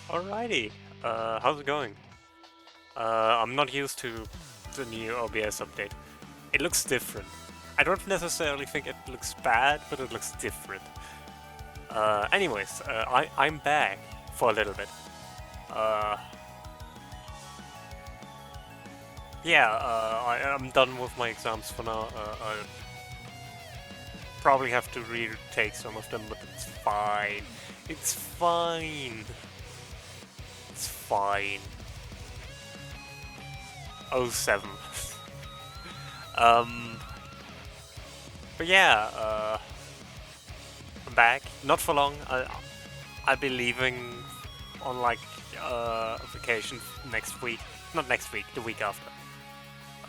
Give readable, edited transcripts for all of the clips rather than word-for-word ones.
Alrighty, how's it going? I'm not used to the new OBS update. It looks different. I don't necessarily think it looks bad, but it looks different. I'm back for a little bit. Uh, I'm done with my exams for now. I'll probably have to retake some of them, but it's fine. It's fine. It's fine. Oh 07. um, but yeah, I'm back. Not for long. I'll be leaving on vacation next week. Not next week, the week after.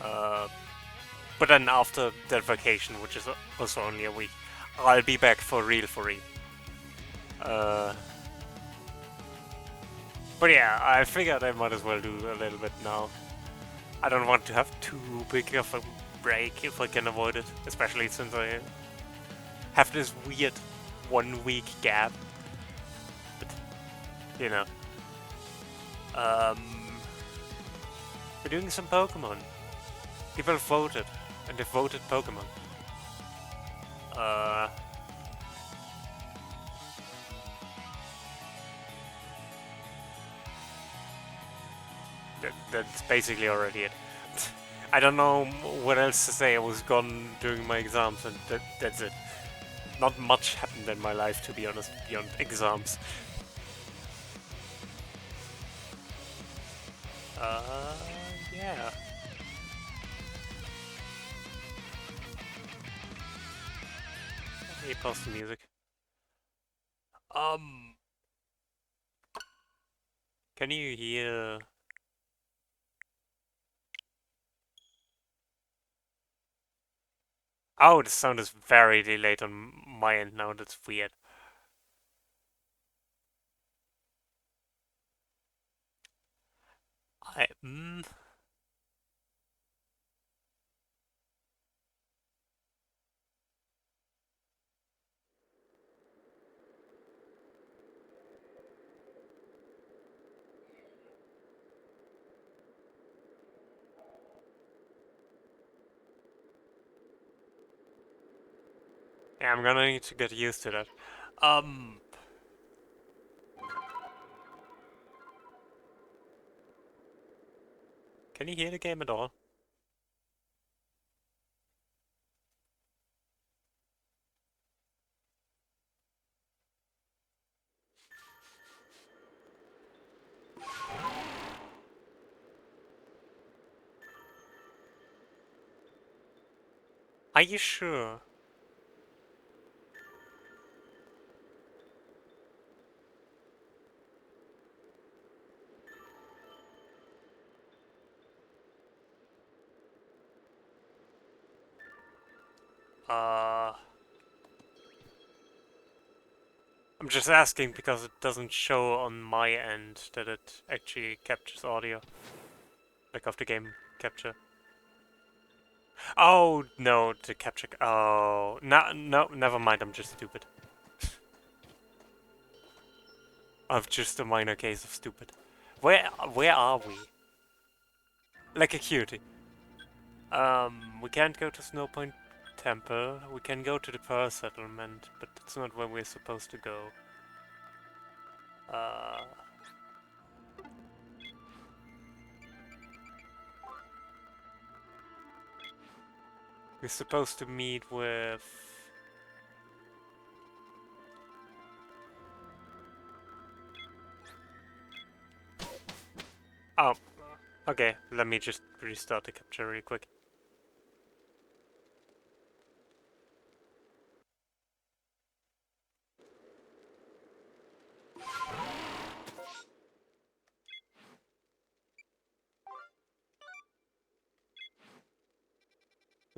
Uh, but then after that vacation, which is also only a week, I'll be back for real for real. Uh, but yeah, I figured I might as well do a little bit now. I don't want to have too big of a break if I can avoid it, especially since I have this weird 1 week gap. But, you know. Um, we're doing some Pokémon. People voted, and they voted Pokémon. That's basically already it. I don't know what else to say. I was gone during my exams, and that's it. Not much happened in my life, to be honest, beyond exams. Yeah. Let me pause the music. Um, can you hear? Oh, the sound is very delayed on my end now. That's weird. I Yeah, I'm gonna need to get used to that. Um, can you hear the game at all? Are you sure? Uh, I'm just asking because it doesn't show on my end that it actually captures audio, like of the game capture. Oh no, the capture. Oh no, never mind. I'm just stupid. I'm just a minor case of stupid. Where are we? Like a cutie. We can't go to Snowpoint Temple. We can go to the Pearl Settlement, but that's not where we're supposed to go. Uh, we're supposed to meet with. Oh, okay. Let me just restart the capture real quick.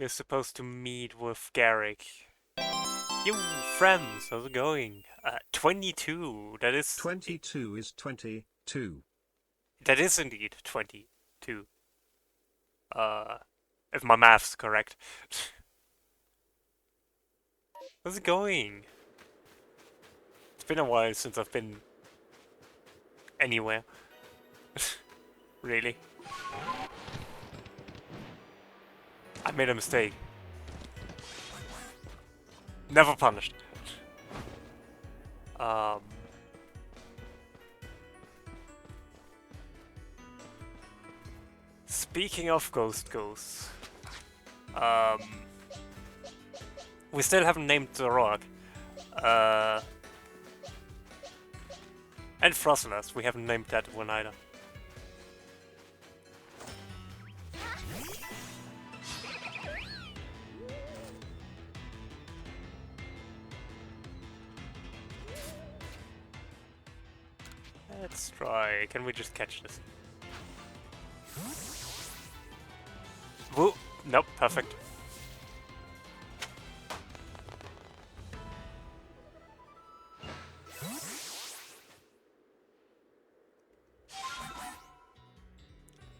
We're supposed to meet with Garrick. Yo, friends, how's it going? 22. That is. 22 is 22. That is indeed 22. If my math's correct. How's it going? It's been a while since I've been anywhere. Really. I made a mistake. Never punished. Speaking of ghosts, we still haven't named the rock. And Frostless, we haven't named that one either. Let's try. Can we just catch this? Woo! Nope, perfect.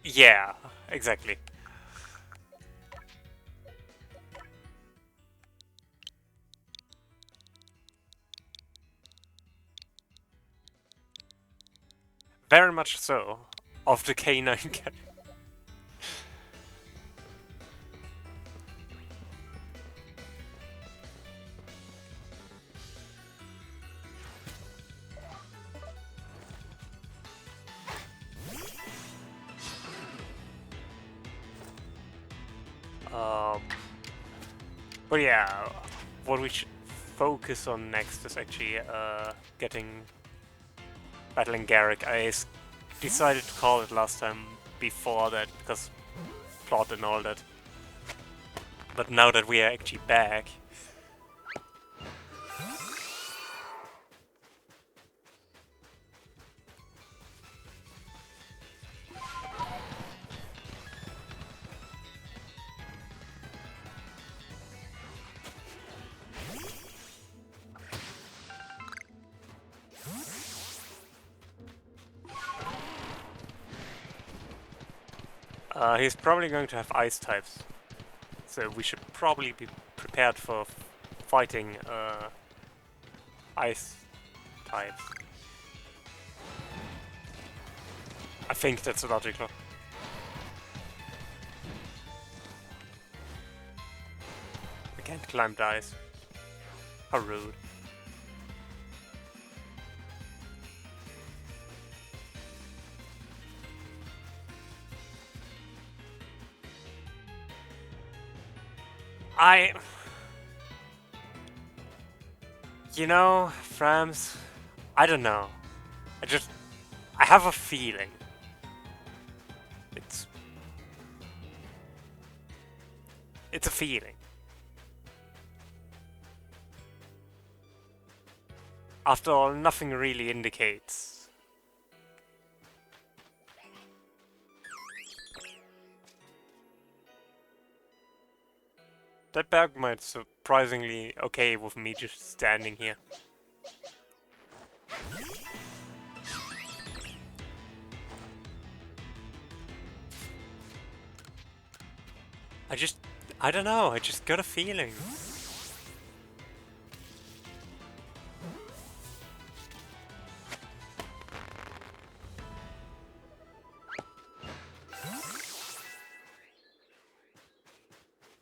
Yeah, exactly. Very much so. Of the canine cat. But yeah, what we should focus on next is actually battling Garrick. Decided to call it last time before that because plot and all that. But now that we are actually back, he's probably going to have ice types. So we should probably be prepared for fighting ice types. I think that's logical. I can't climb the ice. How rude. You know, Frams, I don't know. I have a feeling. It's a feeling. After all, nothing really indicates. That Bergmite's surprisingly okay with me just standing here. I don't know, I just got a feeling.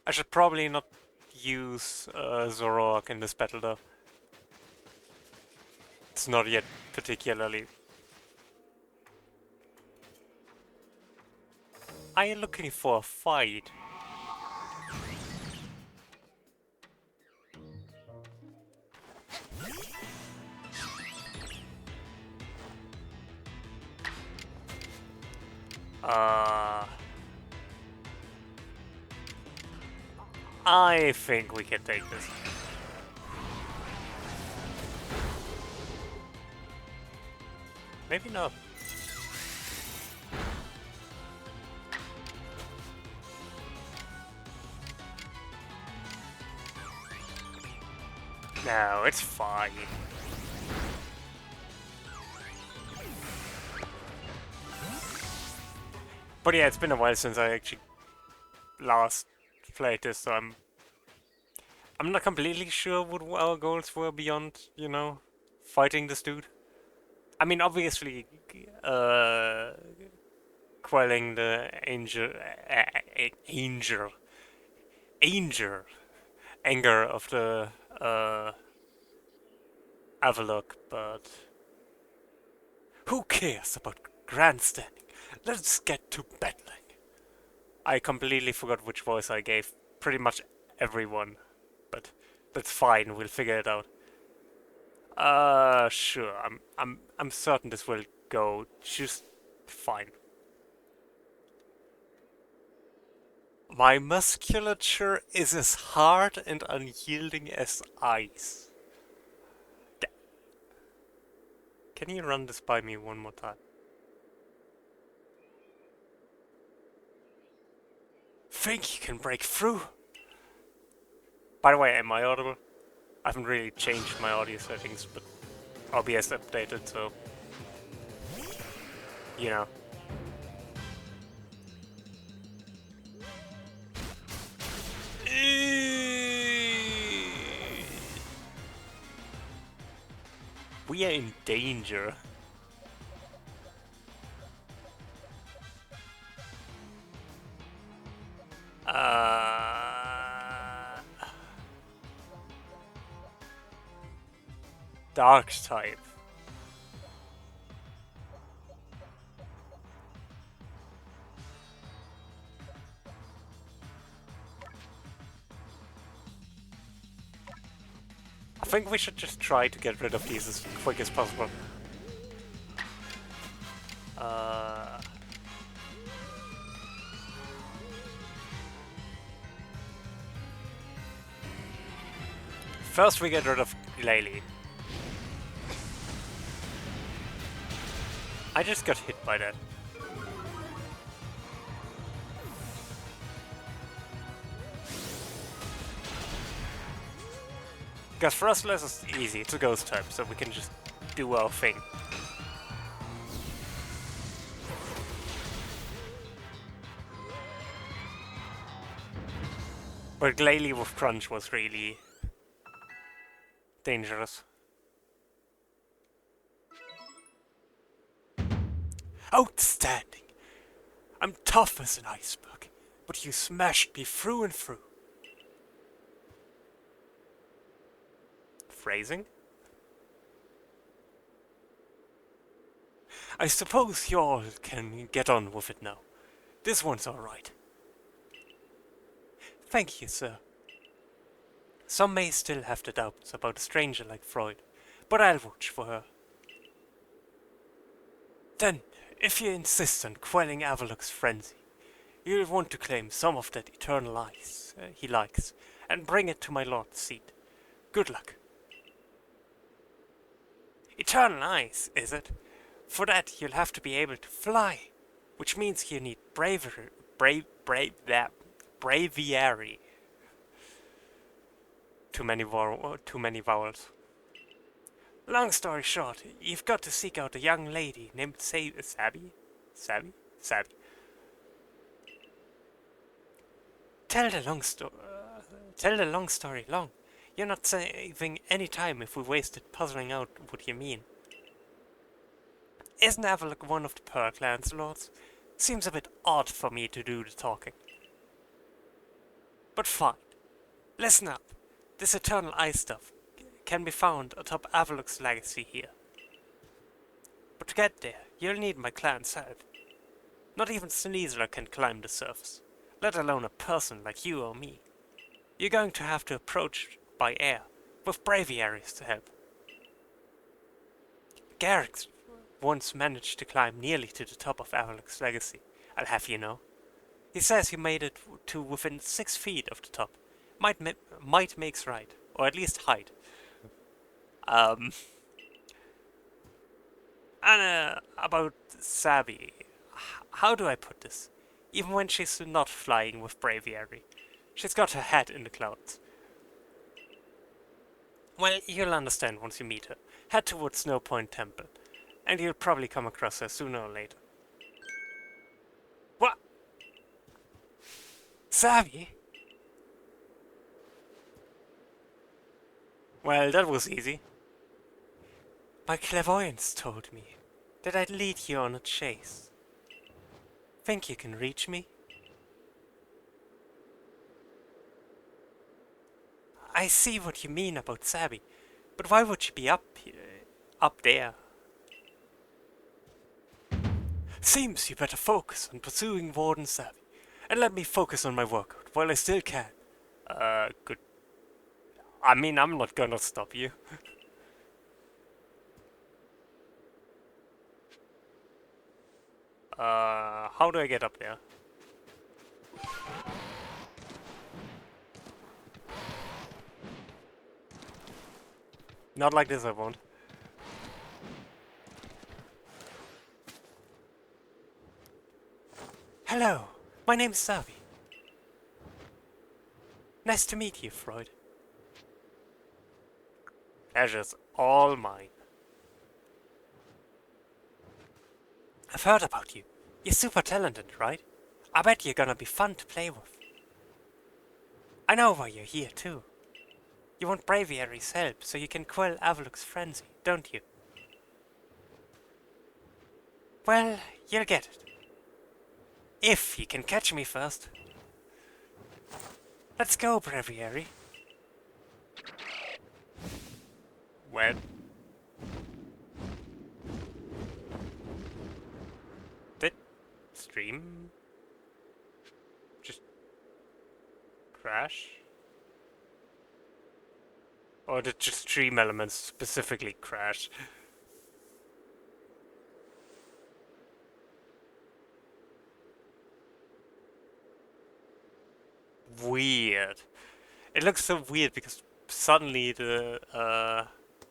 I should probably not use Zoroark in this battle though. It's not yet particularly... Are you looking for a fight? I think we can take this. Maybe not. No, it's fine. But yeah, it's been a while since I actually last played this, so I'm not completely sure what our goals were beyond, you know, fighting this dude. I mean, obviously, quelling the angel anger of the Avalok, but who cares about grandstanding? Let's get to battling. I completely forgot which voice I gave pretty much everyone, but that's fine. We'll figure it out. Sure. I'm certain this will go just fine. My musculature is as hard and unyielding as ice. Can you run this by me one more time? Think you can break through? By the way, am I audible? I haven't really changed my audio settings, but OBS updated, so you know. We are in danger. Dark type. I think we should just try to get rid of these as quick as possible. First we get rid of Glalie. I just got hit by that. Because Frostless is easy, it's a ghost type, so we can just do our thing. But Glalie with Crunch was really dangerous. Outstanding! I'm tough as an iceberg, but you smashed me through and through. Phrasing? I suppose you all can get on with it now. This one's alright. Thank you, sir. Some may still have their doubts about a stranger like Freud, but I'll watch for her. Then, if you insist on quelling Avalok's frenzy, you'll want to claim some of that eternal ice he likes, and bring it to my lord's seat. Good luck. Eternal ice, is it? For that you'll have to be able to fly, which means you need braviary. Too many vowels. Long story short, you've got to seek out a young lady named Sabby? Tell the long story long. You're not saving any time if we wasted puzzling out what you mean. Isn't Avalok one of the Pearl Clan's lords? Seems a bit odd for me to do the talking. But fine. Listen up. This eternal ice stuff can be found atop Avalok's legacy here. But to get there, you'll need my clan's help. Not even Sneasler can climb the surface, let alone a person like you or me. You're going to have to approach by air, with braviaries to help. Garrick's once managed to climb nearly to the top of Avalok's legacy, I'll have you know. He says he made it to within 6 feet of the top. Might makes right, or at least height. And about Sabby, how do I put this? Even when she's not flying with braviary, she's got her head in the clouds. Well, you'll understand once you meet her. Head towards Snow Point Temple, and you'll probably come across her sooner or later. What? Sabby? Well, that was easy. My clairvoyance told me that I'd lead you on a chase. Think you can reach me? I see what you mean about Sabi, but why would she be up there? Seems you better focus on pursuing Warden Sabi, and let me focus on my workout while I still can. Good. I mean, I'm not gonna stop you. How do I get up there? Not like this, I won't. Hello, my name's Sabi. Nice to meet you, Freud. Pleasure's all mine. I've heard about you. You're super talented, right? I bet you're gonna be fun to play with. I know why you're here, too. You want Braviary's help so you can quell Avalok's frenzy, don't you? Well, you'll get it. If you can catch me first. Let's go, Braviary. Well. Did stream just crash? Or did just stream elements specifically crash? Weird. It looks so weird because suddenly the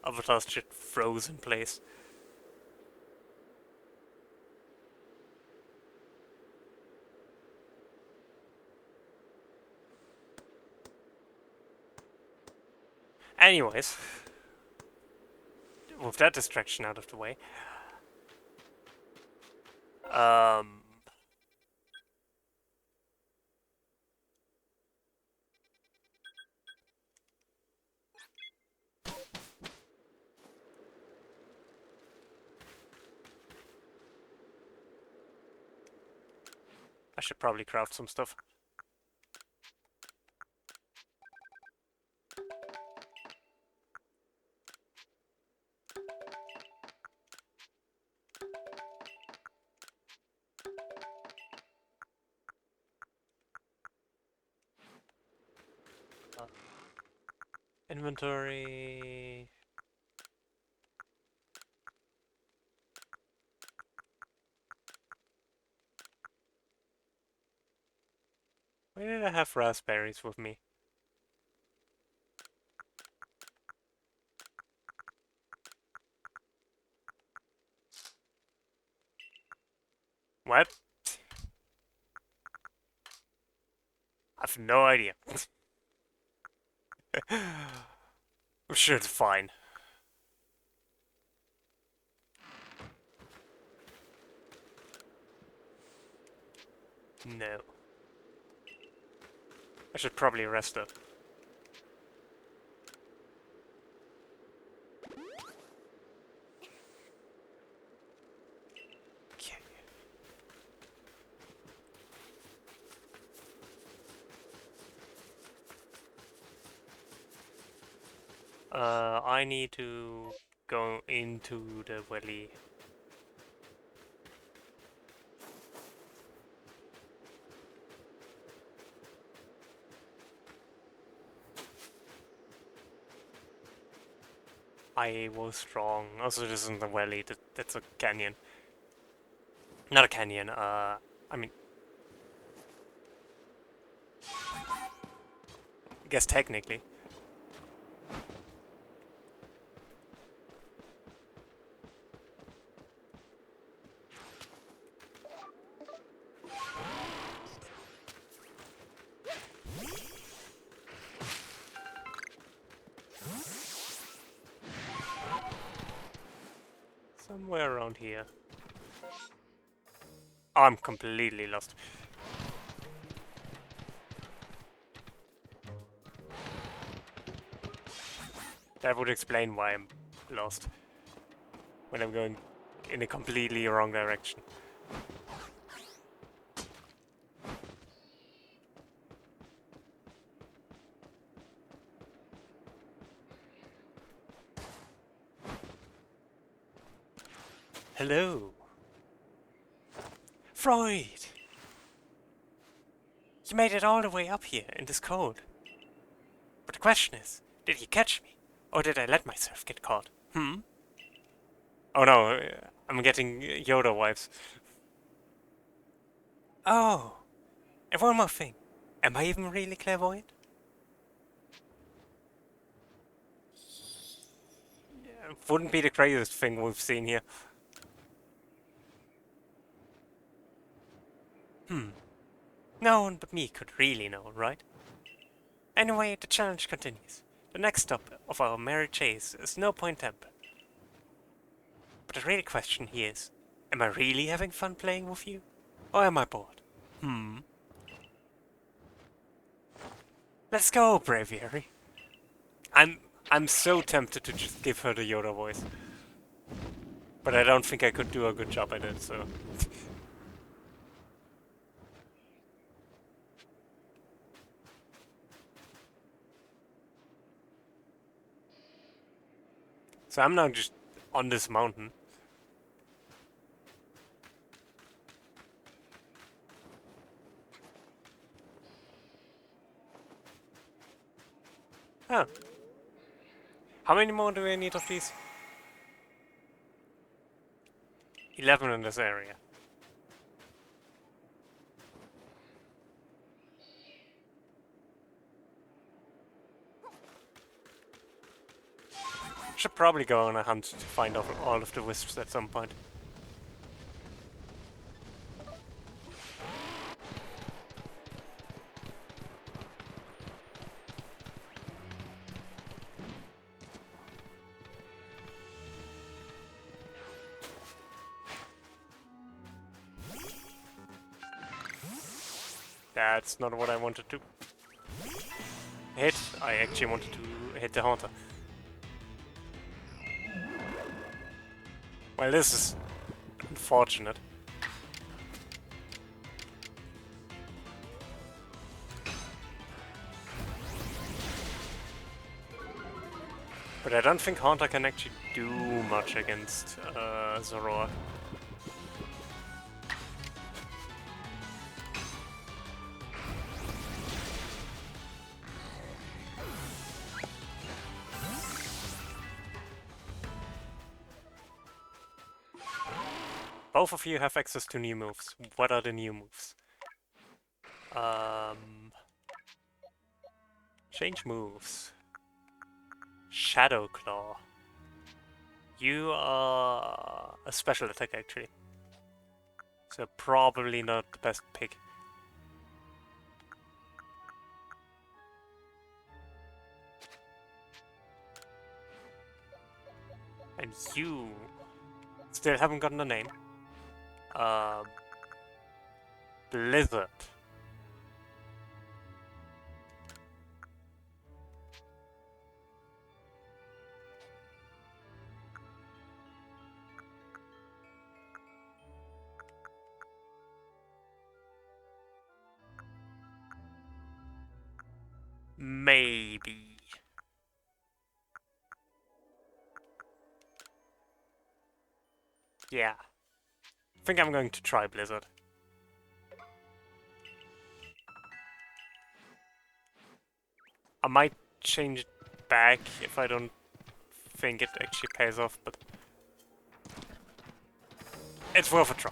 avatars just froze in place. Anyways, with that distraction out of the way, I should probably craft some stuff. Inventory. Why did I have raspberries with me? What? I have no idea. I'm sure it's fine. No. I should probably rest up. Okay. I need to go into the valley. I was wrong. Also, this isn't a valley. That's a canyon. Not a canyon. I mean, I guess technically. Somewhere around here. I'm completely lost. That would explain why I'm lost. when I'm going in a completely wrong direction. Hello. Freud! You made it all the way up here in this cold. But the question is, did you catch me? Or did I let myself get caught? Oh no, I'm getting Yoda vibes. Oh, and one more thing. Am I even really clairvoyant? Yeah, wouldn't be the craziest thing we've seen here. No one but me could really know, right? Anyway, the challenge continues. The next stop of our merry chase is No Point Temple. But the real question here is, am I really having fun playing with you? Or am I bored? Let's go, Braviary. I'm so tempted to just give her the Yoda voice. But I don't think I could do a good job at it, so... So I'm now just on this mountain. Huh. How many more do I need of these? 11 in this area. Should probably go on a hunt to find all of the wisps at some point. That's not what I wanted to hit. I actually wanted to hit the Haunter. Well, this is unfortunate. But I don't think Haunter can actually do much against Zoroark. Both of you have access to new moves. What are the new moves? Change moves. Shadow Claw. You are a special attack actually. So probably not the best pick. And you still haven't gotten a name. Blizzard. Maybe. Yeah. I think I'm going to try Blizzard. I might change it back if I don't think it actually pays off, but it's worth a try.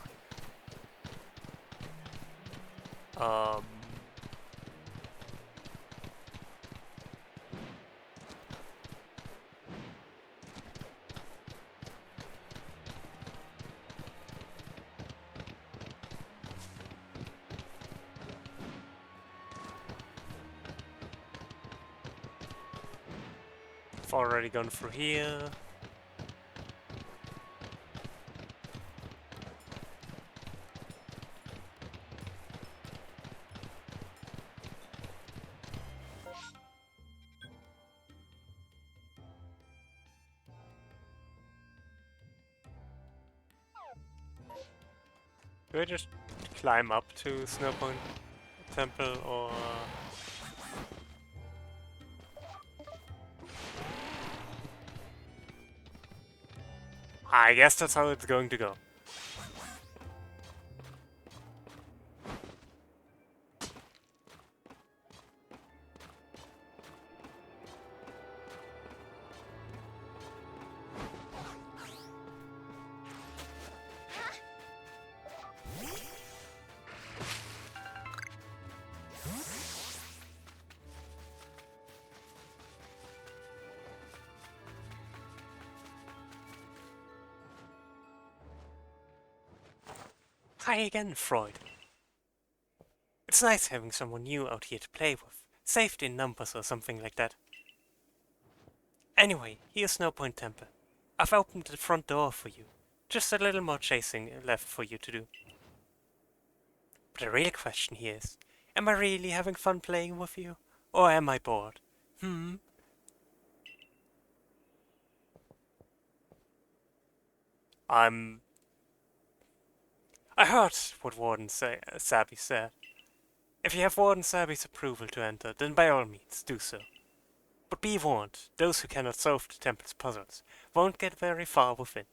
I've already gone through here. Do I just climb up to Snowpoint Temple, or... I guess that's how it's going to go. Hi again, Freud. It's nice having someone new out here to play with. Saved in numbers or something like that. Anyway, here's Snowpoint Temple. I've opened the front door for you. Just a little more chasing left for you to do. But the real question here is, am I really having fun playing with you? Or am I bored? I heard what Warden Sabi said. If you have Warden Sabi's approval to enter, then by all means, do so. But be warned, those who cannot solve the temple's puzzles won't get very far within.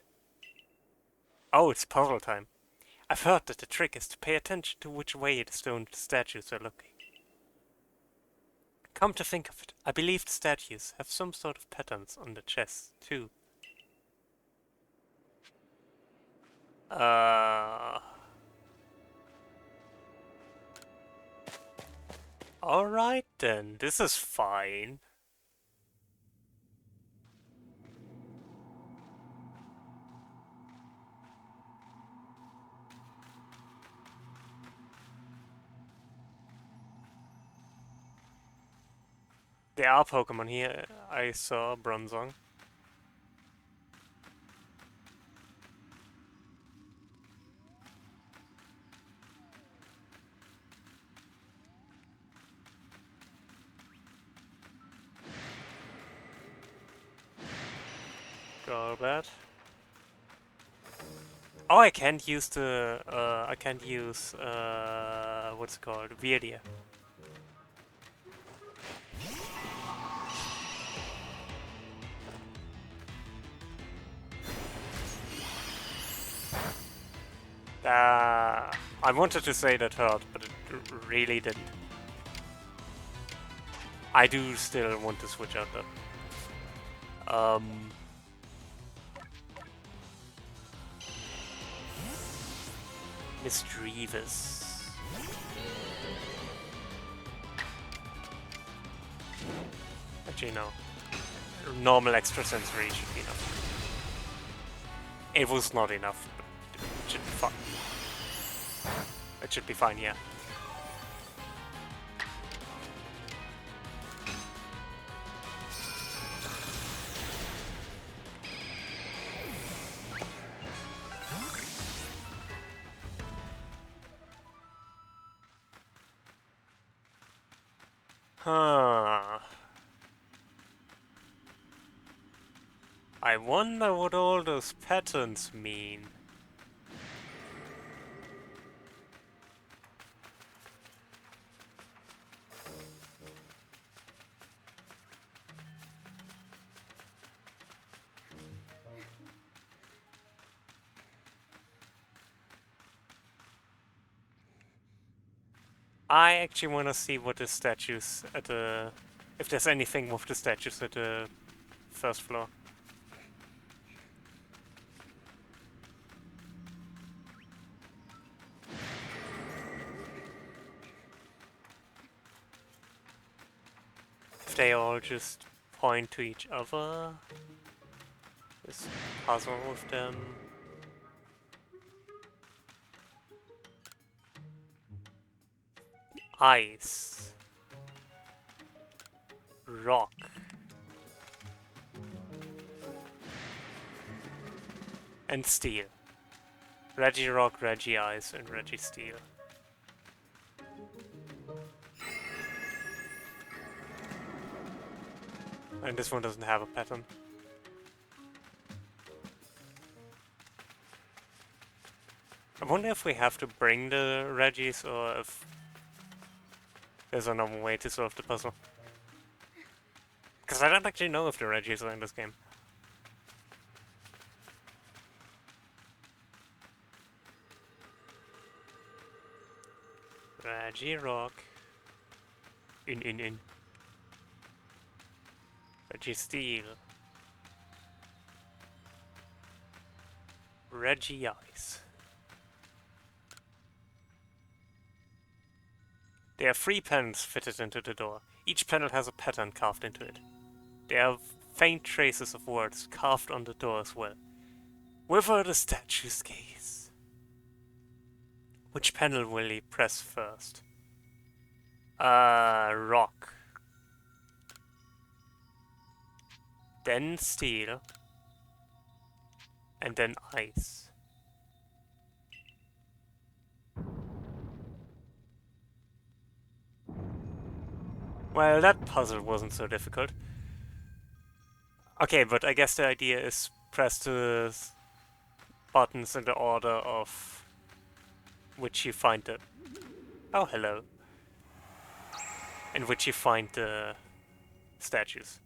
Oh, it's puzzle time. I've heard that the trick is to pay attention to which way the stone statues are looking. Come to think of it, I believe the statues have some sort of patterns on the chests, too. Alright then, this is fine. There are Pokemon here. I saw Bronzong. Golbat. Oh, I can't use the, what's it called? Virdia. I wanted to say that hurt, but it really didn't. I do still want to switch out though. Mischievous. Actually, no. Normal extrasensory should be enough. It was not enough, but it should be fine. It should be fine, yeah. Huh. I wonder what all those patterns mean. I actually want to see what the statues at the... if there's anything with the statues at the first floor. If they all just point to each other. This puzzle with them. Ice. Rock. And steel. Reggie Rock, Reggie Ice, and Reggie Steel. And this one doesn't have a pattern. wonder if we have to bring the Reggies or if there's another way to solve the puzzle. Because I don't actually know if the Reggies are in this game. Reggie Rock. In. Reggie Steel. Reggie Ice. There are 3 panels fitted into the door. Each panel has a pattern carved into it. There are faint traces of words carved on the door as well. Whither the statue's gaze. Which panel will he press first? Rock. Then steel. And then ice. Well, that puzzle wasn't so difficult. Okay, but I guess the idea is press the buttons in the order of which you find the... Oh, hello. In which you find the statues.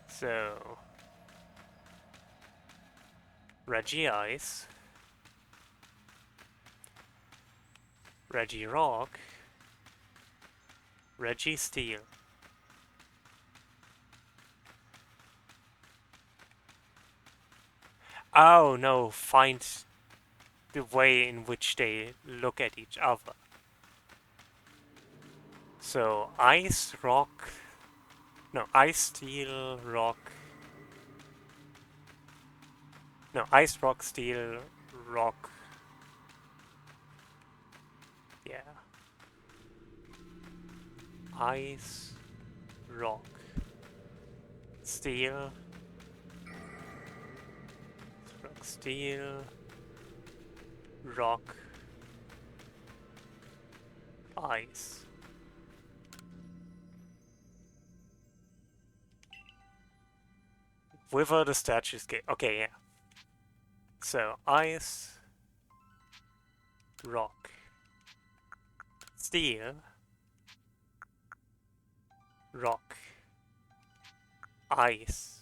So... Reggie Ice. Reggie Rock. Reggie Steel. Oh no, find the way in which they look at each other. So, Ice, Rock... No, Ice, Steel, Rock... No, Ice, Rock, Steel, Rock... Yeah. Ice, Rock, Steel, Rock, Steel, Rock, Ice. Whither the statues get. Okay, yeah. So, Ice, Rock, Steel, Rock, Ice.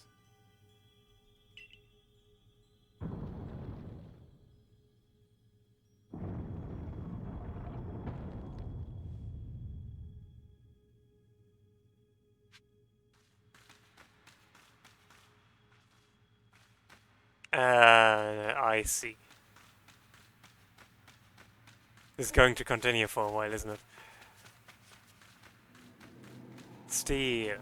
I see. This is going to continue for a while, isn't it? Steel.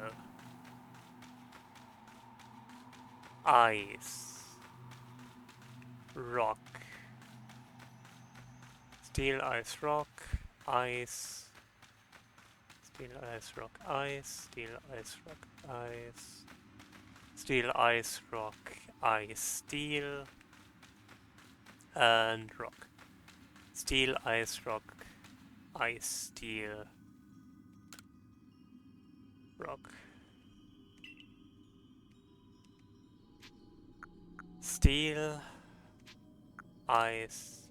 Ice. Rock. Steel, ice, rock. Ice. Steel, ice, rock, ice. Steel, ice, rock, ice. Steel, ice, rock, ice, steel. And rock. Steel, ice, rock, ice, steel. Rock. Steel, ice,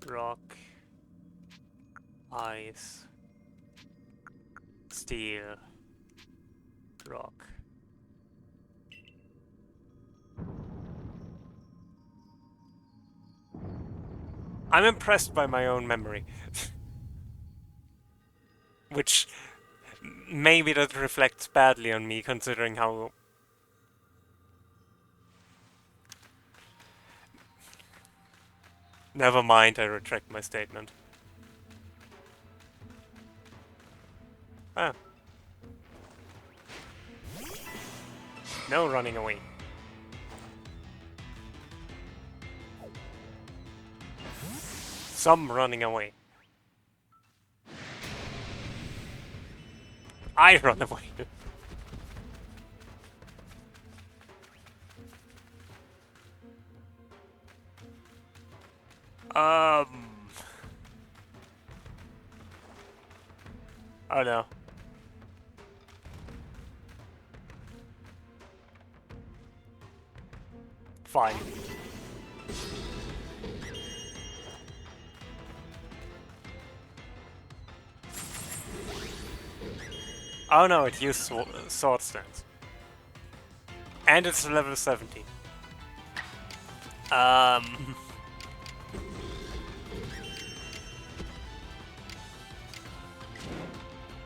rock, ice, steel, rock. I'm impressed by my own memory. Which maybe that reflects badly on me, considering how... Never mind, I retract my statement. Ah. No running away. Some running away. I run away. Oh no. fine. Oh no, it used sword stance. And it's level 70.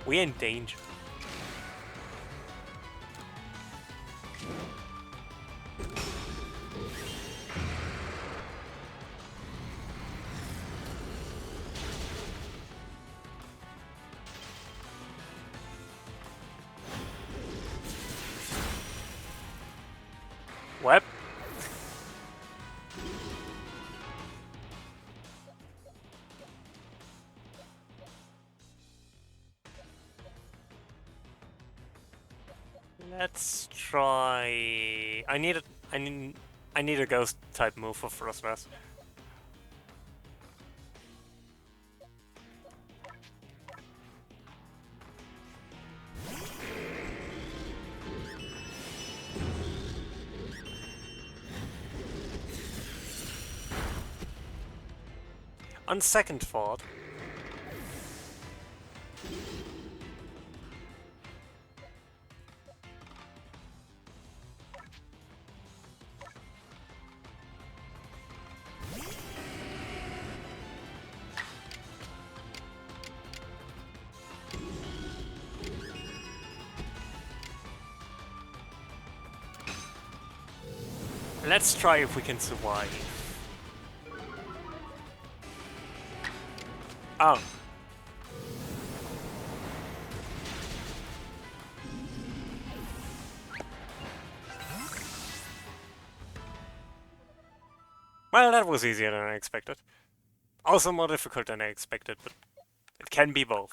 We're in danger. Web. Let's try. I need a ghost type move for Frostmass. On second thought, let's try if we can survive. Oh. Well, that was easier than I expected. Also more difficult than I expected, but it can be both.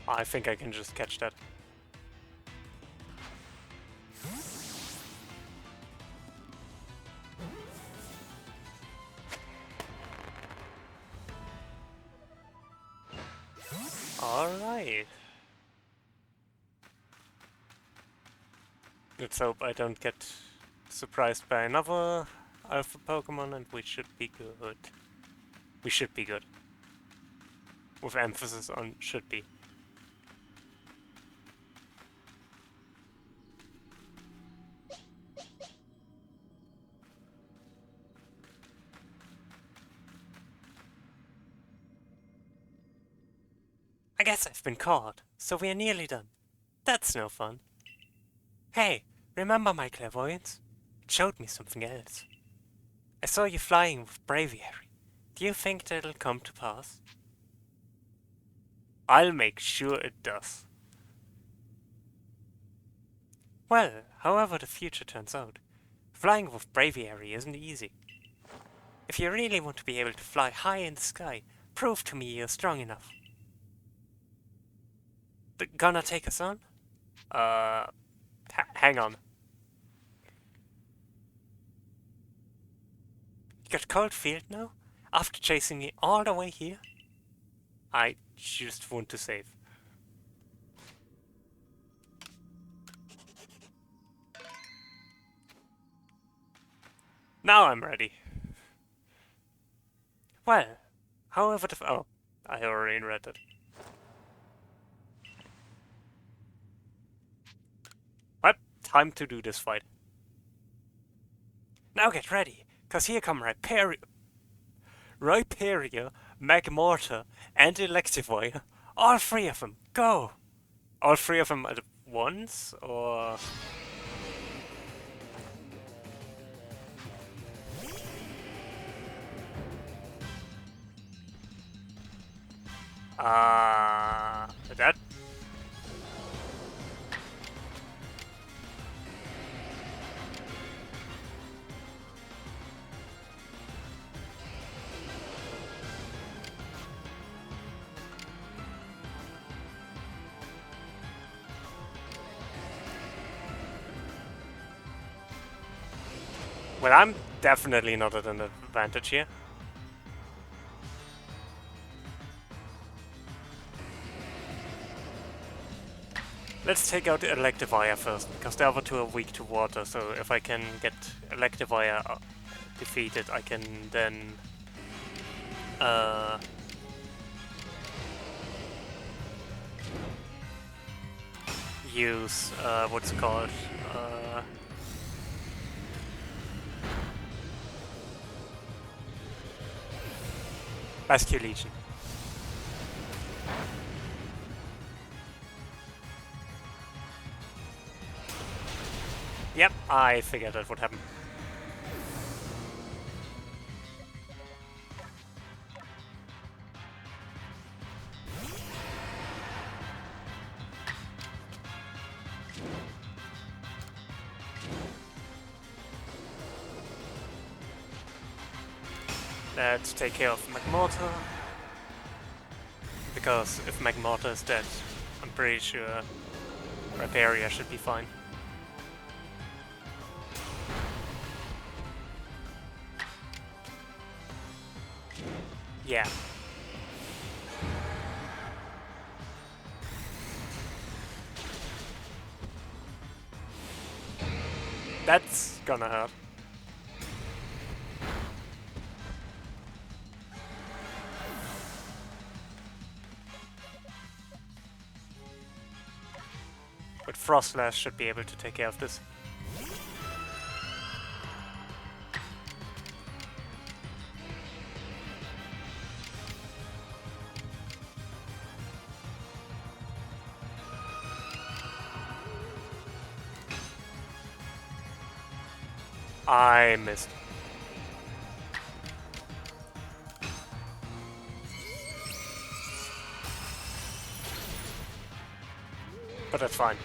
I think I can just catch that. Alright. Let's hope I don't get surprised by another alpha Pokemon and we should be good. We should be good. With emphasis on should be. I guess I've been caught, so we are nearly done. That's no fun. Hey, remember my clairvoyance? It showed me something else. I saw you flying with braviary. Do you think that'll come to pass? I'll make sure it does. Well, however the future turns out, flying with braviary isn't easy. If you really want to be able to fly high in the sky, prove to me you're strong enough. Gonna take us on? Hang on. You got cold feet now? After chasing me all the way here? I just want to save. Now I'm ready. Well, however the oh, I already read it. Well, time to do this fight. Now get ready, cause here come Rhyperior, Magmortar, and Electivire. All three of them, go! All three of them at once, or... that... Well, I'm definitely not at an advantage here. Let's take out Electivire first, because the other two are weak to water, so if I can get Electivire defeated, I can then use what's it called? Rescue Legion. Yep, I figured that would happen. Let's take care of Magmortar. Because if Magmortar is dead, I'm pretty sure Rhyperior should be fine. Yeah. That's gonna hurt. But Frostlass should be able to take care of this. I missed. But that's fine.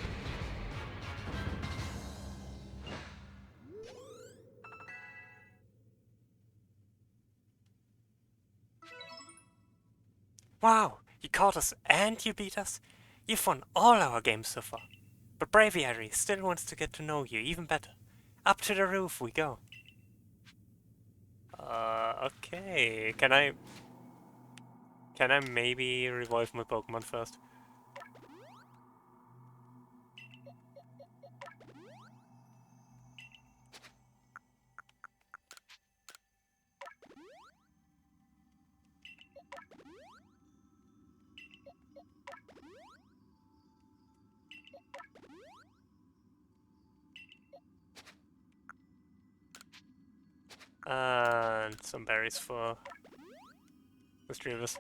Wow, you caught us and you beat us? You've won all our games so far. But Braviary still wants to get to know you even better. Up to the roof we go. Okay. Can I maybe revive my Pokemon first? And some berries for the three of us.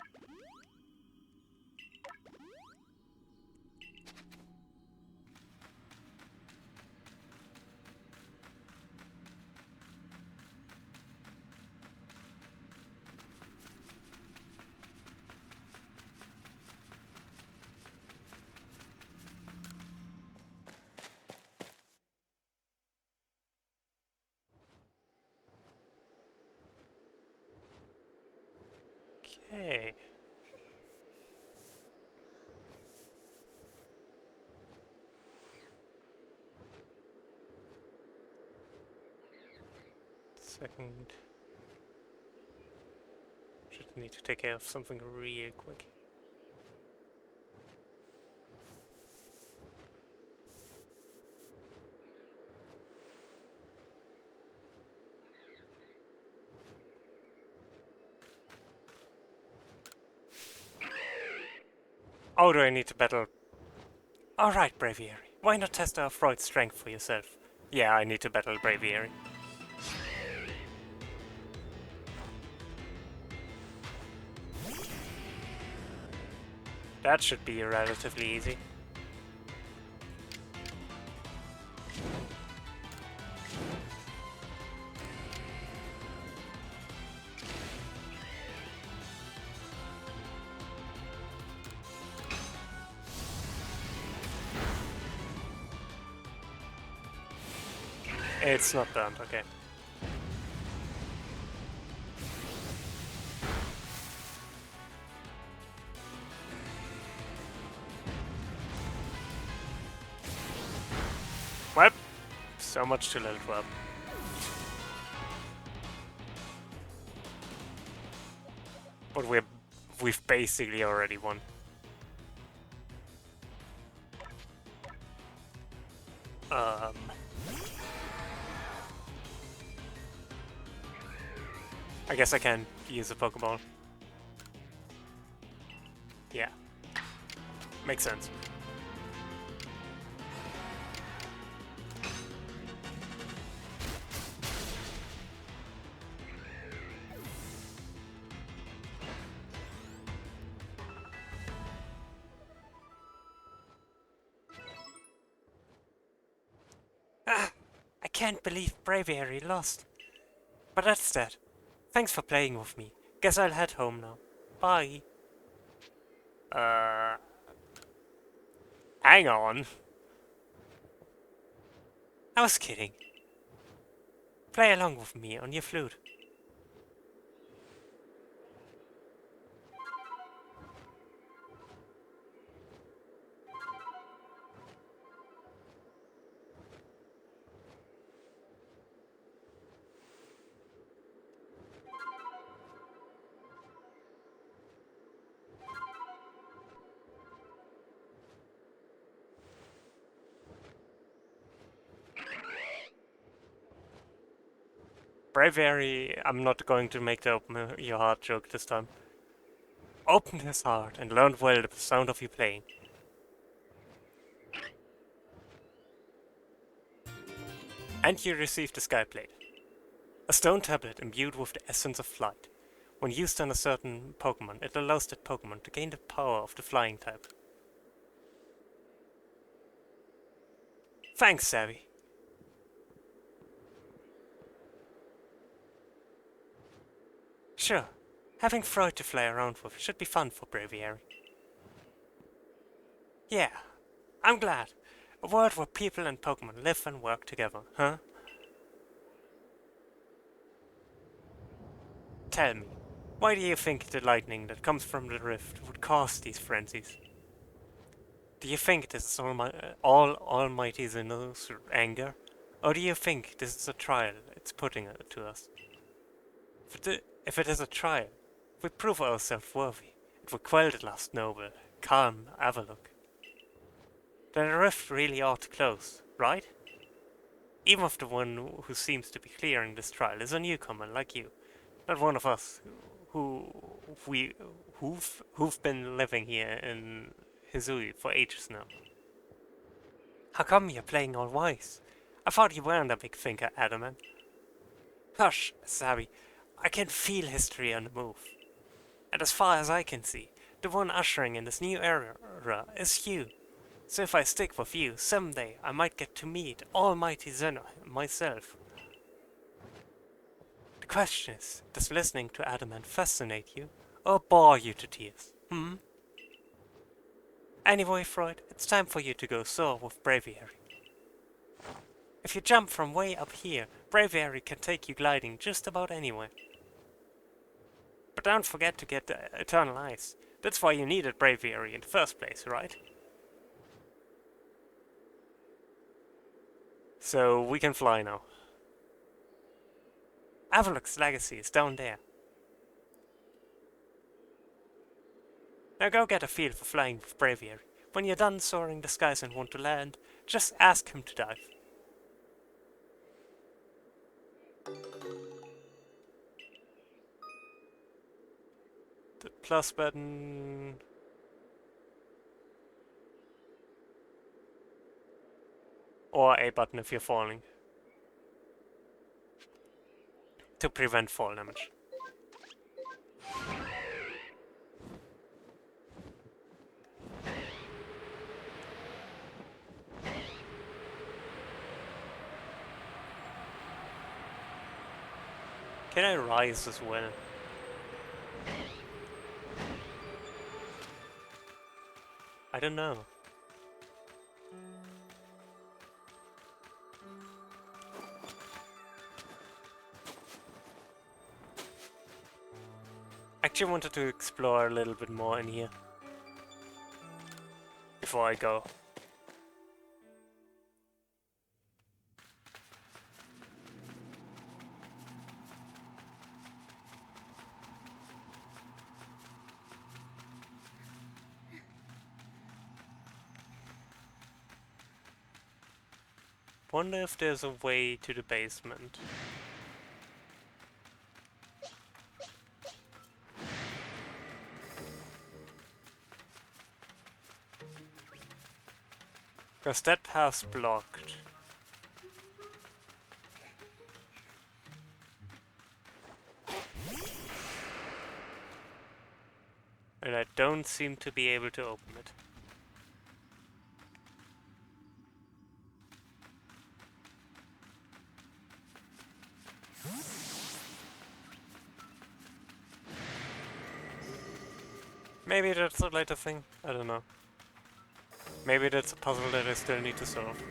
Okay. Second. Just need to take care of something real quick. Oh, do I need to battle? Alright, Braviary. Why not test our Freud's strength for yourself? Yeah, I need to battle Braviary. That should be relatively easy. It's not burned, okay. Well, so much to level up. But we've basically already won. I guess I can use a Pokeball. Yeah. Makes sense. Ah! I can't believe Braviary lost. But that's that. Thanks for playing with me. Guess I'll head home now. Bye. Hang on. I was kidding. Play along with me on your flute. Braviary, I'm not going to make the open your heart joke this time. Open his heart and learn well the sound of you playing. And you receive the Skyblade. A stone tablet imbued with the essence of flight. When used on a certain Pokémon, it allows that Pokémon to gain the power of the flying type. Thanks, Savvy. Sure, having Freud to fly around with should be fun for Braviary. Yeah, I'm glad. A world where people and Pokémon live and work together, huh? Tell me, why do you think the lightning that comes from the rift would cause these frenzies? Do you think this is Almighty's innocent anger? Or do you think this is a trial it's putting to us? If it is a trial, if we prove ourselves worthy, it will quell the last noble, calm Avalok. Then the rift really ought to close, right? Even if the one who seems to be clearing this trial is a newcomer like you, not one of us who who've been living here in Hisui for ages now. How come you're playing all wise? I thought you weren't a big thinker, Adamant. Hush, Sabi. I can feel history on the move. And as far as I can see, the one ushering in this new era is you. So if I stick with you, someday I might get to meet Almighty Zeno myself. The question is, does listening to Adamant fascinate you, or bore you to tears, Anyway, Freud, it's time for you to go soar with Braviary. If you jump from way up here, Braviary can take you gliding just about anywhere. But don't forget to get the Eternal Eyes. That's why you needed Braviary in the first place, right? So we can fly now. Avalok's legacy is down there. Now go get a feel for flying with Braviary. When you're done soaring the skies and want to land, just ask him to dive. The plus button... or A button if you're falling. To prevent fall damage. Can I rise as well? I don't know. Actually wanted to explore a little bit more in here. Before I go. Wonder if there's a way to the basement. Because that path's blocked. And I don't seem to be able to open it. Maybe that's a later thing, I don't know. Maybe that's a puzzle that I still need to solve.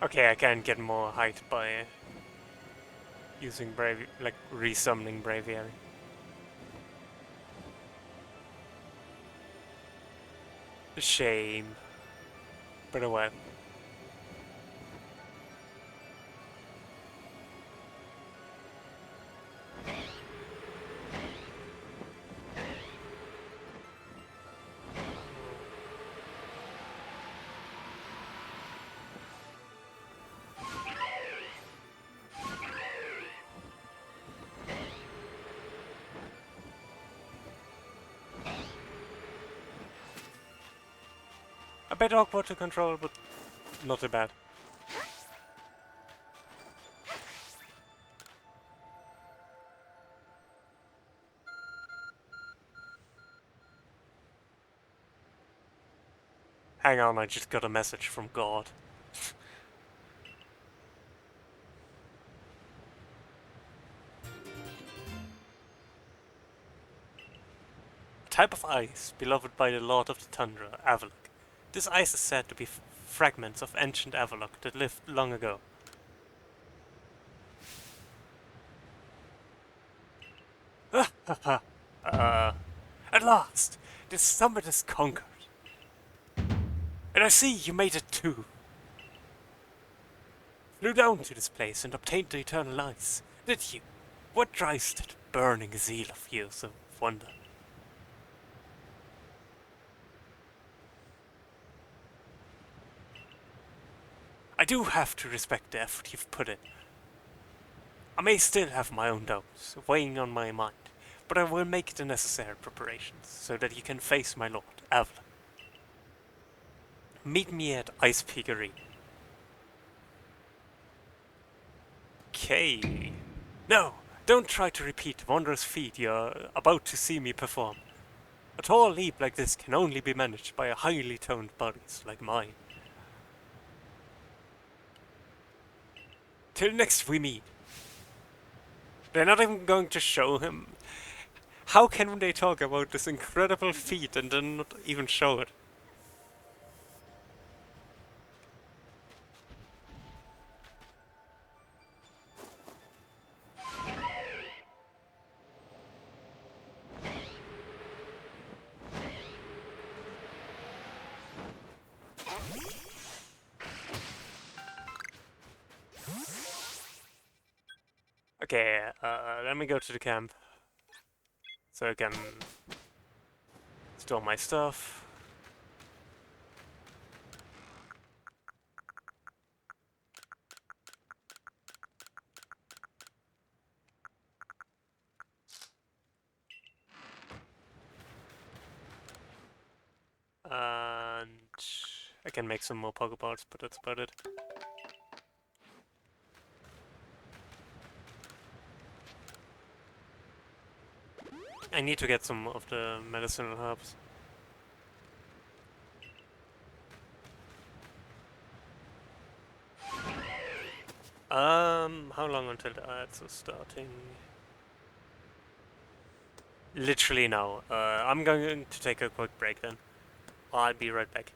Okay, I can get more height by using like resummoning Braviary. Shame. But oh well. A bit awkward to control, but not too bad. Hang on, I just got a message from God. A type of ice beloved by the Lord of the Tundra, Avalok. This ice is said to be fragments of ancient Avalok that lived long ago. At last! This summit is conquered. And I see you made it too. Flew down to this place and obtained the eternal ice, did you? What drives that burning zeal of yours of wonder? I do have to respect the effort you've put in. I may still have my own doubts weighing on my mind, but I will make the necessary preparations so that you can face my lord, Avalon. Meet me at Ice Peak Arena. Okay. No, don't try to repeat the wondrous feat you're about to see me perform. A tall leap like this can only be managed by a highly toned body like mine. Till next we meet. They're not even going to show him. How can they talk about this incredible feat and then not even show it? Okay, let me go to the camp so I can store my stuff. And I can make some more Pokeballs, but that's about it. I need to get some of the medicinal herbs. How long until the ads are starting? Literally now. I'm going to take a quick break then. I'll be right back.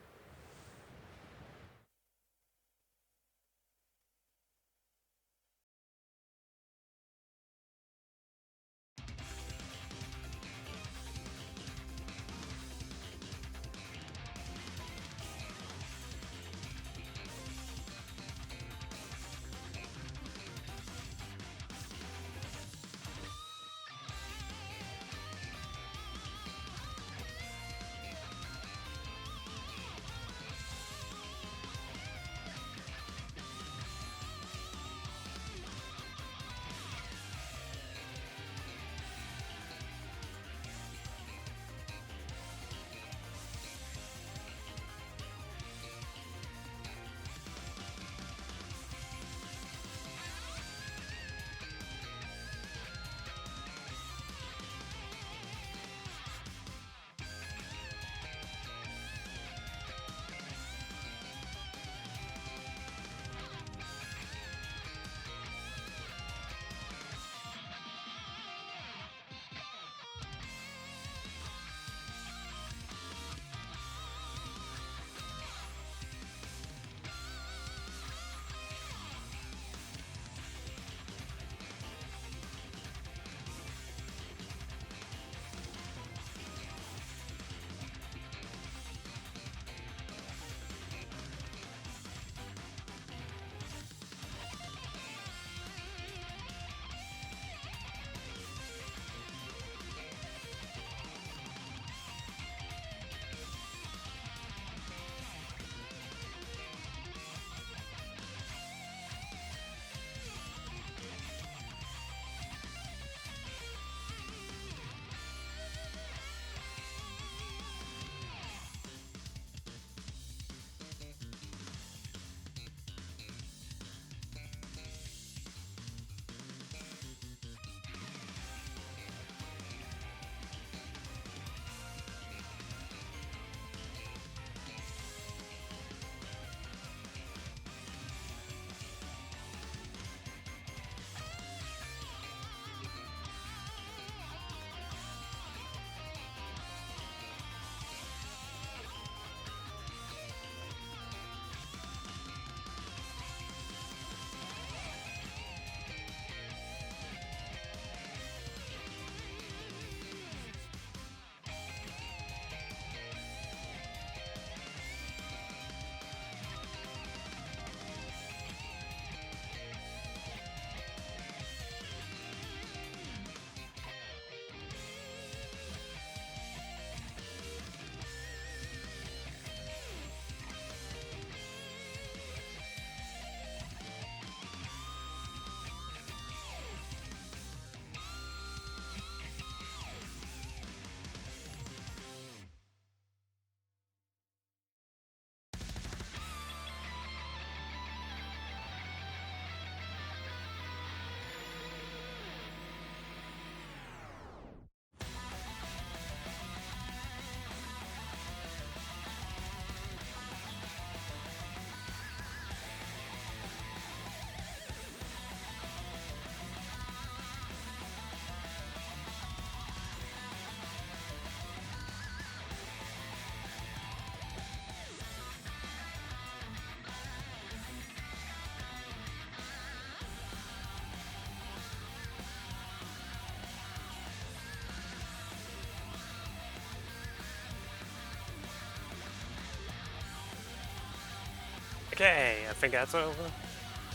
Okay, I think that's over.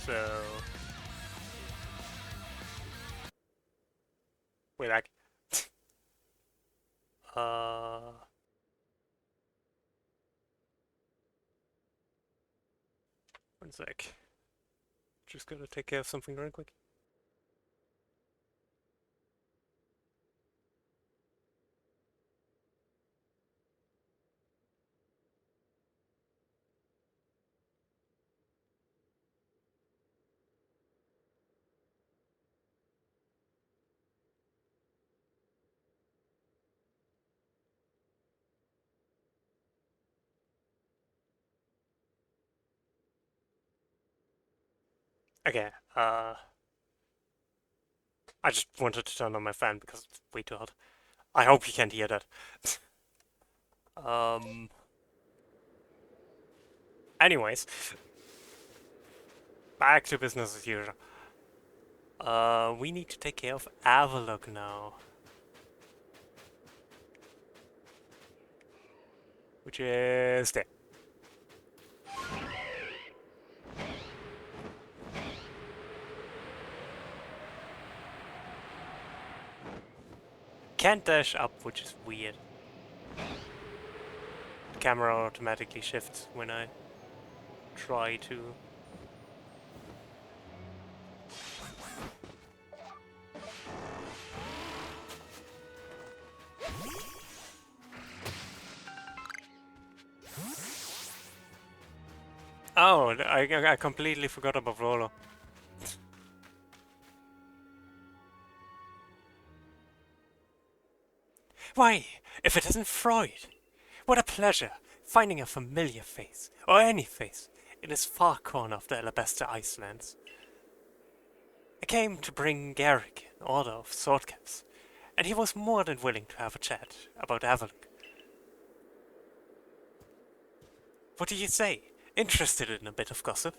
So, we're back. uh, One sec. Just gotta take care of something real quick. Okay, I just wanted to turn on my fan because it's way too hot. I hope you can't hear that. um. Anyways, back to business as usual. We need to take care of Avalok now. Which is there. Can't dash up, which is weird. The camera automatically shifts when I try to. Oh, I completely forgot about Rolo. Why, if it isn't Freud! What a pleasure, finding a familiar face, or any face, in this far corner of the Alabaster Icelands. I came to bring Garrick an order of swordcaps, and he was more than willing to have a chat about Avalok. What do you say? Interested in a bit of gossip?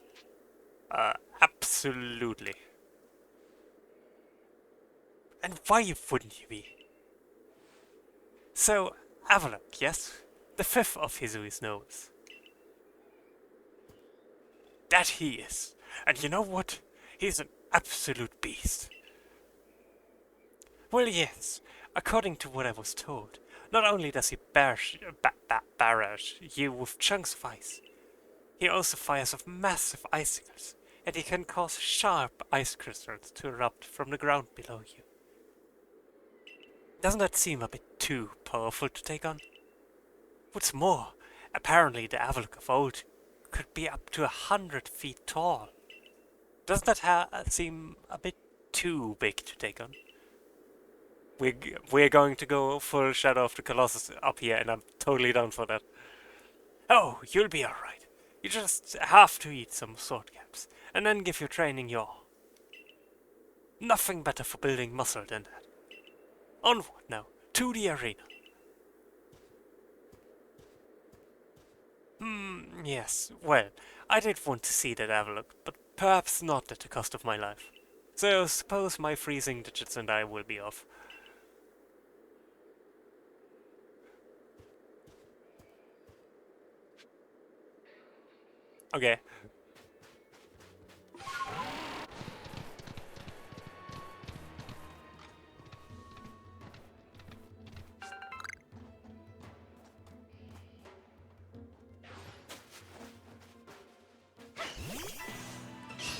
Absolutely. And why wouldn't you be? So, Avalok, yes? The fifth of Hizui's nobles. That he is. And you know what? He's an absolute beast. Well, yes. According to what I was told, not only does he barrage you with chunks of ice, he also fires off massive icicles, and he can cause sharp ice crystals to erupt from the ground below you. Doesn't that seem a bit too powerful to take on? What's more, apparently the Avalok of old could be up to 100 feet tall. Doesn't that seem a bit too big to take on? We're going to go full Shadow of the Colossus up here, and I'm totally down for that. Oh, you'll be alright. You just have to eat some sword caps, and then give your training your all. Nothing better for building muscle than that. Onward now, to the arena. Yes, well, I did want to see that Avalok, but perhaps not at the cost of my life. So suppose my freezing digits and I will be off. Okay.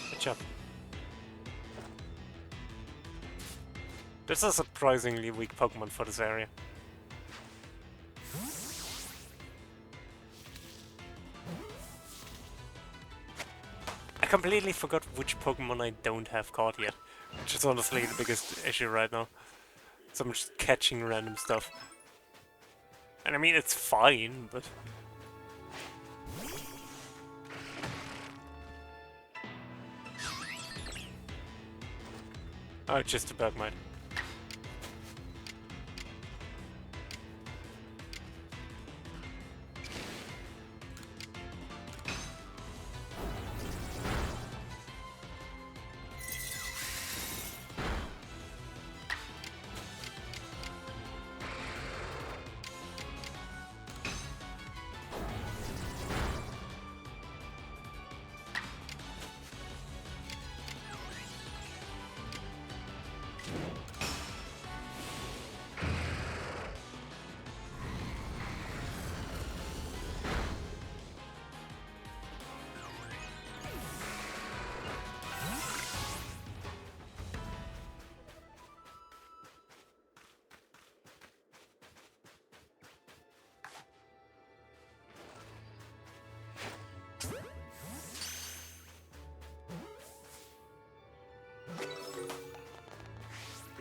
Good job. This is a surprisingly weak Pokemon for this area. I completely forgot which Pokemon I don't have caught yet, which is honestly the biggest issue right now. So I'm just catching random stuff. And I mean, it's fine, but... Oh, just a Bergmite.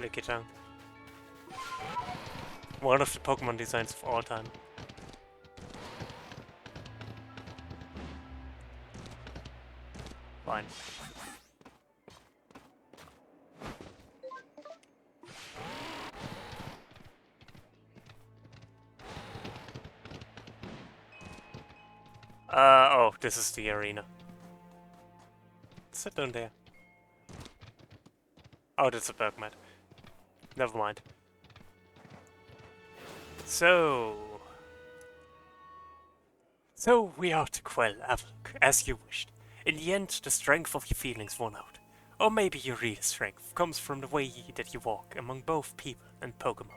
Lickitung. One of the Pokemon designs of all time. Fine. Oh, this is the arena. Sit down there. Oh, that's a bug mat. Never mind. So we are to quell Avlok, as you wished. In the end, the strength of your feelings won out. Or maybe your real strength comes from the way that you walk among both people and Pokémon.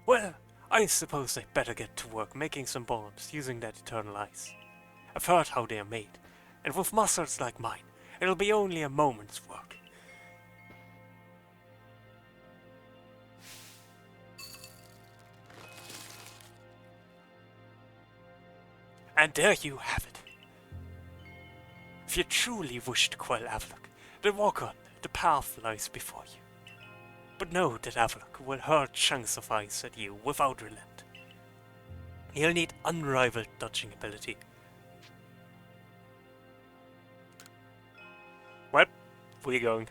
Well, I suppose I'd better get to work making some bonds using that eternal ice. I've heard how they are made, and with muscles like mine, it'll be only a moment's work. And there you have it. If you truly wish to quell Avlok, then walk on, the path lies before you. But know that Avlok will hurl chunks of ice at you without relent. You'll need unrivaled dodging ability. Well, where are you going?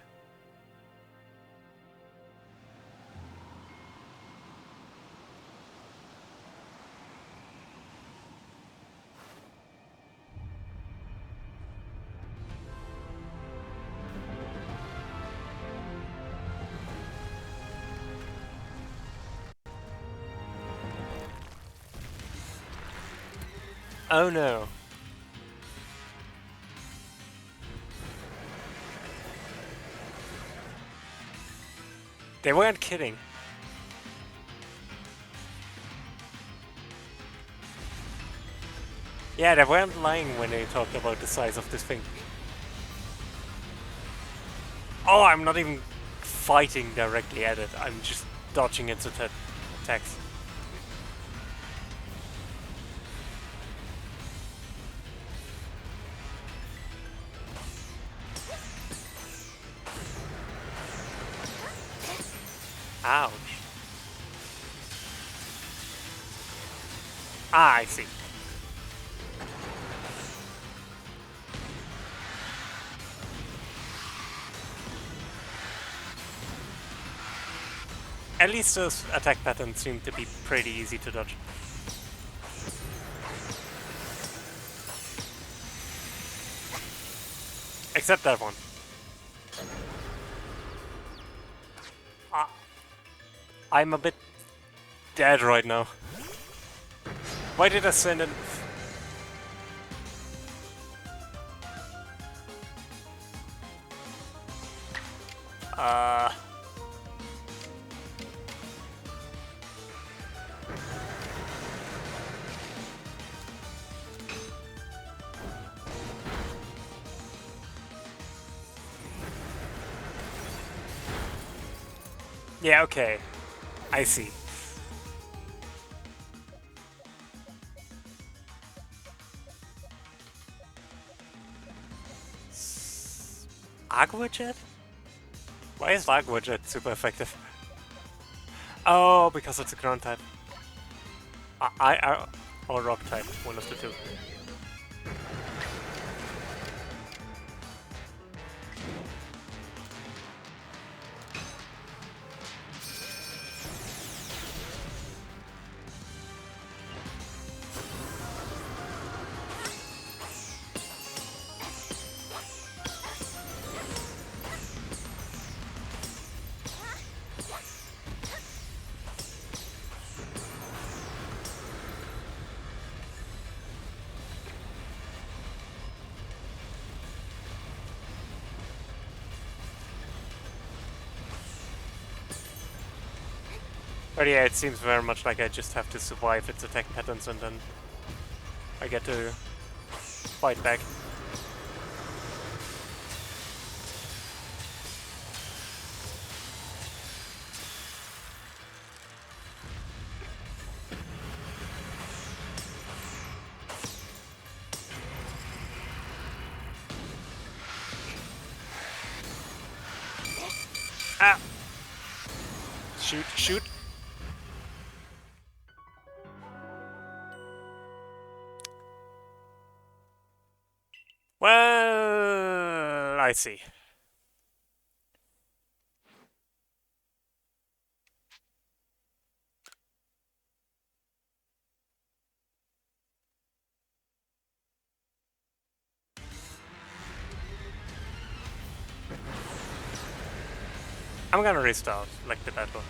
Oh no. They weren't kidding. Yeah, they weren't lying when they talked about the size of this thing. Oh, I'm not even fighting directly at it. I'm just dodging its attacks. Ouch. Ah, I see. At least those attack patterns seem to be pretty easy to dodge. Except that one. I'm a bit dead right now. Why did I send it? Yeah, okay. I see. Aqua Jet? Why is Aqua Jet super effective? Oh, because it's a ground type. Or rock type, one of the two. But yeah, it seems very much like I just have to survive its attack patterns and then I get to fight back. Ah! Shoot, shoot! Well, I see. I'm gonna restart, like the bad one.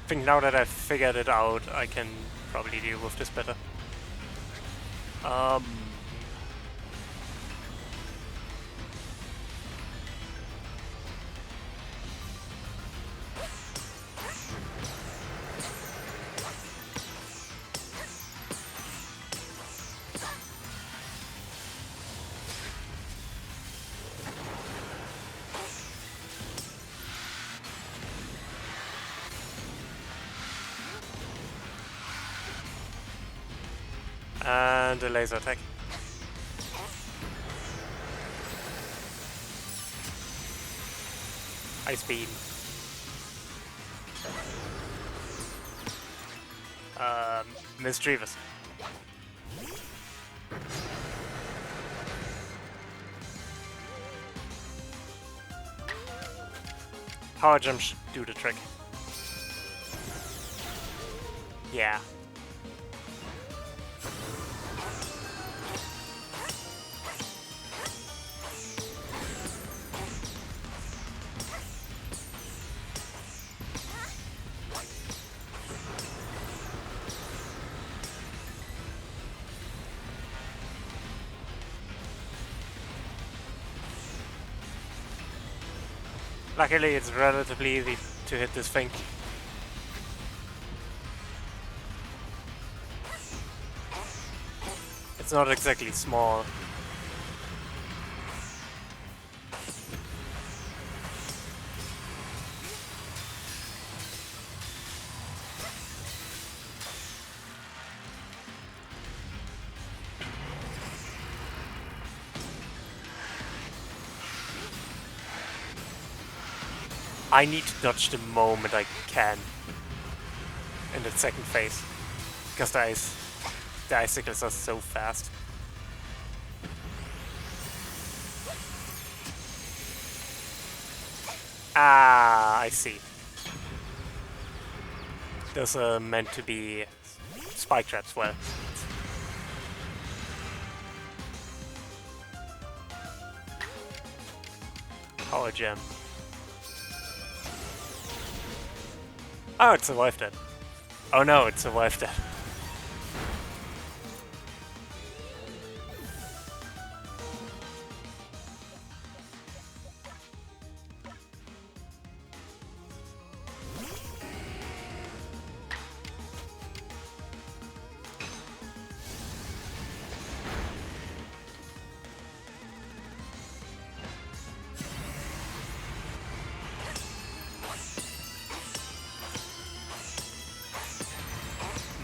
I think now that I've figured it out, I can probably deal with this better. And a laser attack. Ice beam. Mischievous. Power jump should do the trick. Yeah. Luckily, it's relatively easy to hit this thing. It's not exactly small. I need to dodge the moment I can in the second phase, because the icicles are so fast. Ah, I see. Those are meant to be spike traps, well. Power gem. Oh, it survived that. Oh no, it survived that.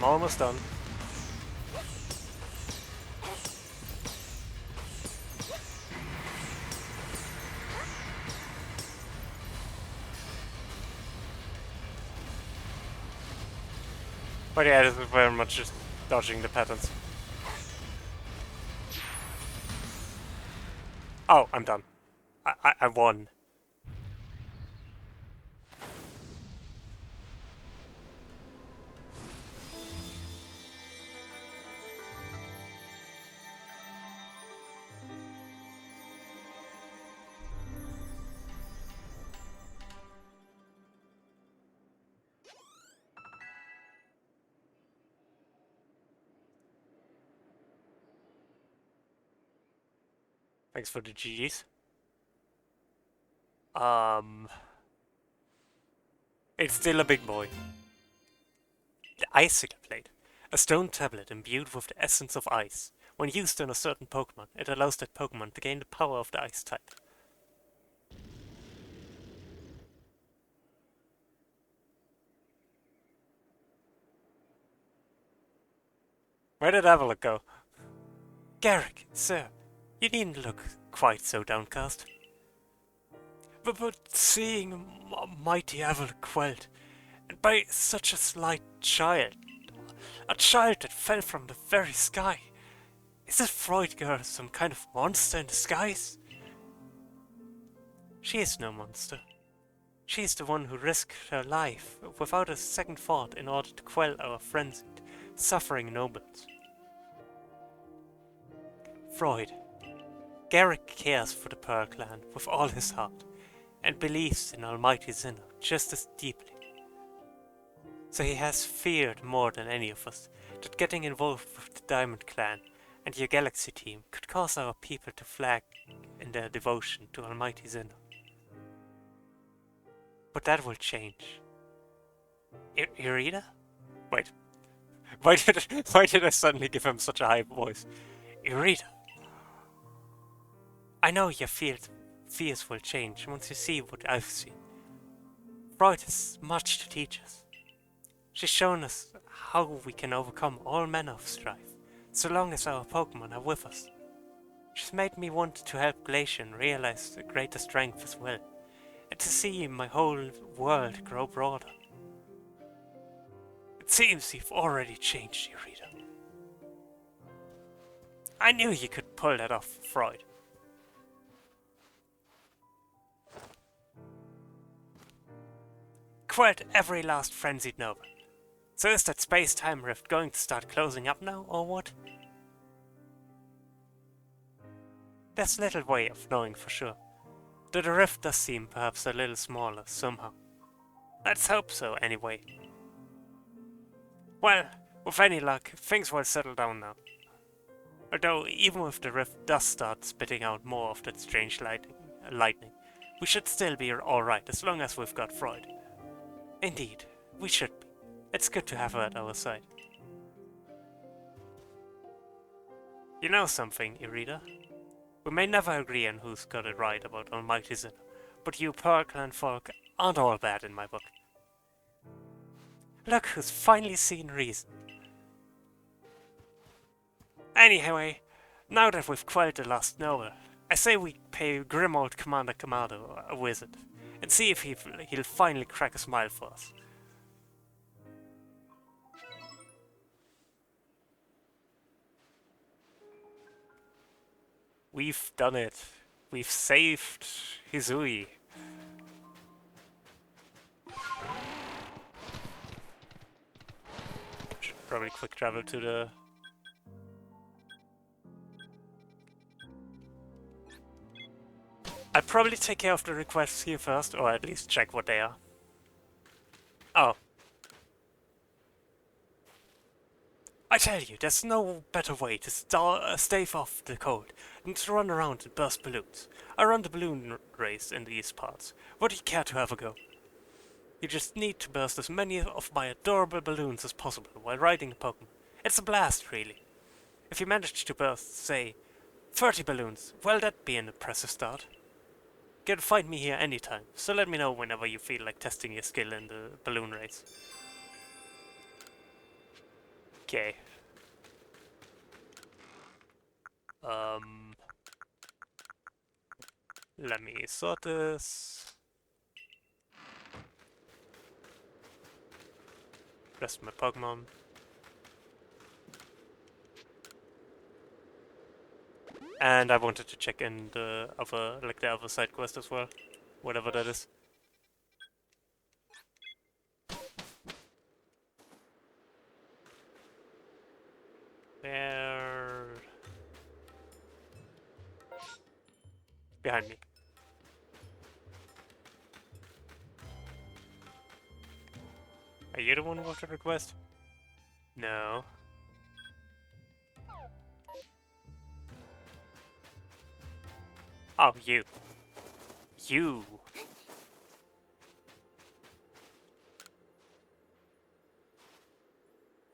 I'm almost done. But yeah, this is very much just dodging the patterns. Oh, I'm done. I won. Thanks for the GGs. It's still a big boy. The Icicle Blade. A stone tablet imbued with the essence of ice. When used on a certain Pokémon, it allows that Pokémon to gain the power of the ice type. Where did Avalok go? Garrick, sir, you needn't look quite so downcast. But seeing mighty Avalok quelled, and by such a slight child, a child that fell from the very sky, is this Freud girl some kind of monster in disguise? She is no monster. She is the one who risked her life without a second thought in order to quell our frenzied, suffering nobles. Freud. Garrick cares for the Pearl clan with all his heart. and believes in Almighty Sinnoh just as deeply. So he has feared more than any of us that getting involved with the Diamond Clan and your Galaxy team could cause our people to flag in their devotion to Almighty Sinnoh. But that will change. Irida? Wait. Why did I suddenly give him such a high voice? Irida. I know your fears will change once you see what I've seen. Freud has much to teach us. She's shown us how we can overcome all manner of strife, so long as our Pokémon are with us. She's made me want to help Glacian realize the greater strength as well, and to see my whole world grow broader. It seems you've already changed, Irida. I knew you could pull that off, Freud. Quelled every last frenzied nova. So is that space-time rift going to start closing up now, or what? There's little way of knowing for sure, though the rift does seem perhaps a little smaller somehow. Let's hope so, anyway. Well, with any luck, things will settle down now. Although, even if the rift does start spitting out more of that strange lightning, we should still be alright as long as we've got Freud. Indeed, we should be. It's good to have her at our side. You know something, Irida? We may never agree on who's got it right about Almighty Sinnoh, but you Pearl Clan folk aren't all bad in my book. Look who's finally seen reason. Anyway, now that we've quelled the last Nova, I say we pay grim old Commander Kamado a visit, and see if he'll finally crack a smile for us. We've done it. We've saved Hisui. Should probably quick travel to the... I'll probably take care of the requests here first, or at least check what they are. Oh. I tell you, there's no better way to stave off the cold than to run around and burst balloons. I run the balloon race in these parts. Would you care to have a go? You just need to burst as many of my adorable balloons as possible while riding a Pokémon. It's a blast, really. If you manage to burst, say, 30 balloons, well, that'd be an impressive start. You can find me here anytime, so let me know whenever you feel like testing your skill in the balloon race. Okay. Let me sort this. Rest my Pokemon. And I wanted to check in the other side quest as well, whatever that is. There. Behind me. Are you the one who got the request? No. Oh, you. You.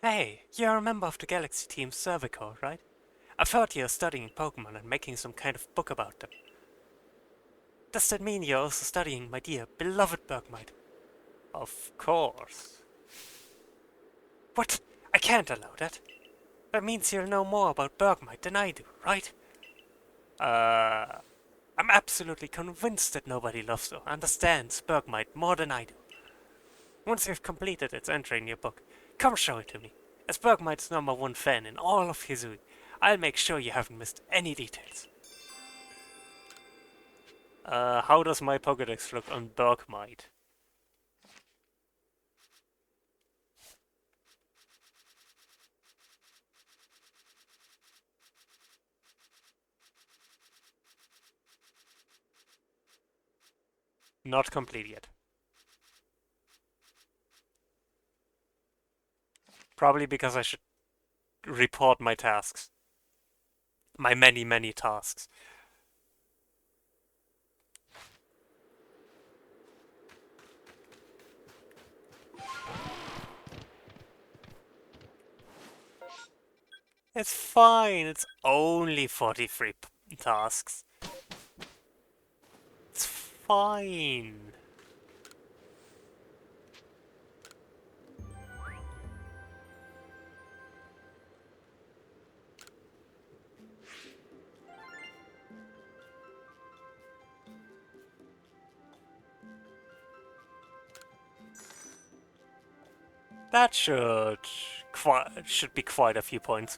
Hey, you're a member of the Galaxy Team Cervical, right? I've heard you're studying Pokemon and making some kind of book about them. Does that mean you're also studying my dear, beloved Bergmite? Of course. What? I can't allow that. That means you'll know more about Bergmite than I do, right? I'm absolutely convinced that nobody loves or understands Bergmite more than I do. Once you've completed its entry in your book, come show it to me. As Bergmite's #1 fan in all of Hisui, I'll make sure you haven't missed any details. How does my Pokédex look on Bergmite? Not complete yet. Probably because I should report my tasks. My many, many tasks. It's fine, it's only 43 tasks. It's fine. That should be quite a few points.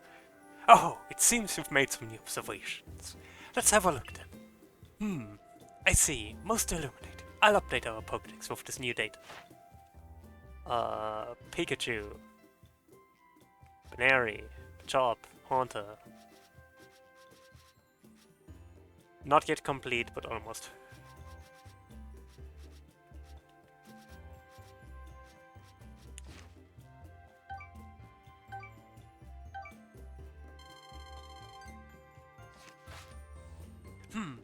Oh, it seems you've made some new observations. Let's have a look then. I see. Most illuminating. I'll update our Pokédex with this new data. Pikachu. Banary. Chop. Haunter. Not yet complete, but almost.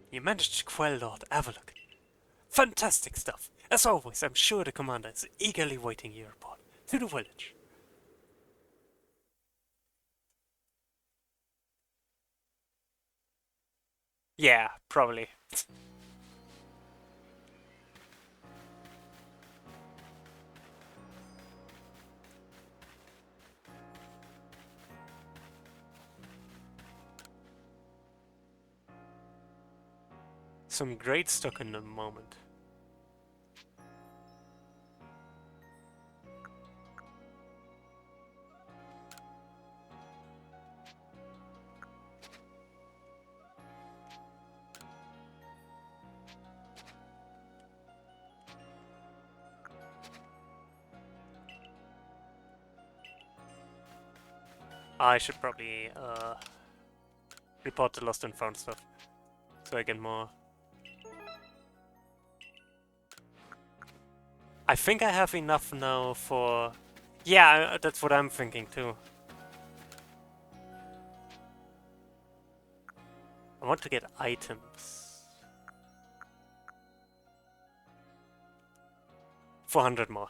You managed to quell Lord Avalok. Fantastic stuff. As always, I'm sure the commander is eagerly waiting your report. To the village. Yeah, probably. Some great stock in the moment. I should probably report the lost and found stuff so I get more. I think I have enough now for... Yeah, that's what I'm thinking too. I want to get items. 400 more.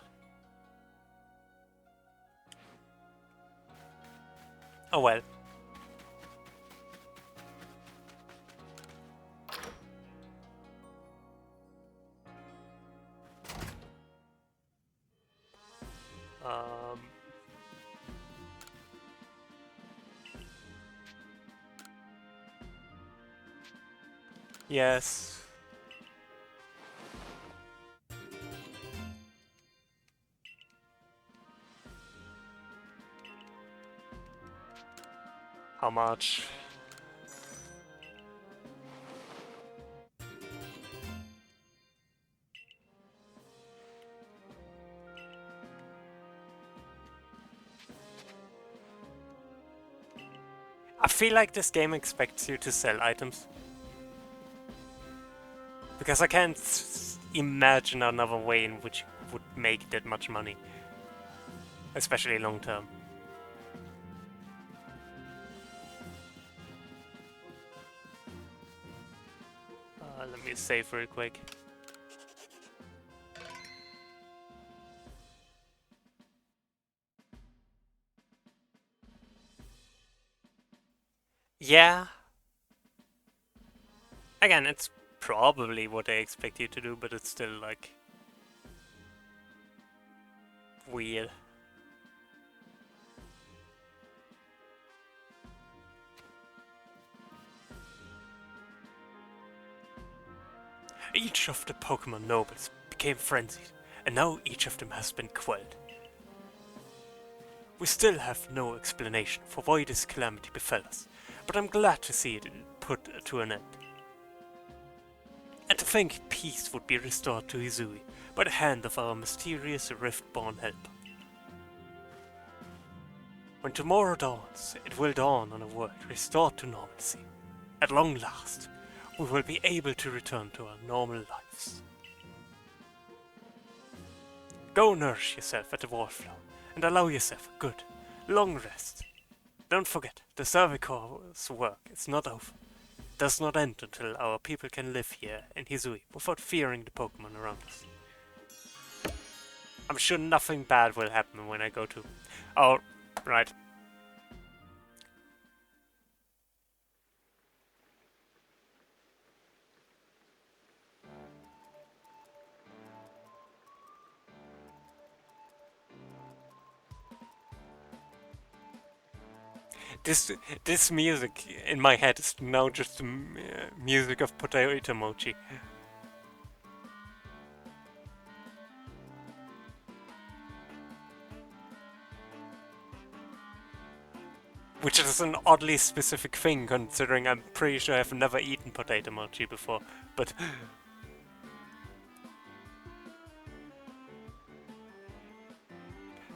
Oh well. Yes. How much? I feel like this game expects you to sell items. Because I can't imagine another way in which you would make that much money. Especially long term. Let me save real quick. Yeah. Again, it's probably what they expect you to do, but it's still like weird. Each of the Pokémon nobles became frenzied, and now each of them has been quelled. We still have no explanation for why this calamity befell us, but I'm glad to see it put to an end. And to think peace would be restored to Hisui by the hand of our mysterious Rift-born helper. When tomorrow dawns, it will dawn on a world restored to normalcy. At long last, we will be able to return to our normal lives. Go nourish yourself at the wallflower and allow yourself a good, long rest. Don't forget, the Survey Corps' work is not over. It does not end until our people can live here in Hisui without fearing the Pokémon around us. I'm sure nothing bad will happen when I go to... Oh, right. This music in my head is now just the music of Potato Mochi. Which is an oddly specific thing, considering I'm pretty sure I've never eaten potato mochi before, but...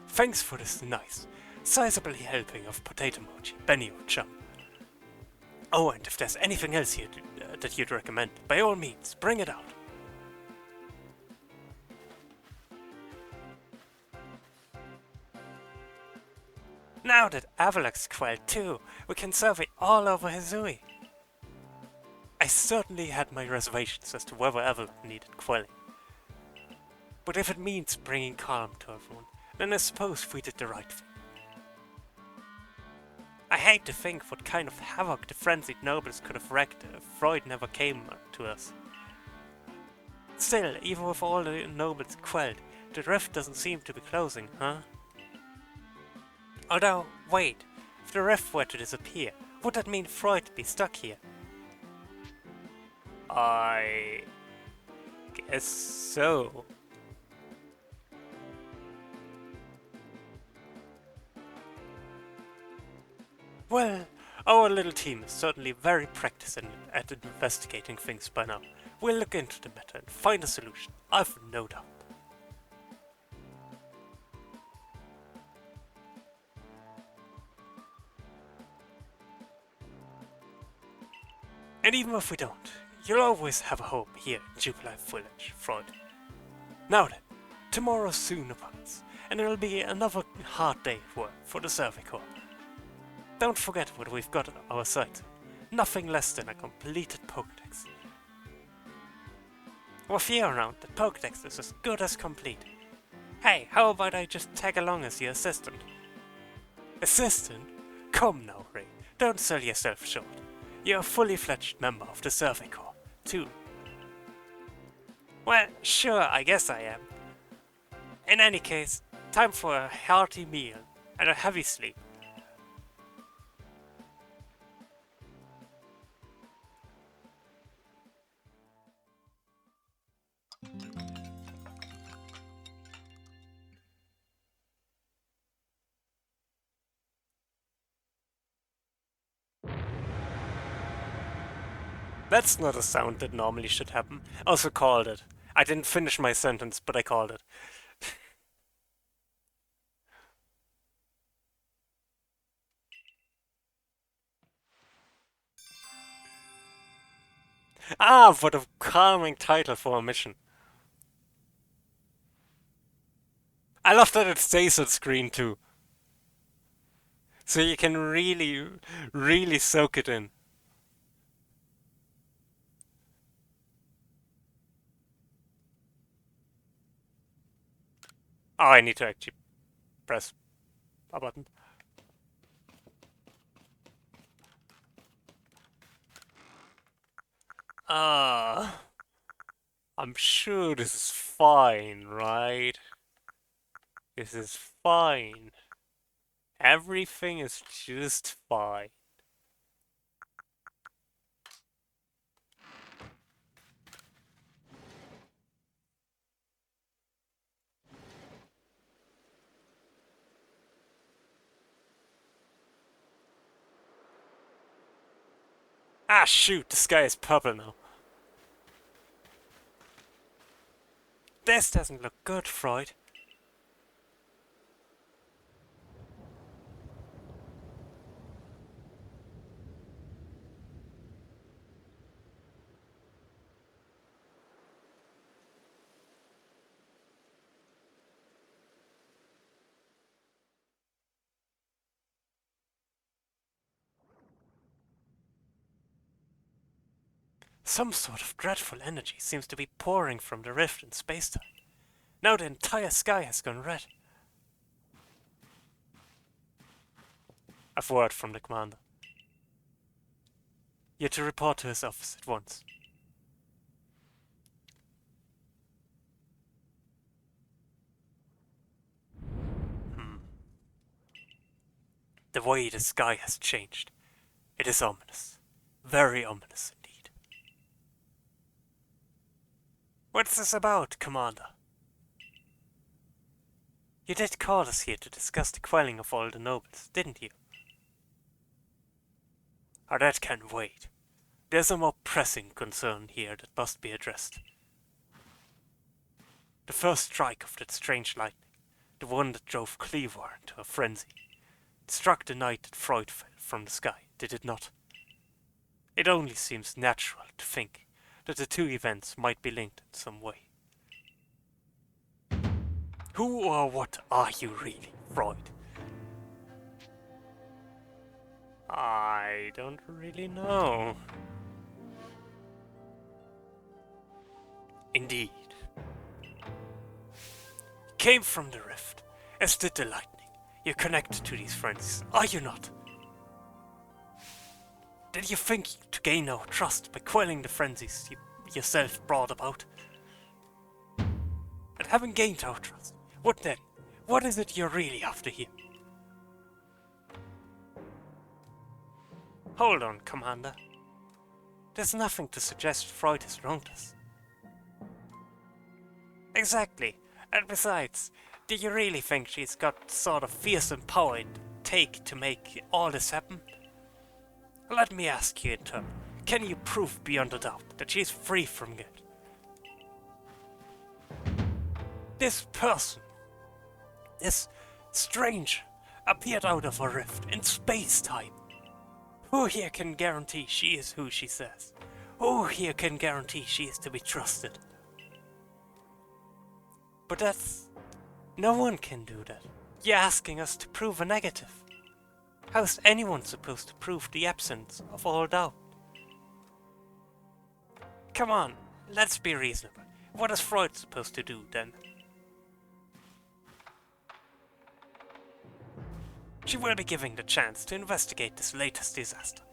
Thanks for this nice, sizable helping of potato mochi, Benny or chum. Oh, and if there's anything else here that you'd recommend, by all means, bring it out. Now that Avalok's quelled too, we can survey all over Hisui. I certainly had my reservations as to whether Avalok needed quelling. But if it means bringing calm to everyone, then I suppose we did the right thing. I hate to think what kind of havoc the frenzied nobles could have wreaked if Freud never came to us. Still, even with all the nobles quelled, the rift doesn't seem to be closing, huh? Although, wait, if the rift were to disappear, would that mean Freud be stuck here? I guess so. Well, our little team is certainly very practiced at investigating things by now. We'll look into the matter and find a solution, I've no doubt. And even if we don't, you'll always have a home here in Jubilife Village, Freud. Now then, tomorrow's soon upon us, and it'll be another hard day at work for the Survey Corps. Don't forget what we've got at our sight. Nothing less than a completed Pokédex. With you around, the Pokédex is as good as complete. Hey, how about I just tag along as your assistant? Assistant? Come now, Ray. Don't sell yourself short. You're a fully fledged member of the Survey Corps, too. Well, sure, I guess I am. In any case, time for a hearty meal and a heavy sleep. That's not a sound that normally should happen. Also called it. I didn't finish my sentence, but I called it. Ah, what a calming title for a mission. I love that it stays on screen too. So you can really, really soak it in. Oh, I need to actually press a button. I'm sure this is fine, right? This is fine. Everything is just fine. Ah, shoot, the sky is purple now. This doesn't look good, Freud. Some sort of dreadful energy seems to be pouring from the rift in spacetime. Now the entire sky has gone red. A word from the commander. You're to report to his office at once. The way the sky has changed. It is ominous. Very ominous indeed. What's this about, Commander? You did call us here to discuss the quelling of all the nobles, didn't you? Oh, that can wait. There's a more pressing concern here that must be addressed. The first strike of that strange lightning, the one that drove Cleaver into a frenzy, it struck the night that Freud fell from the sky, did it not? It only seems natural to think that the two events might be linked in some way. Who or what are you really, Freud? I don't really know. Indeed. Came from the rift, as did the lightning. You're connected to these frenzies, are you not? Did you think to gain our trust by quelling the frenzies you yourself brought about? And having gained our trust, what then? What is it you're really after here? Hold on, Commander. There's nothing to suggest Freud has wronged us. Exactly. And besides, do you really think she's got the sort of fearsome power it take to make all this happen? Let me ask you in turn, can you prove beyond a doubt that she's free from guilt? This person, this stranger, appeared out of a rift in space-time. Who here can guarantee she is who she says? Who here can guarantee she is to be trusted? But that's... no one can do that. You're asking us to prove a negative. How's anyone supposed to prove the absence of all doubt? Come on, let's be reasonable. What is Freud supposed to do then? She will be given the chance to investigate this latest disaster,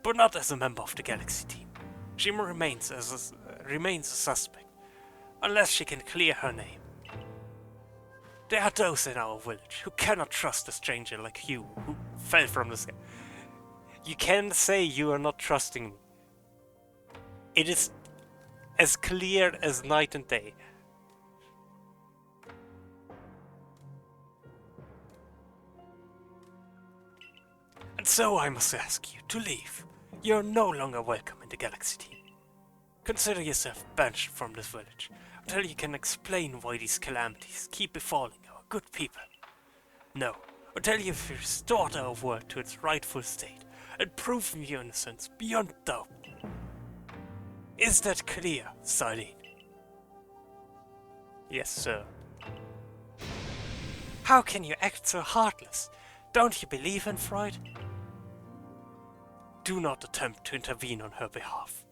but not as a member of the Galaxy team. She remains a suspect, unless she can clear her name. There are those in our village who cannot trust a stranger like you, who fell from the sky. You can say you are not trusting me. It is as clear as night and day. And so I must ask you to leave. You are no longer welcome in the Galaxy team. Consider yourself banished from this village until you can explain why these calamities keep befalling our good people. No, until you've restored our world to its rightful state and proven your innocence beyond doubt. Is that clear, Silene? Yes, sir. How can you act so heartless? Don't you believe in Freud? Do not attempt to intervene on her behalf.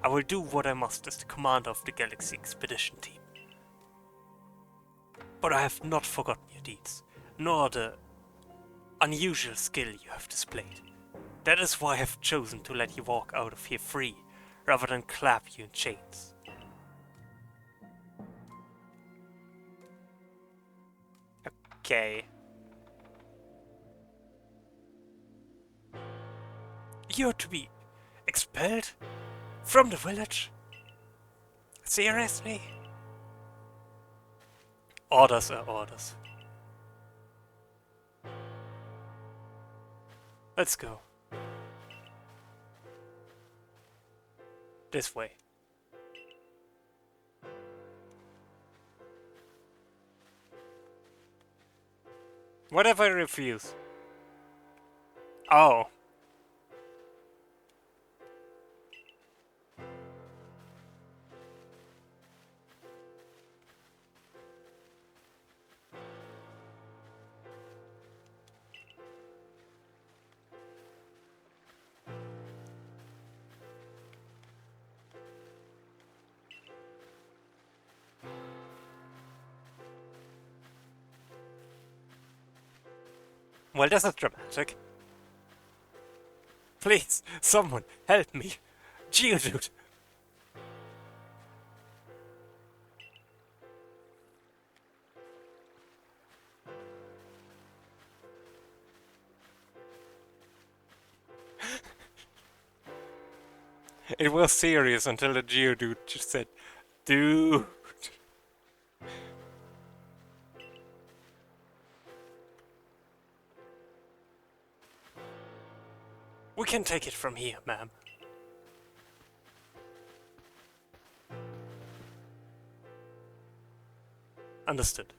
I will do what I must as the commander of the Galaxy Expedition Team. But I have not forgotten your deeds, nor the unusual skill you have displayed. That is why I have chosen to let you walk out of here free, rather than clap you in chains. Okay. You're to be expelled? From the village? Seriously? Orders are orders. Let's go. This way. What if I refuse? Oh. Well, this is dramatic. Please, someone, help me. Geodude! It was serious until the Geodude just said, dude. We can take it from here, ma'am. Understood.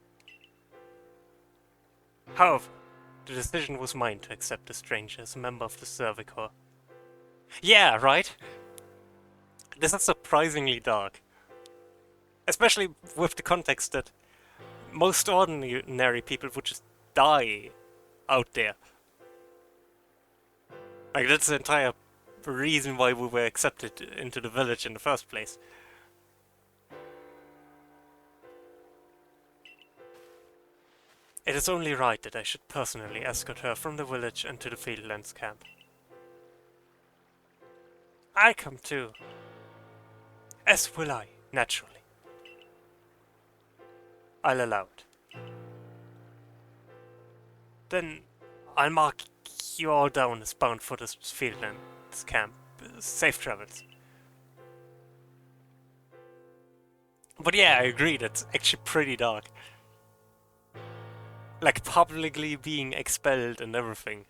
However, the decision was mine to accept the stranger as a member of the Survey Corps. Yeah, right? This is surprisingly dark. Especially with the context that most ordinary people would just die out there. Like, that's the entire reason why we were accepted into the village in the first place. It is only right that I should personally escort her from the village and to the Fieldlands camp. I come too. As will I, naturally. I'll allow it. Then I'll mark you all down as bound for this Fieldlands camp. Safe travels. But yeah, I agree, that's actually pretty dark. Like, publicly being expelled and everything.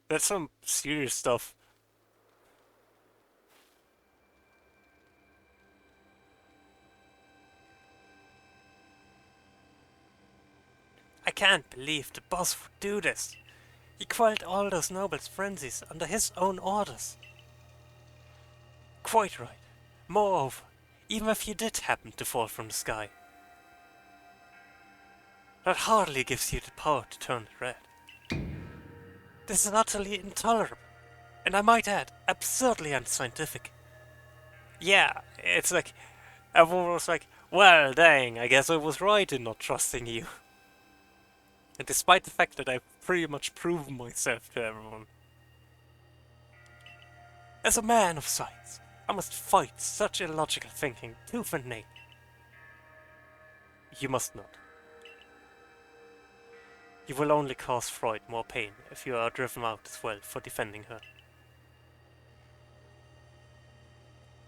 That's some serious stuff. I can't believe the boss would do this. He quelled all those nobles' frenzies under his own orders. Quite right. Moreover, even if you did happen to fall from the sky, that hardly gives you the power to turn it red. This is utterly intolerable, and I might add, absurdly unscientific. Yeah, it's like, everyone was like, well, dang, I guess I was right in not trusting you. And despite the fact that I've pretty much proven myself to everyone. As a man of science, I must fight such illogical thinking tooth and nail. You must not. You will only cause Freud more pain if you are driven out as well for defending her.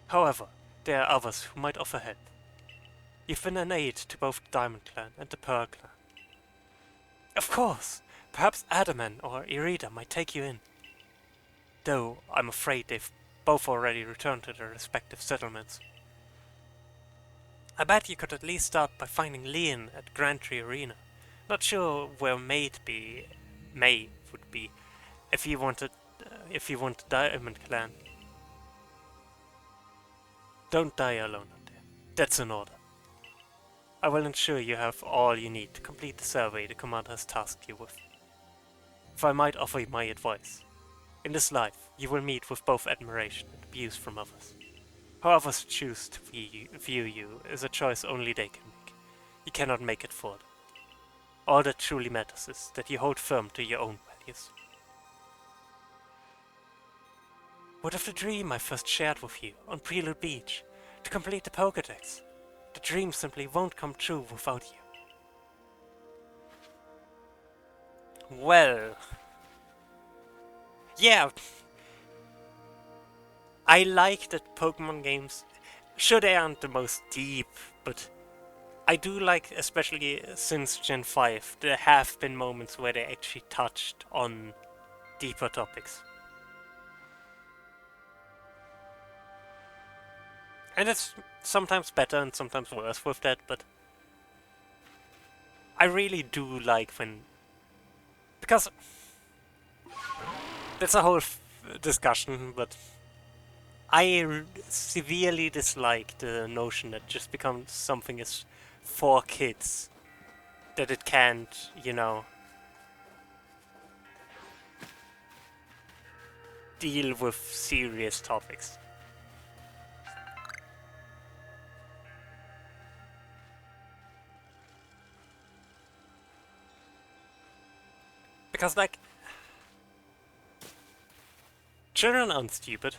However, there are others who might offer help. You've been an aid to both the Diamond Clan and the Pearl Clan. Of course! Perhaps Adaman or Irida might take you in. Though I'm afraid they've both already returned to their respective settlements. I bet you could at least start by finding Leon at Grand Tree Arena. Not sure where May would be if you wanted Diamond Clan. Don't die alone out there. That's an order. I will ensure you have all you need to complete the survey the commander has tasked you with. If I might offer you my advice, in this life you will meet with both admiration and abuse from others. How others choose to view you is a choice only they can make. You cannot make it for them. All that truly matters is that you hold firm to your own values. What of the dream I first shared with you on Prelude Beach, to complete the Pokédex? The dream simply won't come true without you. Well... yeah... I like that Pokemon games... sure, they aren't the most deep, but... I do like, especially since Gen 5, there have been moments where they actually touched on deeper topics. And it's sometimes better and sometimes worse with that, but I really do like when... because that's a whole discussion, but I severely dislike the notion that just becomes something is for kids, that it can't, you know, deal with serious topics. Because, like, children aren't stupid.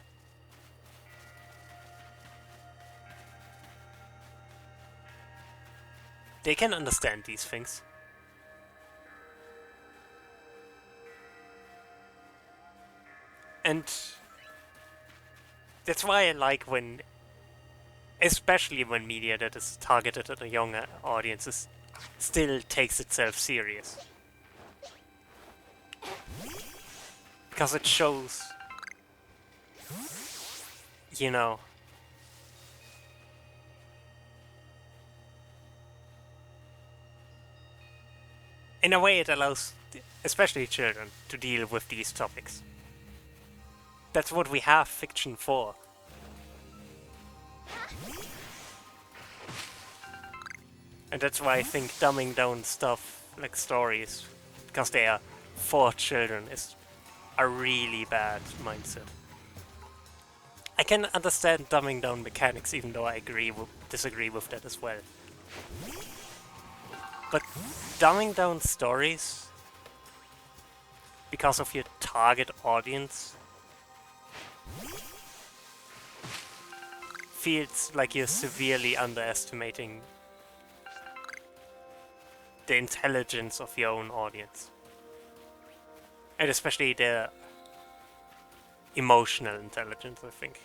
They can understand these things. And that's why I like when, especially when media that is targeted at a younger audiences still takes itself serious. Because it shows, you know, in a way it allows, especially children, to deal with these topics. That's what we have fiction for. And that's why I think dumbing down stuff like stories, because they are for children, is a really bad mindset. I can understand dumbing down mechanics, even though I disagree with that as well. But dumbing down stories because of your target audience feels like you're severely underestimating the intelligence of your own audience. And especially their emotional intelligence, I think.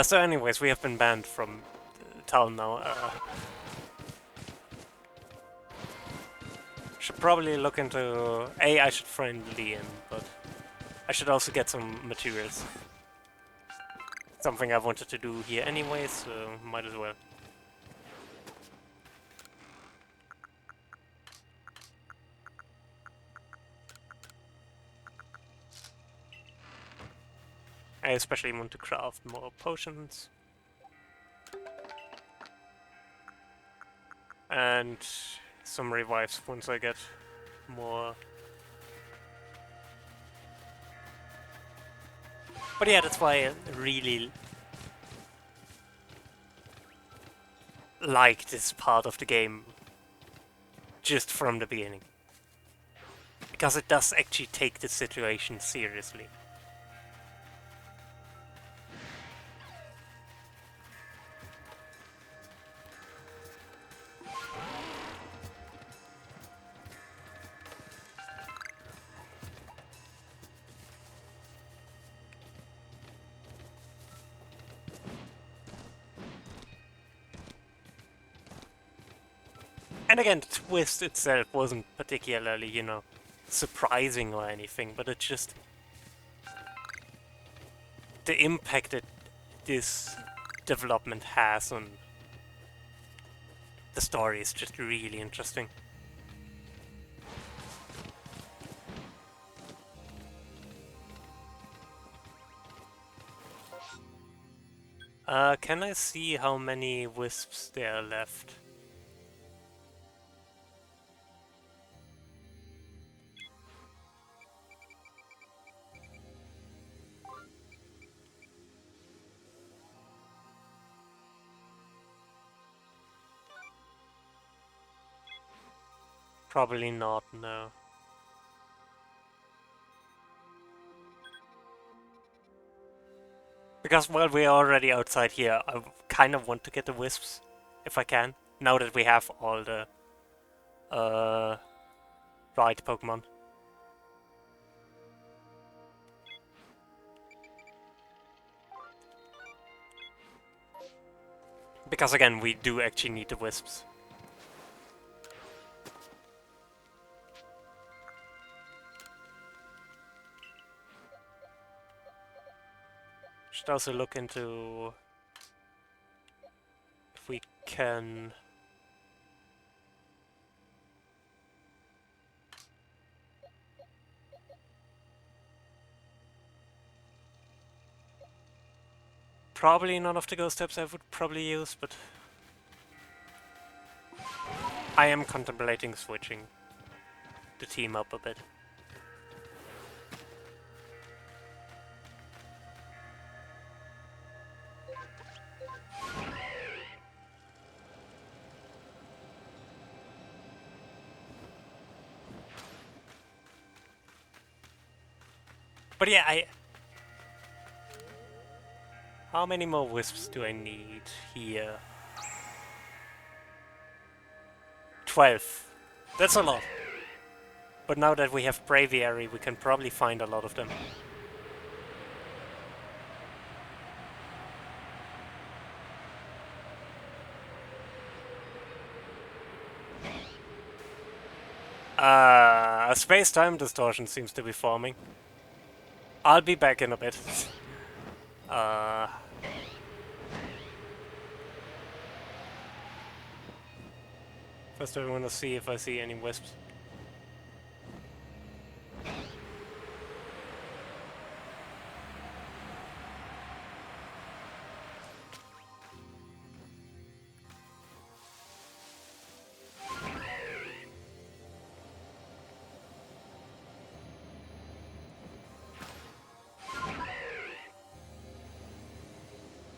So anyways, we have been banned from town now. Should probably look into... I should find Liam, but I should also get some materials. Something I wanted to do here anyway, so might as well. I especially want to craft more potions. And some revives once I get more. But yeah, that's why I really like this part of the game just from the beginning. Because it does actually take the situation seriously. And again, the twist itself wasn't particularly, you know, surprising or anything, but it just... the impact that this development has on the story is just really interesting. Can I see how many wisps there are left? Probably not, no. Because while we're already outside here, I kind of want to get the wisps, if I can, now that we have all the right Pokemon. Because again, we do actually need the wisps. Should also look into if we can... Probably none of the ghost types I would probably use, but... I am contemplating switching the team up a bit. But yeah, how many more wisps do I need here? 12. That's a lot. But now that we have Braviary, we can probably find a lot of them. A space-time distortion seems to be forming. I'll be back in a bit. First I want to see if I see any wisps.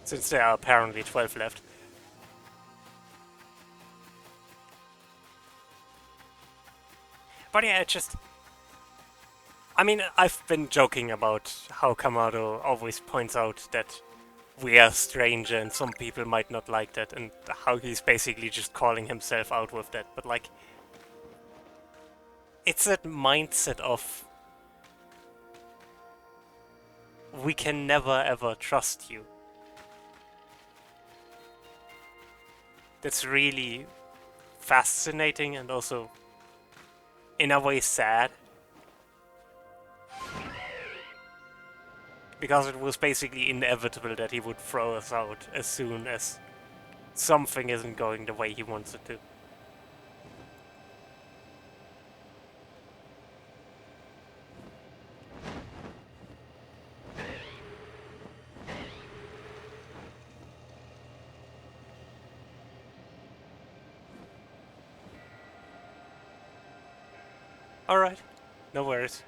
Since there are apparently 12 left. But yeah, it just... I mean, I've been joking about how Kamado always points out that we are strange and some people might not like that, and how he's basically just calling himself out with that. But like, it's that mindset of we can never ever trust you. That's really fascinating and also in a way sad. Because it was basically inevitable that he would throw us out as soon as something isn't going the way he wants it to. Alright, no worries.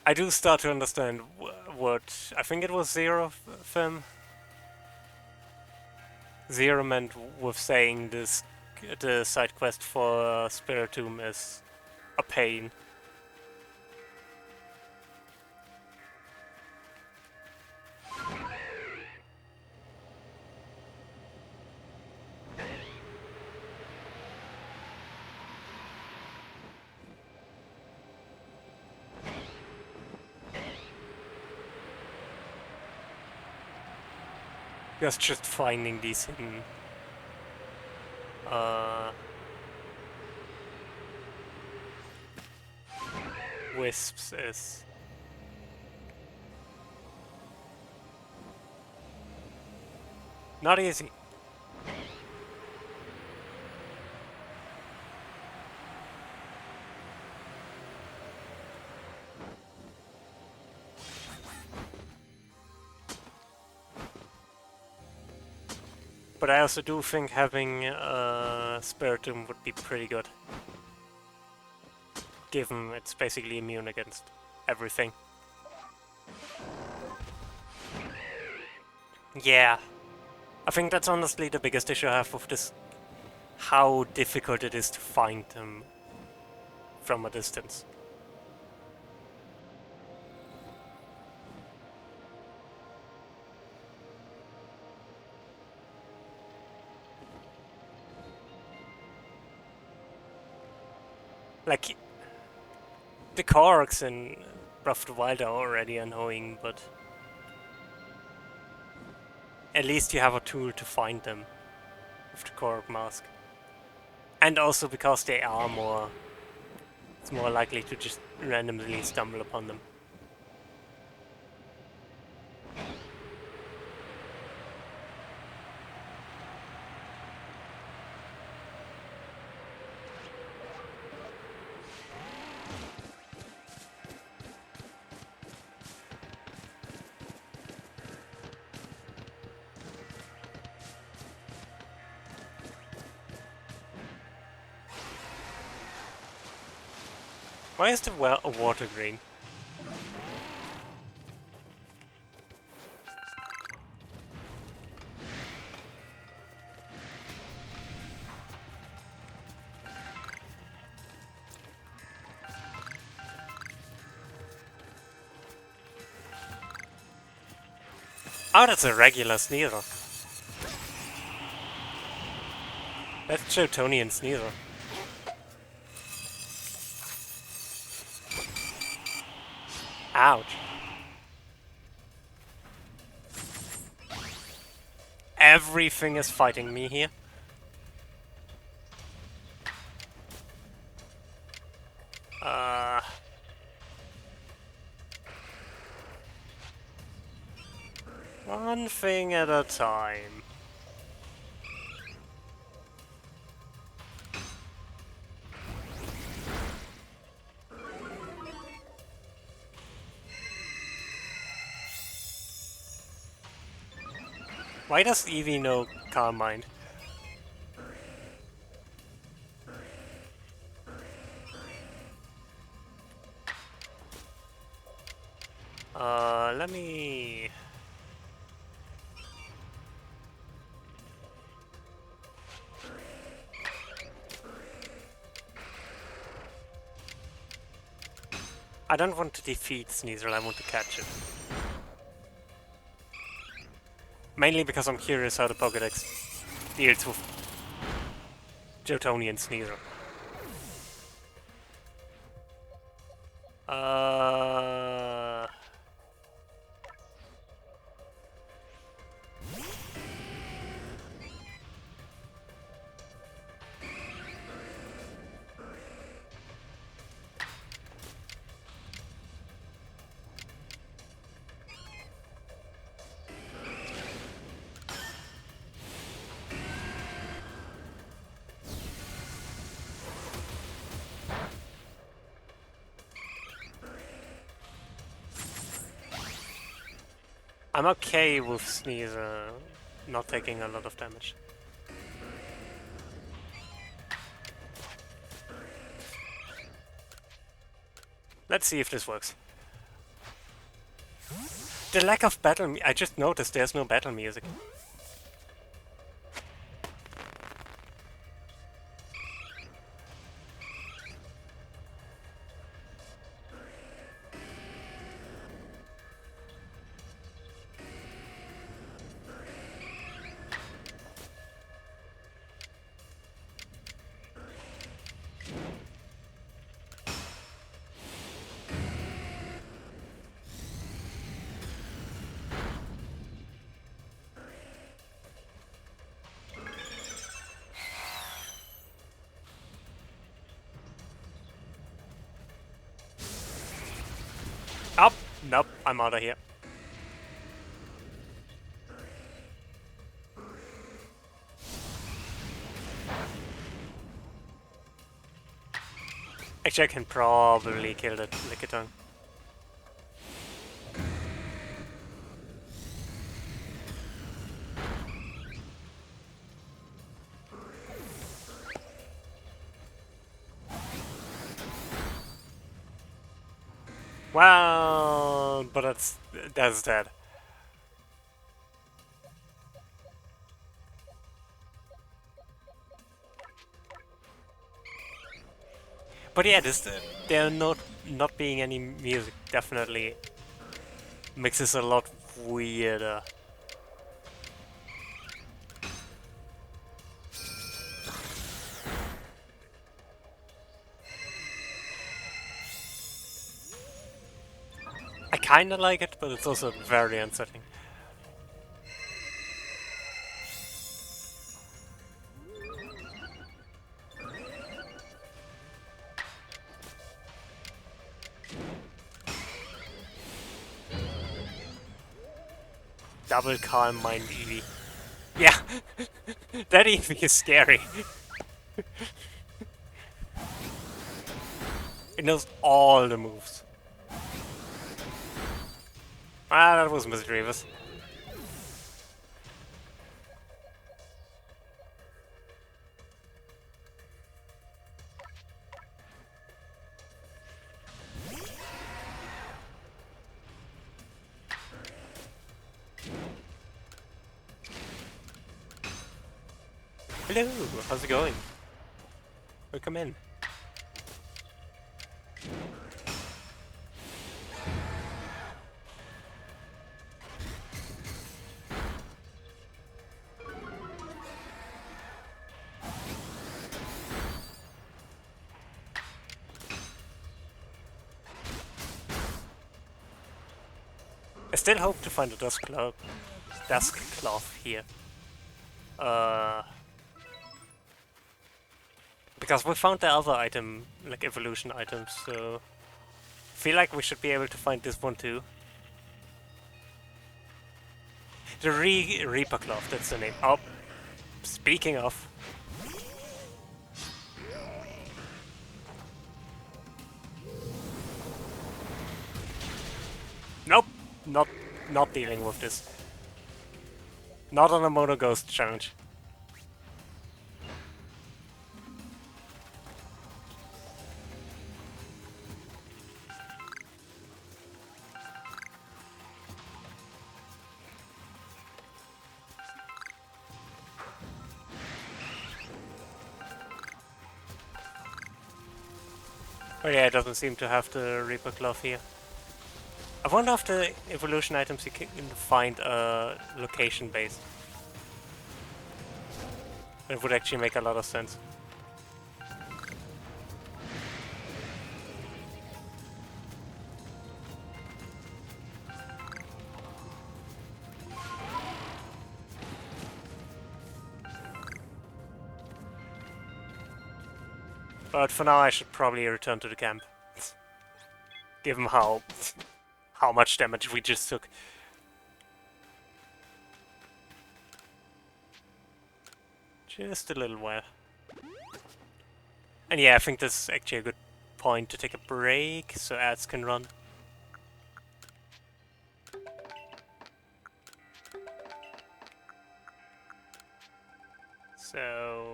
I do start to understand what I think it was Zero Zero meant with saying this. The side quest for Spiritomb is a pain. Just finding these hidden wisps is not easy. But I also do think having Spiritomb would be pretty good. Given it's basically immune against everything. Yeah. I think that's honestly the biggest issue I have with this. How difficult it is to find them from a distance. Like, the Korgs in Breath of the Wild are already annoying, but at least you have a tool to find them with the Korg mask. And also because they are more... it's more likely to just randomly stumble upon them. Why is the water green? Oh, that's a regular Sneasel. That's Jotonian Sneasel. Ouch. Everything is fighting me here. One thing at a time. Why does Eevee know Calm Mind? Let me... I don't want to defeat Sneasel, I want to catch it. Mainly because I'm curious how the Pokédex deals with Jotonian Sneasel. I'm okay with Sneasel not taking a lot of damage. Let's see if this works. The lack of battle... I just noticed there's no battle music. Up! Nope, I'm out of here. Actually, I can probably kill that Lickitung. Well, but that's dead. But yeah, there not being any music definitely makes this a lot weirder. I kinda like it, but it's also very unsettling. Double Calm Mind Eevee. Yeah, that Eevee is scary. It knows all the moves. Ah, that was mischievous. Hello, how's it going? Welcome in. I still hope to find a dusk cloth here. Because we found the other item, like evolution items, so I feel like we should be able to find this one too. The Reaper cloth, that's the name. Oh, speaking of. Nope, not dealing with this. Not on a Mono Ghost challenge. Oh yeah, it doesn't seem to have the Reaper cloth here. I wonder if the evolution items you can find location based. It would actually make a lot of sense. But for now I should probably return to the camp. Given how much damage we just took. Just a little while. And yeah, I think this is actually a good point to take a break so ads can run. So...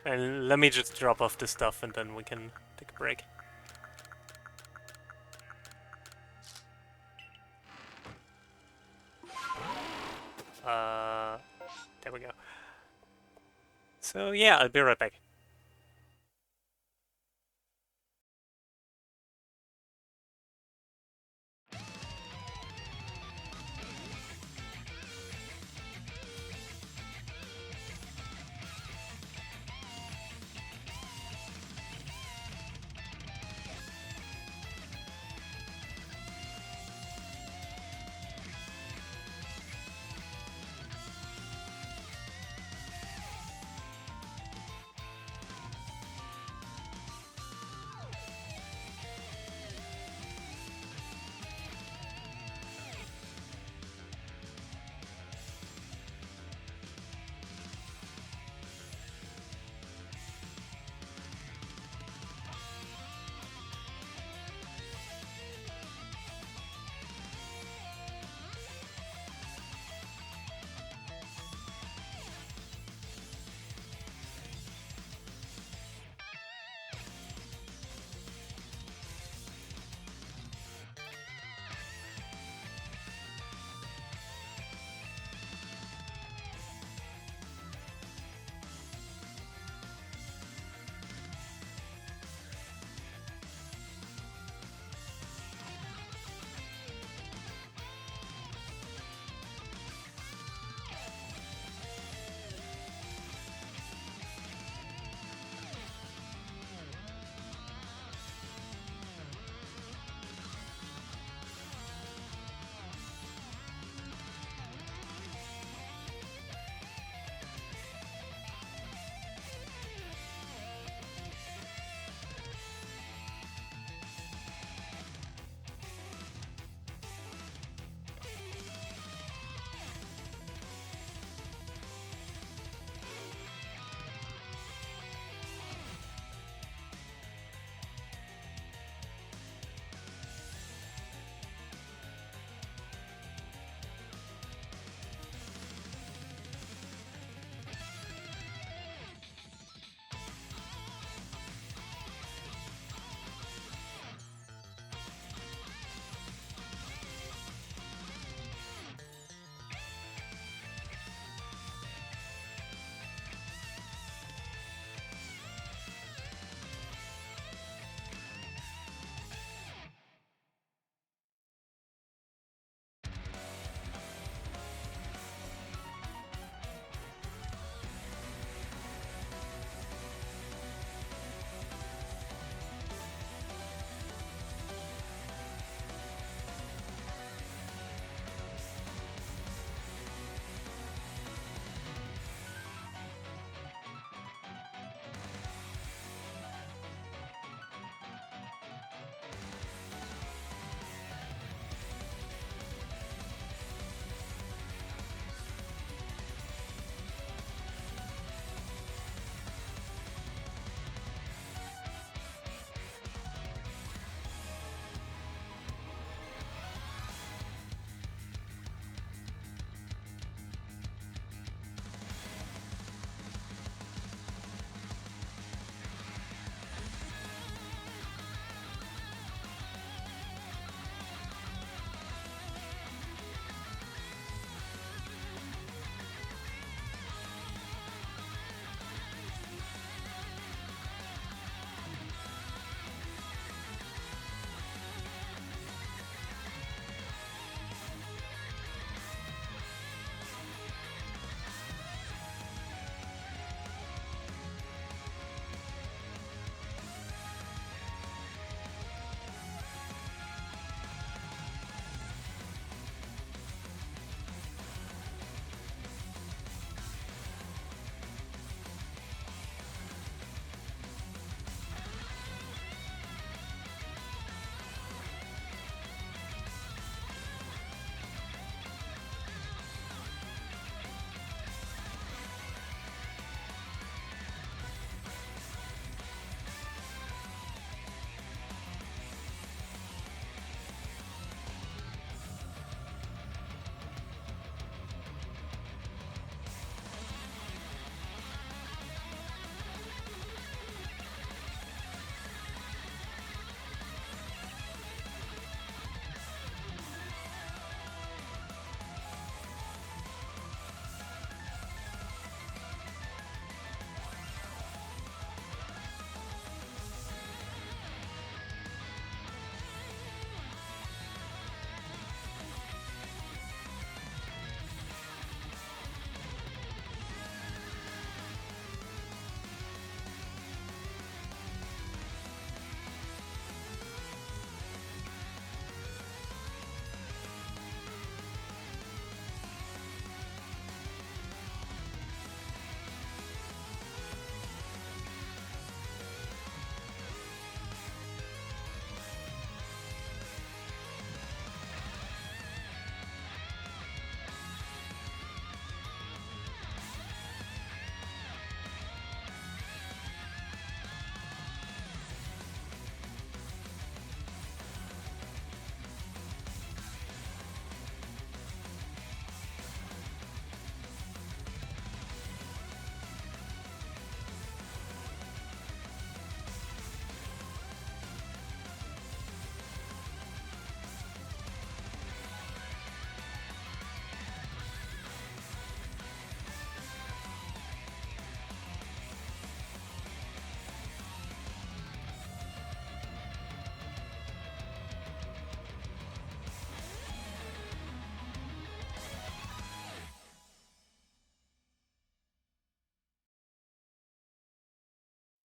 And let me just drop off this stuff and then we can take a break. There we go. So yeah, I'll be right back.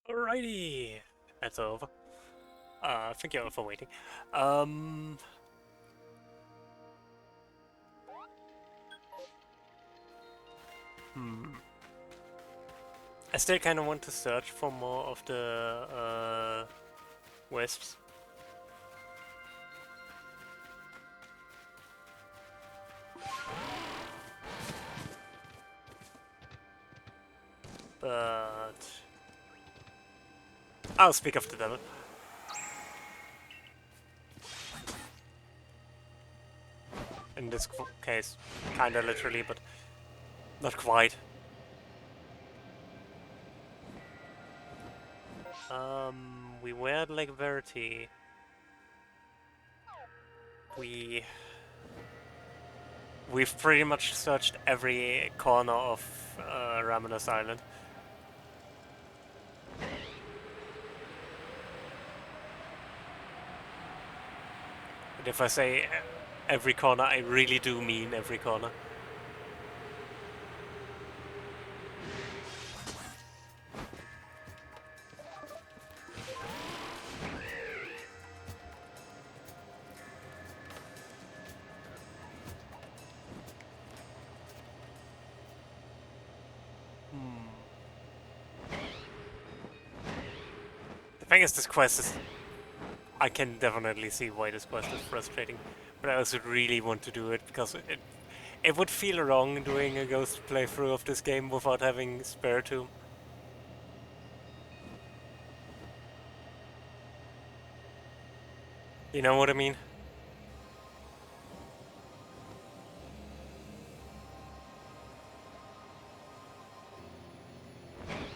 Alrighty, that's over. Thank you all for waiting. Hmm. I still kind of want to search for more of the wisps. But I'll speak of the devil. In this case, kinda literally, but not quite. We were at Lake Verity. We've pretty much searched every corner of Ramenos Island. But if I say every corner, I really do mean every corner. The thing is, this quest is... I can definitely see why this quest is frustrating, but I also really want to do it because it would feel wrong doing a ghost playthrough of this game without having Spare Tomb. You know what I mean?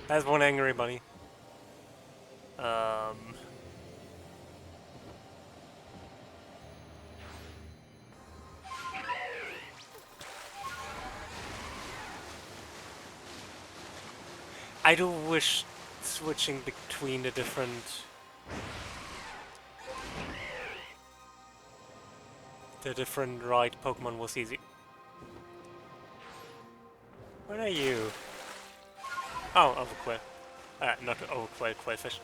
That's one angry bunny. I do wish switching between the different ride Pokemon was easy. What are you? Oh, Overquail. Not Overquail, Quailfish.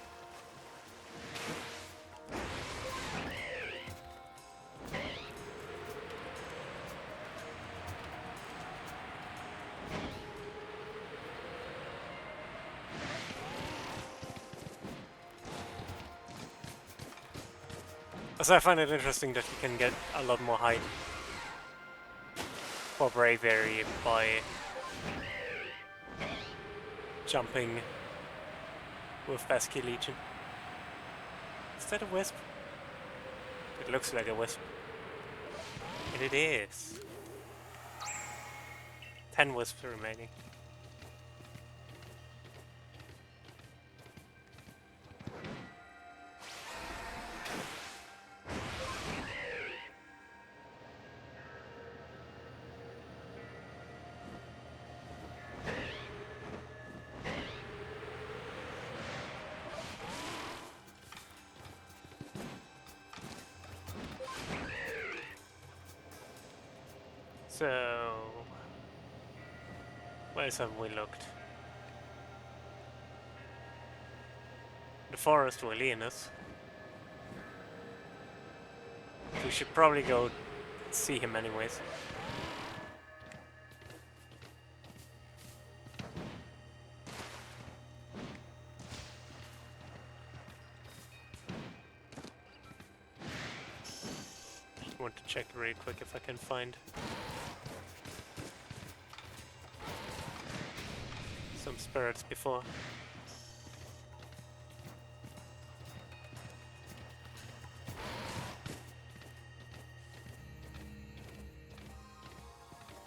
Also, I find it interesting that you can get a lot more height for Braviary by jumping with Basky Legion. Is that a wisp? It looks like a wisp. And it is. 10 wisps remaining. So, where else have we looked? The forest will lead us. We should probably go see him anyways. Just want to check really quick if I can find some spirits before.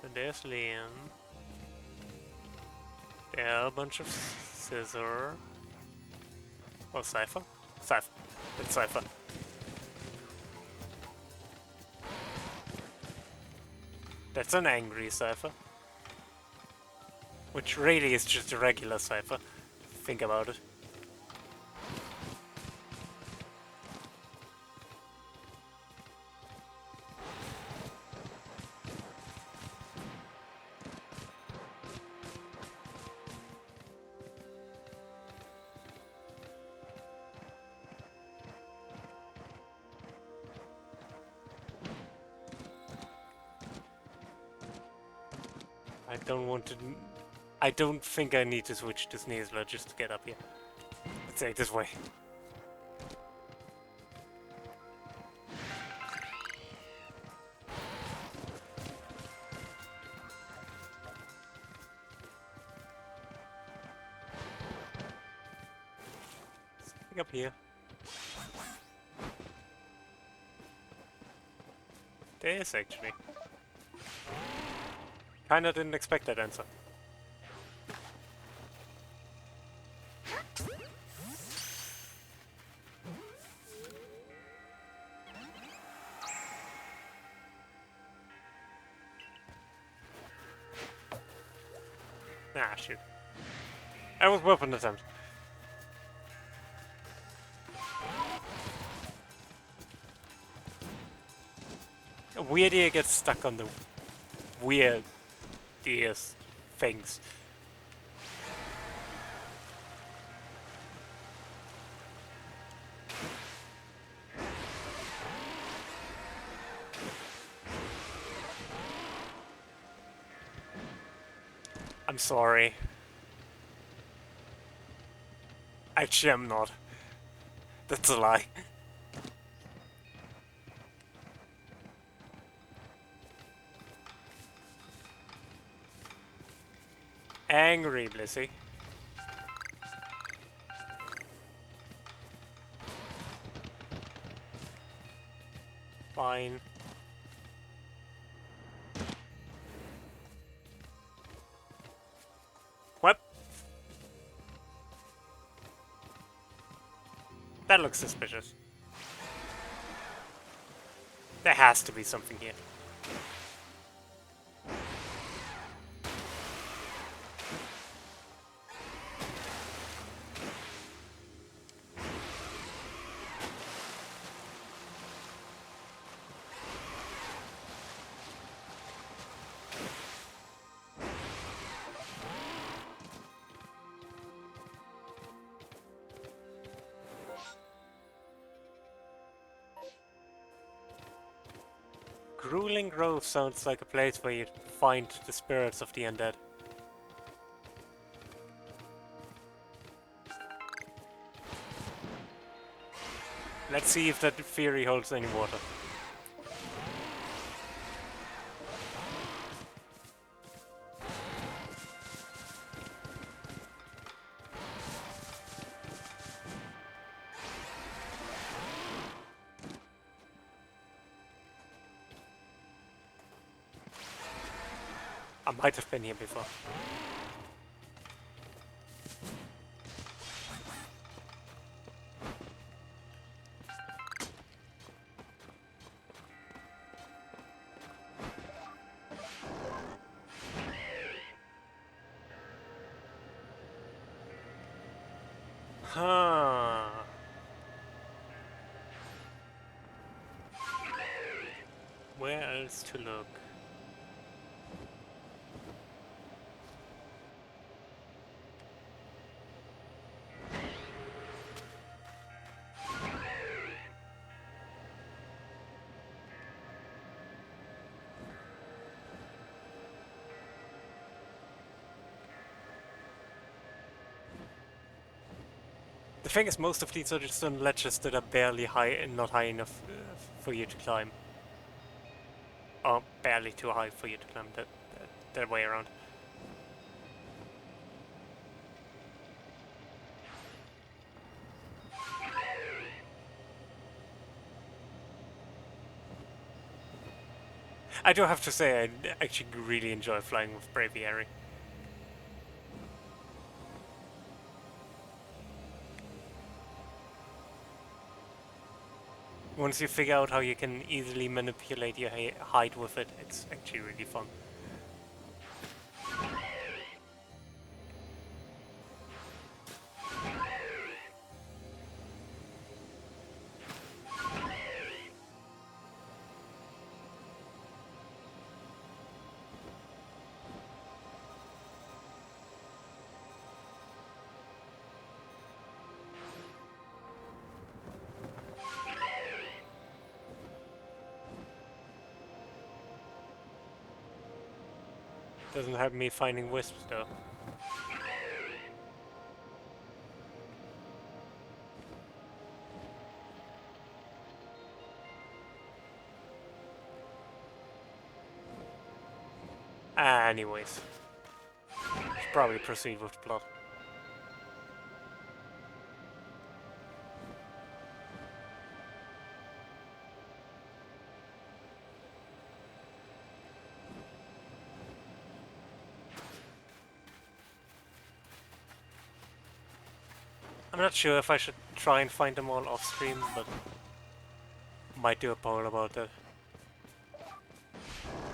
And there's Liam. There are a bunch of Scissor. Or Cypher? Cypher. It's Cypher. That's an angry Cypher. Which really is just a regular Cypher. Think about it. I don't want to... I don't think I need to switch to Sneasler just to get up here. Let's say it this way. Something up here. There is actually. Kinda didn't expect that answer. Ah, shoot. I was weapon attempt. Weird ear gets stuck on the weird ears things. I'm sorry. Actually, I'm not. That's a lie. Angry, Blissey. Fine. What? That looks suspicious. There has to be something here. Grueling Grove sounds like a place where you'd find the spirits of the undead. Let's see if that theory holds any water. I might have been here before. Huh. Where else to look? The thing is, most of these are just on ledges that are barely high and not high enough for you to climb. Or barely too high for you to climb, that way around. I do have to say, I actually really enjoy flying with Braviary. Once you figure out how you can easily manipulate your height with it, it's actually really fun. Doesn't help me finding wisps though. Anyways, should probably proceed with the plot. I'm not sure if I should try and find them all off stream, but might do a poll about that.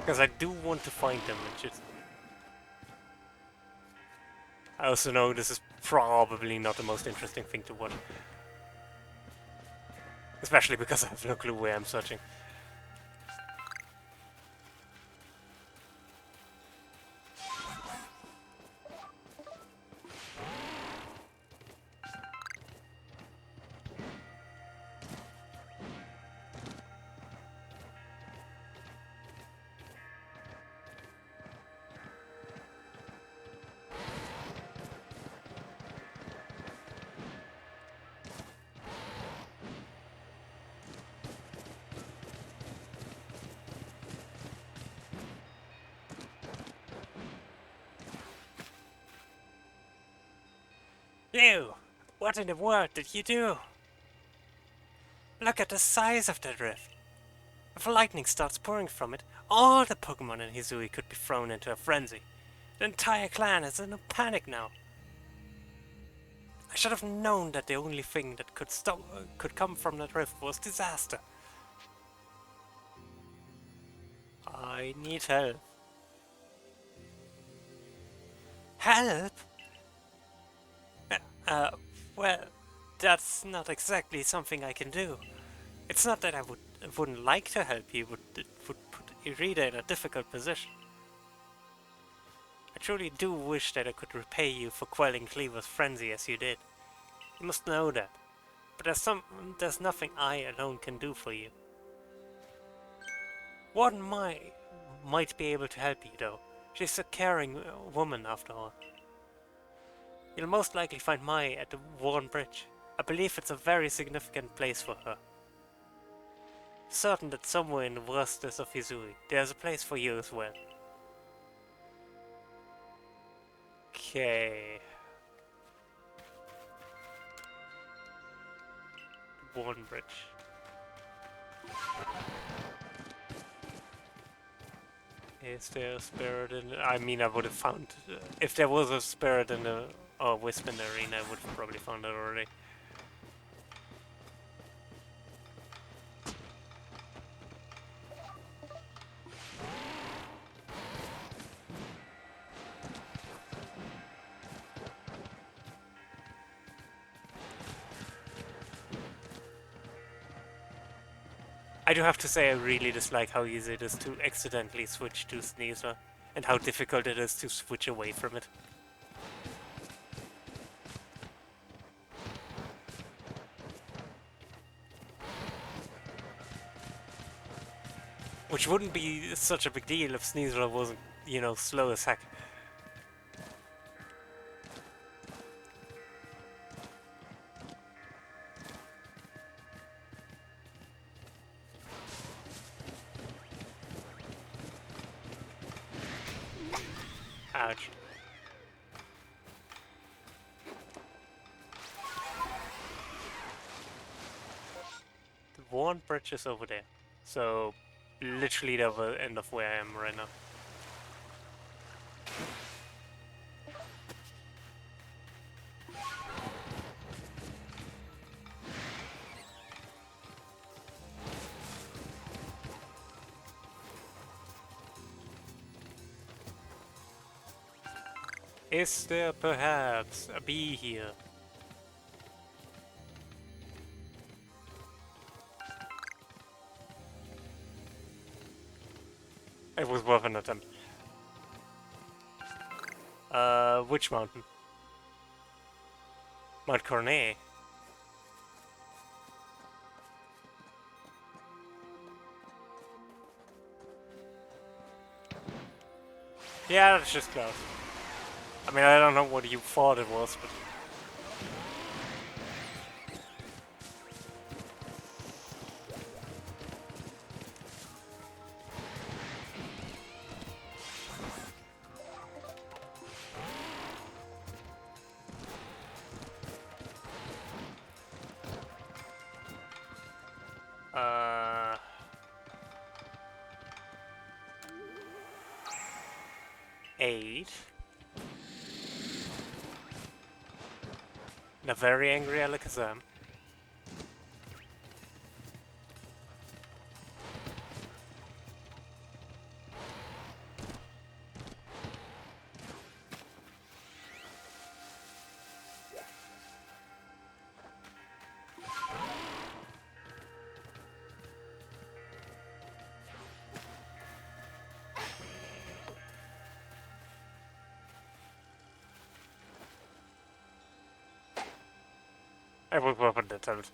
Because I do want to find them, it's just... I also know this is probably not the most interesting thing to watch. Especially because I have no clue where I'm searching. You! What in the world did you do? Look at the size of that rift. If lightning starts pouring from it, all the Pokémon in Hisui could be thrown into a frenzy. The entire clan is in a panic now. I should have known that the only thing that could come from that rift was disaster. I need help. Help? Well, that's not exactly something I can do. It's not that I wouldn't like to help you, but it would put Irida in a difficult position. I truly do wish that I could repay you for quelling Cleaver's frenzy as you did. You must know that. But there's nothing I alone can do for you. One might be able to help you though. She's a caring woman after all. You'll most likely find Mai at the Worn Bridge. I believe it's a very significant place for her. Certain that somewhere in the worstest of Hisui, there's a place for you as well. Okay. Worn Bridge. Is there a spirit in it? I mean, I would have found... if there was a spirit in the... or wisp in the arena, I would have probably found it already. I do have to say I really dislike how easy it is to accidentally switch to Sneasel, and how difficult it is to switch away from it. Which wouldn't be such a big deal if Sneasel wasn't, you know, slow as heck. Ouch. The Worn Bridge is over there. So, literally the other end of where I am right now. Is there perhaps a bee here? It was worth an attempt. Which mountain? Mount Cornet. Yeah, that's just close. I mean, I don't know what you thought it was, but... Uh... 8. And a very angry Alakazam. I would weapon attempt.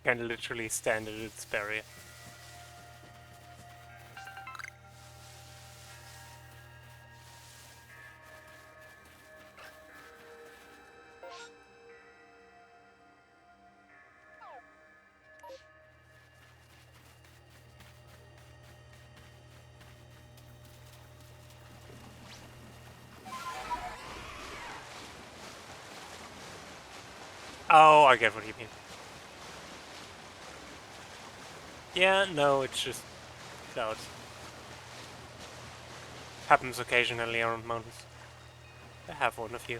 Can literally stand at its barrier. Oh, I get what you mean. Yeah, no, it's just clouds. Happens occasionally around mountains. I have one of you.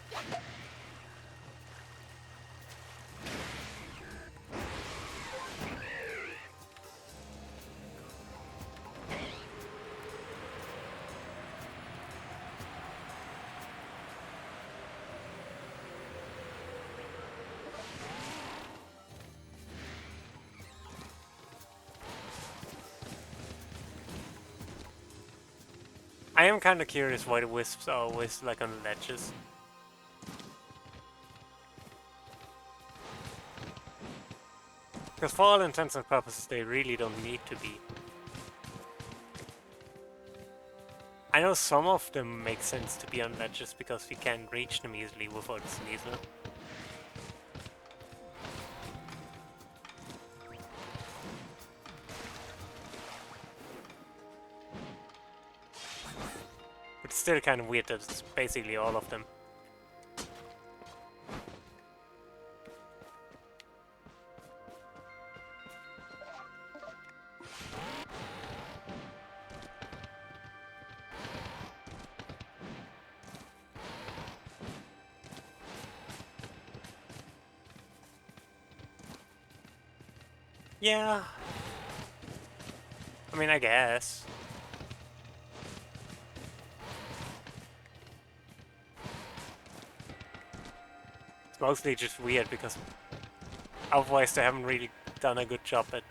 I am kind of curious why the wisps are always like on ledges. Because for all intents and purposes, they really don't need to be. I know some of them make sense to be on ledges because we can reach them easily without sneezing. But it's still kind of weird that it's basically all of them. Yeah. I mean, I guess. It's mostly just weird because otherwise they haven't really done a good job at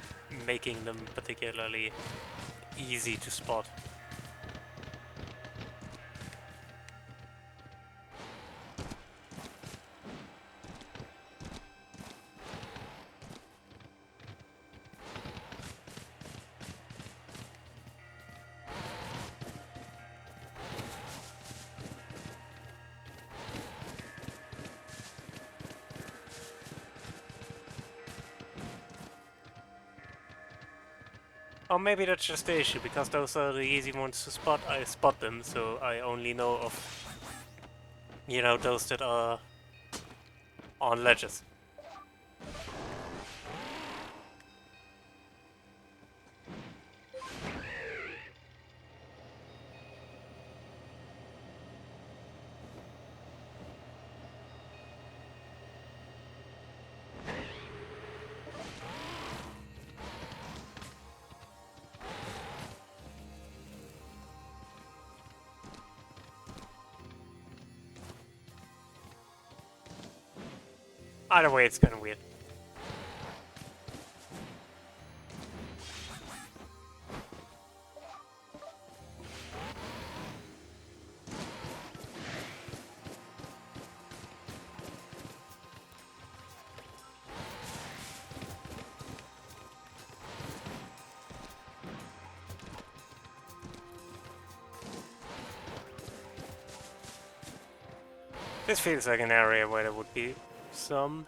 making them particularly easy to spot. Or maybe that's just the issue, because those are the easy ones to spot. I spot them, so I only know of, you know, those that are on ledges. Either way, it's kind of weird. This feels like an area where there would be some.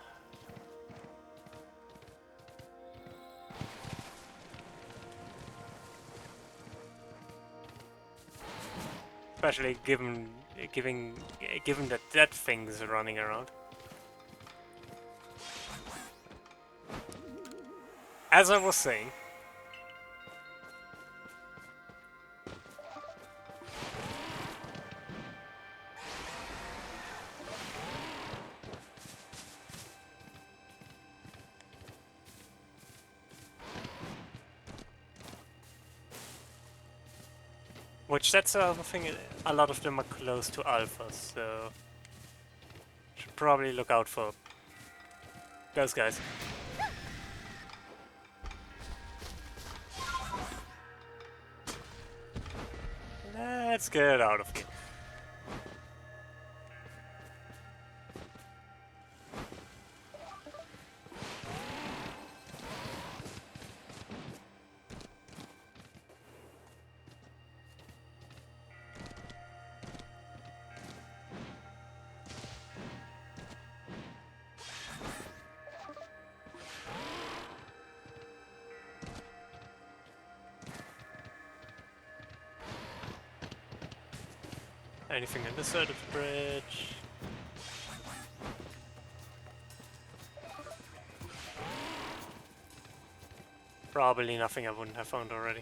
Especially given that that thing's running around. As I was saying, which that's the other thing, a lot of them are close to alphas, so should probably look out for those guys. Let's get out of here. Anything on this side of the bridge? Probably nothing I wouldn't have found already.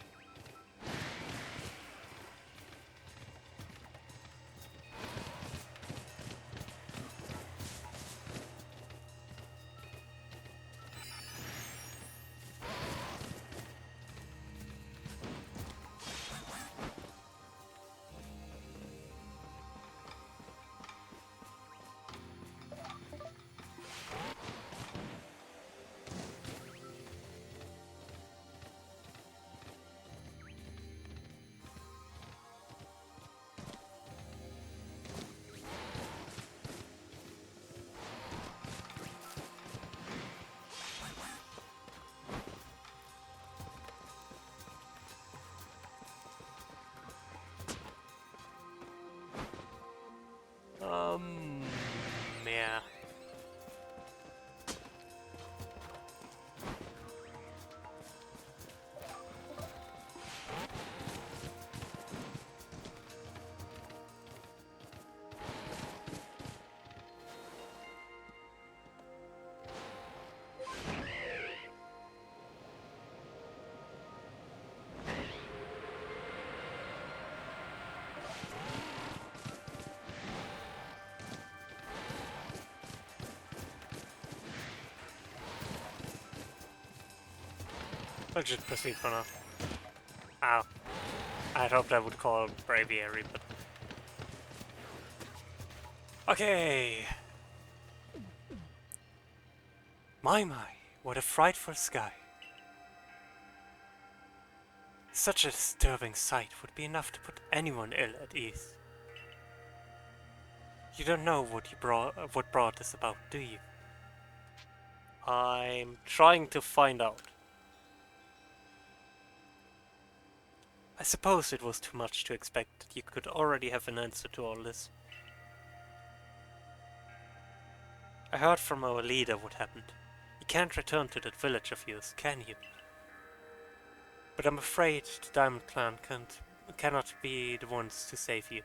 Yeah. I'll just proceed for now. Ow. I'd hoped I would call Braviary, but... Okay! My, what a frightful sky. Such a disturbing sight would be enough to put anyone ill at ease. You don't know what brought this about, do you? I'm trying to find out. I suppose it was too much to expect that you could already have an answer to all this. I heard from our leader what happened. You can't return to that village of yours, can you? But I'm afraid the Diamond Clan cannot be the ones to save you.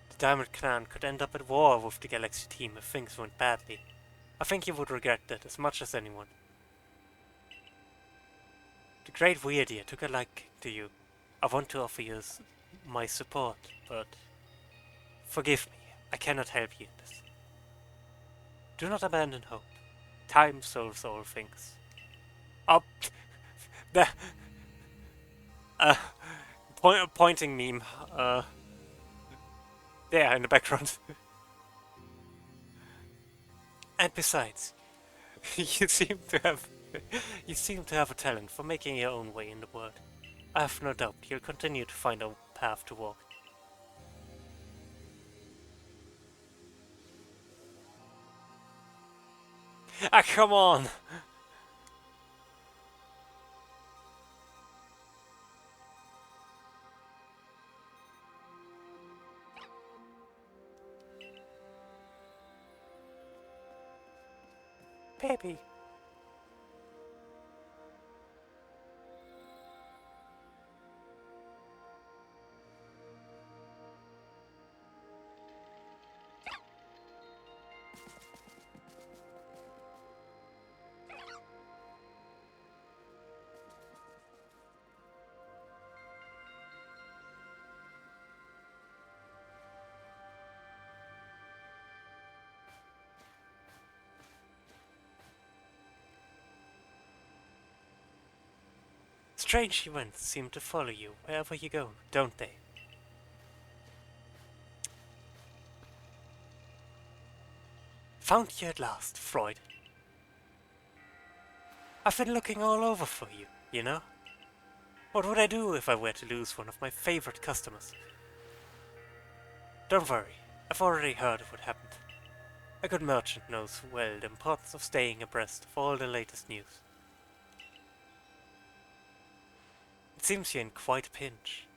The Diamond Clan could end up at war with the Galaxy team if things went badly. I think you would regret that as much as anyone. The Great Weirdia took a liking to you. I want to offer you my support, but forgive me, I cannot help you in this. Do not abandon hope. Time solves all things. Up, the pointing meme. There in the background. And besides, you seem to have a talent for making your own way in the world. I have no doubt you'll continue to find a path to walk. Ah, come on! Baby. Strange events seem to follow you wherever you go, don't they? Found you at last, Freud. I've been looking all over for you, you know? What would I do if I were to lose one of my favorite customers? Don't worry, I've already heard of what happened. A good merchant knows well the importance of staying abreast of all the latest news. It seems you're in quite a pinch.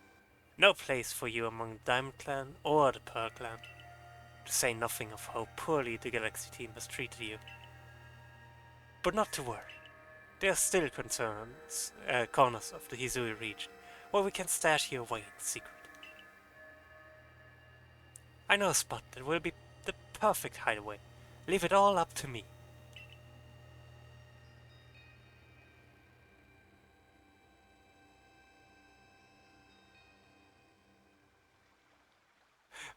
No place for you among the Diamond Clan or the Pearl Clan, to say nothing of how poorly the Galaxy team has treated you. But not to worry. There are still corners of the Hisui region where we can stash you away in secret. I know a spot that will be the perfect hideaway. Leave it all up to me.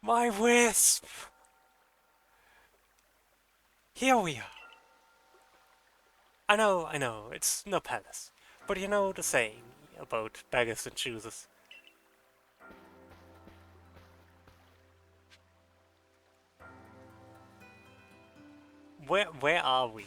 My wisp! Here we are. I know, it's no palace. But you know the saying about beggars and choosers. Where are we?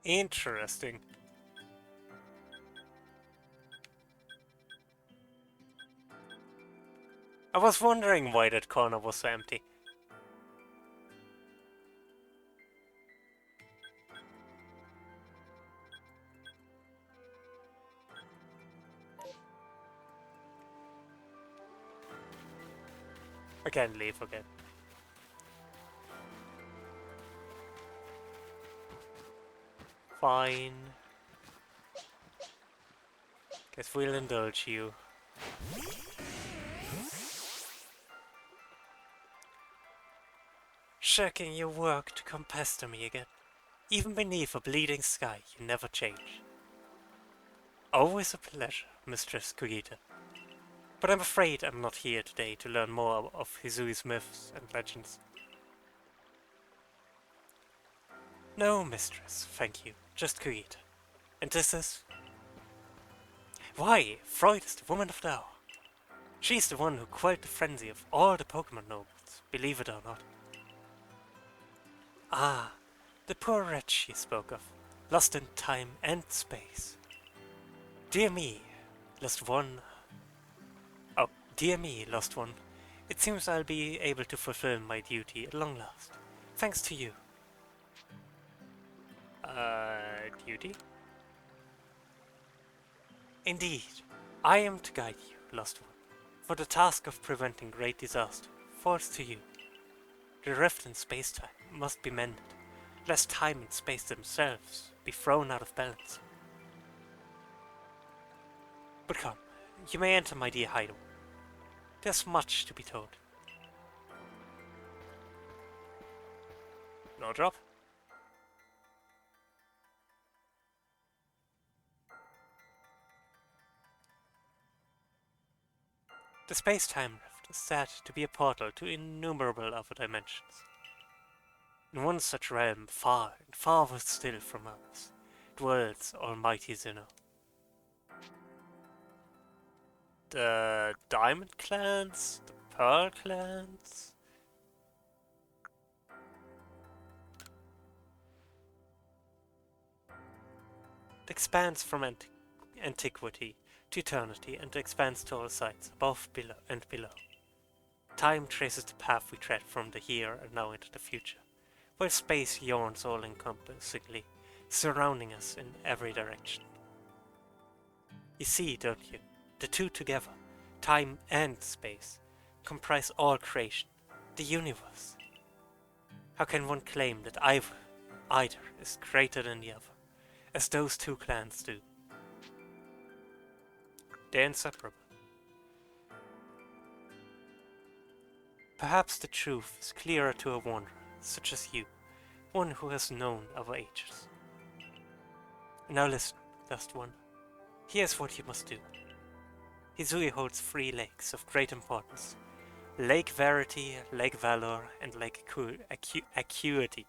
Interesting. I was wondering why that corner was so empty. I can't leave again. Fine. Guess we'll indulge you. Shirking your work to come pester me again. Even beneath a bleeding sky, you never change. Always a pleasure, Mistress Kogita. But I'm afraid I'm not here today to learn more of Hisui's myths and legends. No, Mistress, thank you. Just Kogita. And this is... Why, Freud is the woman of the hour. She's the one who quelled the frenzy of all the Pokémon nobles, believe it or not. Ah, the poor wretch she spoke of, lost in time and space. Dear me, lost one. Oh, dear me, lost one. It seems I'll be able to fulfill my duty at long last, thanks to you. Duty? Indeed, I am to guide you, lost one, for the task of preventing great disaster falls to you. The rift in space-time must be mended, lest time and space themselves be thrown out of balance. But come, you may enter my dear hideaway. There's much to be told. No drop? The space-time rift is said to be a portal to innumerable other dimensions. In one such realm, far and farther still from ours, dwells almighty Sinnoh. The Diamond Clans? The Pearl Clans? It expands from antiquity to eternity and expands to all sides, above, below, and below. Time traces the path we tread from the here and now into the future, while space yawns all-encompassingly, surrounding us in every direction. You see, don't you? The two together, time and space, comprise all creation, the universe. How can one claim that either is greater than the other, as those two clans do? They're inseparable. Perhaps the truth is clearer to a wanderer, such as you, one who has known our ages. Now listen, last one. Here's what you must do. Hisui holds 3 lakes of great importance. Lake Verity, Lake Valor, and Lake Acuity.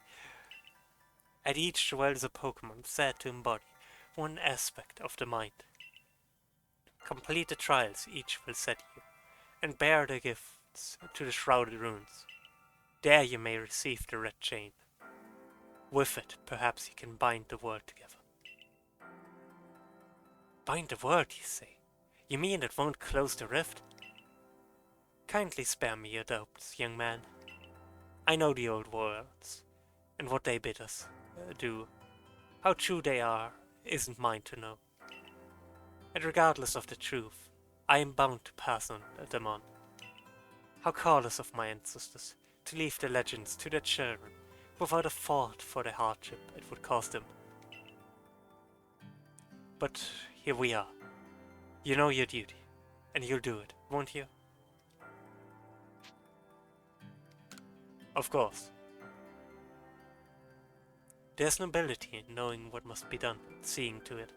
At each dwells a Pokémon said to embody one aspect of the mind. Complete the trials each will set you, and bear the gifts to the Shrouded Ruins. There you may receive the Red Chain. With it, perhaps you can bind the world together. Bind the world, you say? You mean it won't close the rift? Kindly spare me your doubts, young man. I know the old words, and what they bid us do. How true they are isn't mine to know. And regardless of the truth, I am bound to pass them on. How careless of my ancestors to leave the legends to their children without a thought for the hardship it would cause them. But here we are. You know your duty, and you'll do it, won't you? Of course. There's nobility in knowing what must be done, seeing to it.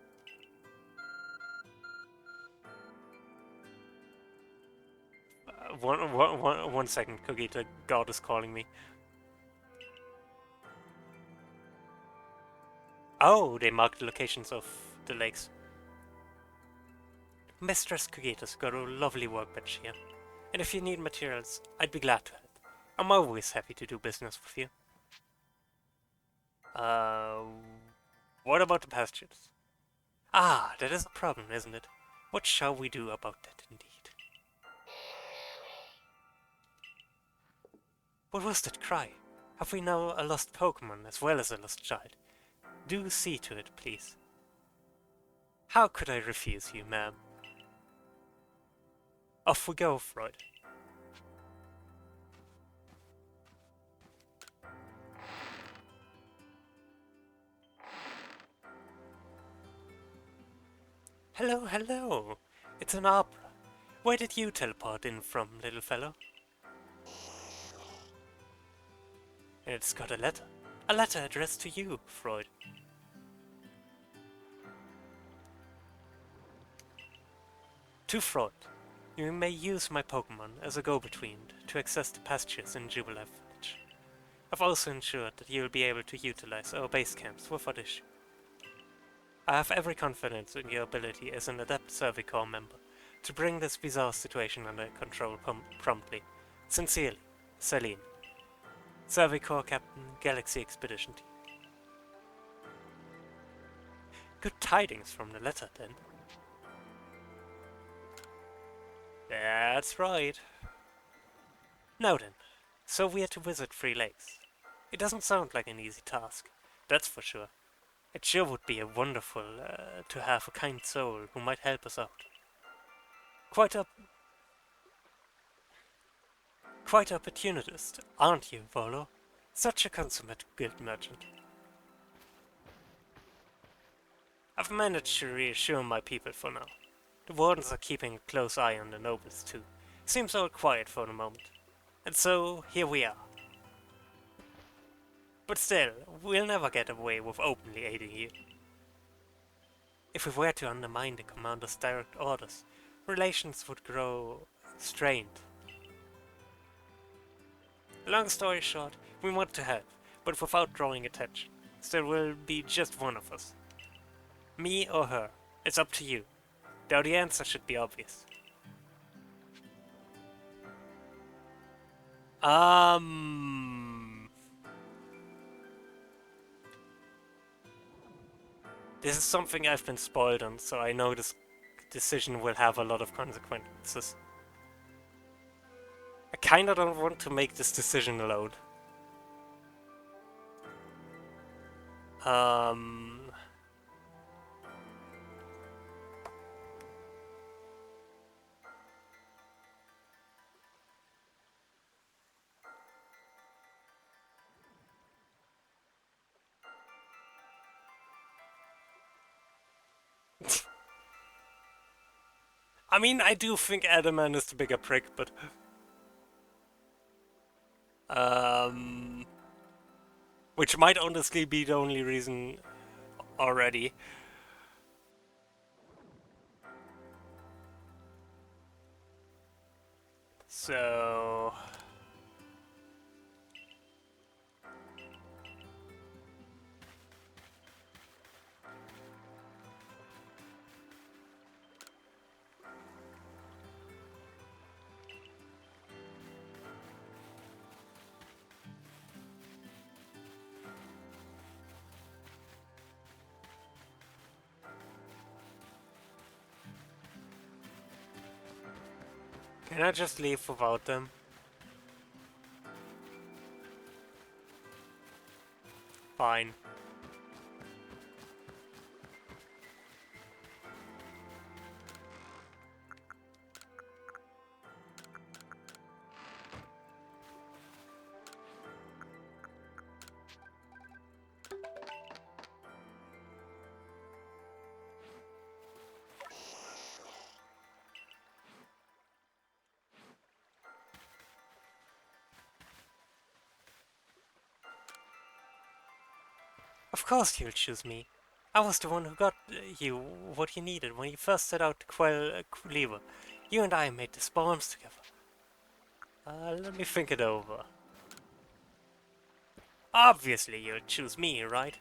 One second, Cookie, the god is calling me. Oh, they marked the locations of the lakes. Mistress Kogita's got a lovely workbench here, and if you need materials, I'd be glad to help. I'm always happy to do business with you. What about the pastures? Ah, that is a problem, isn't it? What shall we do about that, indeed? What was that cry? Have we now a lost Pokémon as well as a lost child? Do see to it, please. How could I refuse you, ma'am? Off we go, Freud. Hello, hello! It's an opera. Where did you teleport in from, little fellow? And it's got a letter. A letter addressed to you, Freud. To Freud. You may use my Pokémon as a go-between to access the pastures in Jubilee Village. I've also ensured that you'll be able to utilize our base camps without issue. I have every confidence in your ability as an adept Survey Corps member to bring this bizarre situation under control promptly. Sincerely, Celine. Survey Corps Captain, Galaxy Expedition Team. Good tidings from the letter, then. That's right. Now then, so we are to visit 3 lakes. It doesn't sound like an easy task, that's for sure. It sure would be a wonderful to have a kind soul who might help us out. Quite opportunist, aren't you, Volo? Such a consummate guild merchant. I've managed to reassure my people for now. The wardens are keeping a close eye on the nobles too. Seems all quiet for the moment. And so, here we are. But still, we'll never get away with openly aiding you. If we were to undermine the commander's direct orders, relations would grow strained. Long story short, we want to help, but without drawing attention. So there will be just one of us. Me or her. It's up to you. Though the answer should be obvious. This is something I've been spoiled on, so I know this decision will have a lot of consequences. kinda don't want to make this decision alone. I mean, I do think Adamant is the bigger prick, but... which might honestly be the only reason already. So... Can I just leave without them? Fine. Of course you'll choose me. I was the one who got you what you needed when you first set out to quell Cleaver. You and I made the spawns together. Let me think it over. Obviously you'll choose me, right?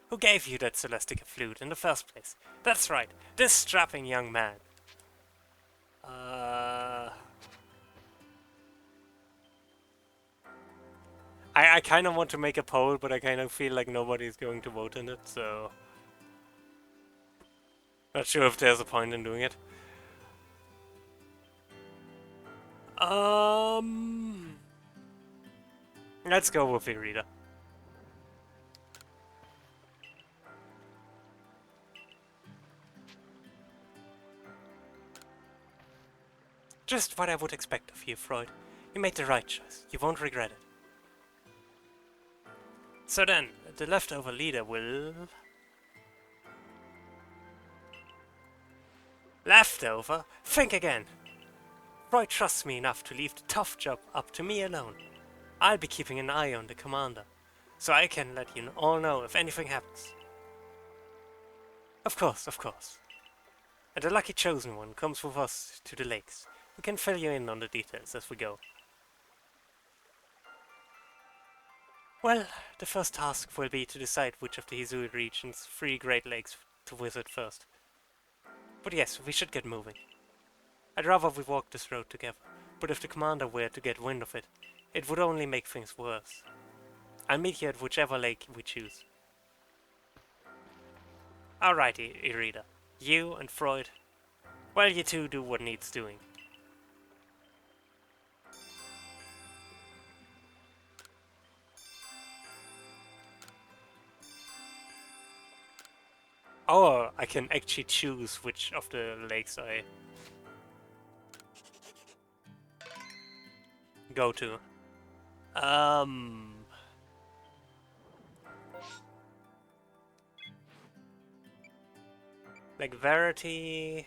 Who gave you that Celestica flute in the first place? That's right, this strapping young man. I kind of want to make a poll, but I kind of feel like nobody's going to vote in it, so... Not sure if there's a point in doing it. Let's go with Irida. Just what I would expect of you, Freud. You made the right choice. You won't regret it. So then, the leftover leader will... Leftover? Think again! Freud trusts me enough to leave the tough job up to me alone. I'll be keeping an eye on the commander, so I can let you all know if anything happens. Of course, of course. And the lucky chosen one comes with us to the lakes. We can fill you in on the details as we go. Well, the first task will be to decide which of the Hisui region's 3 Great Lakes to visit first. But yes, we should get moving. I'd rather we walk this road together, but if the commander were to get wind of it, it would only make things worse. I'll meet you at whichever lake we choose. Alrighty, Irida. You and Freud. Well, you two do what needs doing. Or I can actually choose which of the lakes I go to. Like Verity...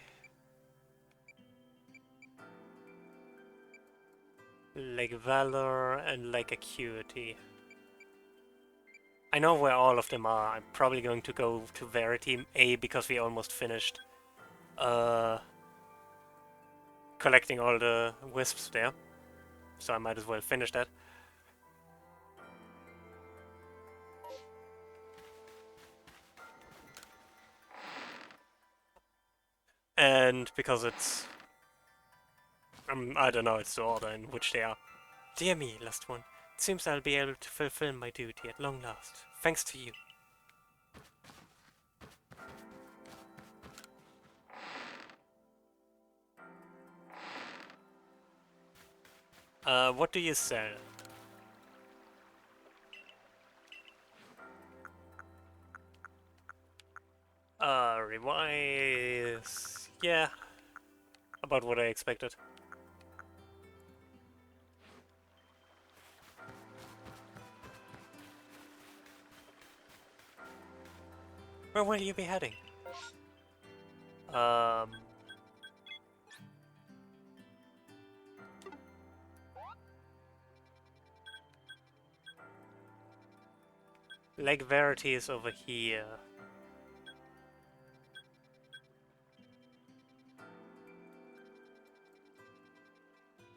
Like Valor and like Acuity. I know where all of them are. I'm probably going to go to Verity, A, because we almost finished collecting all the wisps there. So I might as well finish that. And because it's... I don't know, it's the order in which they are. Dear me, last one. It seems I'll be able to fulfill my duty at long last. Thanks to you. What do you sell? Revise... Yeah, about what I expected. Where will you be heading? Lake Verity is over here.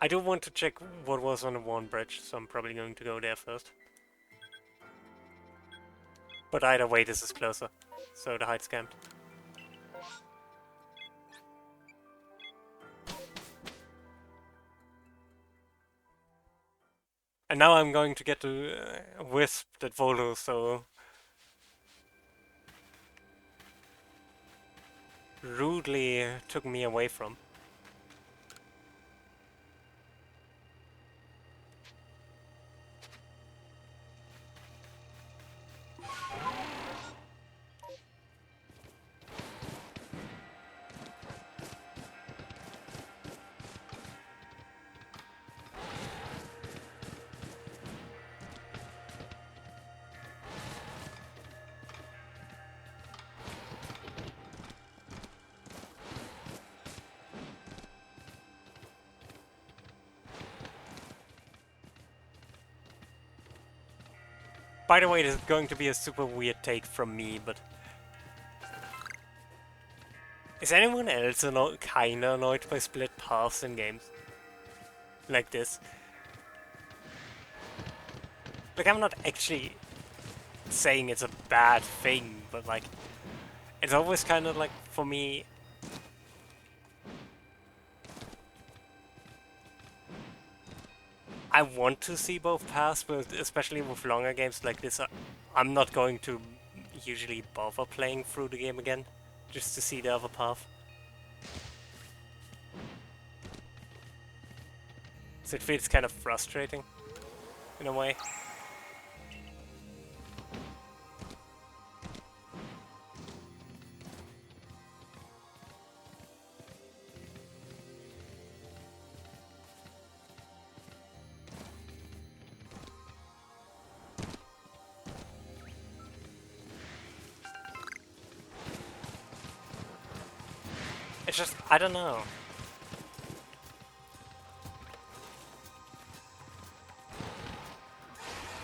I do want to check what was on the one bridge, so I'm probably going to go there first. But either way, this is closer, so the height's camped. And now I'm going to get to Wisp that Volo so rudely took me away from. By the way, this is going to be a super weird take from me, but... Is anyone else kinda annoyed by split paths in games? Like this? Like, I'm not actually saying it's a bad thing, but like... It's always kind of like, for me... I want to see both paths, but especially with longer games like this, I'm not going to usually bother playing through the game again, just to see the other path. So it feels kind of frustrating, in a way. It's just, I don't know.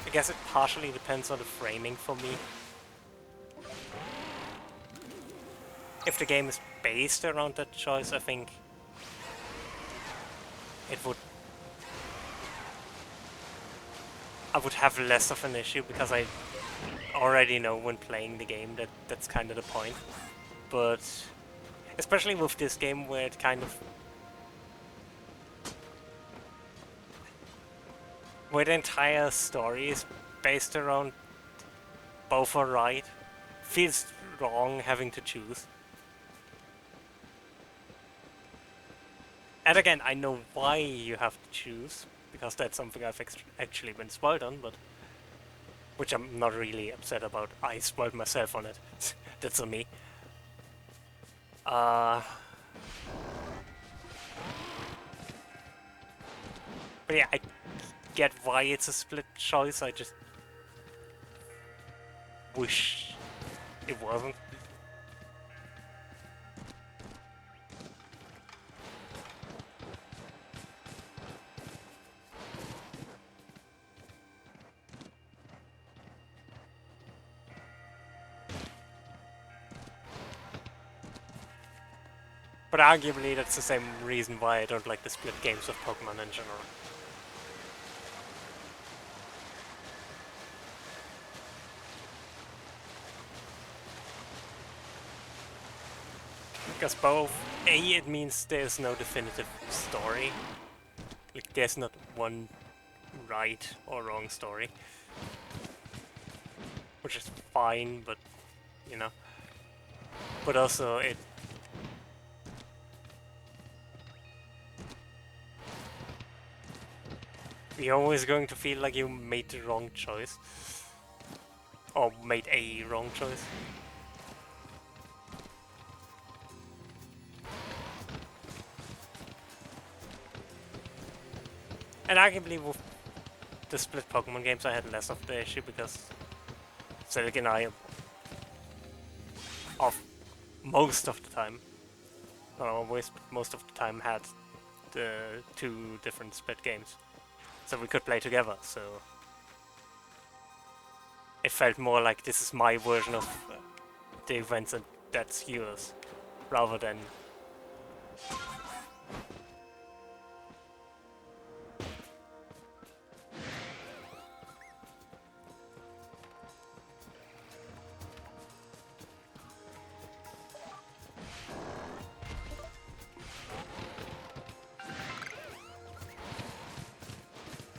I guess it partially depends on the framing for me. If the game is based around that choice, I think I would have less of an issue because I already know when playing the game that that's kind of the point. But especially with this game where it kind of... where the entire story is based around both are right, feels wrong having to choose. And again, I know why you have to choose, because that's something I've actually been spoiled on, but... which I'm not really upset about. I spoiled myself on it. That's on me. But yeah, I get why it's a split choice, I just wish it wasn't. But arguably that's the same reason why I don't like the split games of Pokémon in general. Because both, A, it means there's no definitive story. Like, there's not one right or wrong story. Which is fine, but, you know. But also, it... You're always going to feel like you made the wrong choice. Or made a wrong choice. And arguably with the split Pokemon games I had less of the issue because Cedric and I of most of the time, not always, but most of the time had the 2 different split games. So we could play together, so it felt more like this is my version of the events and that's yours, rather than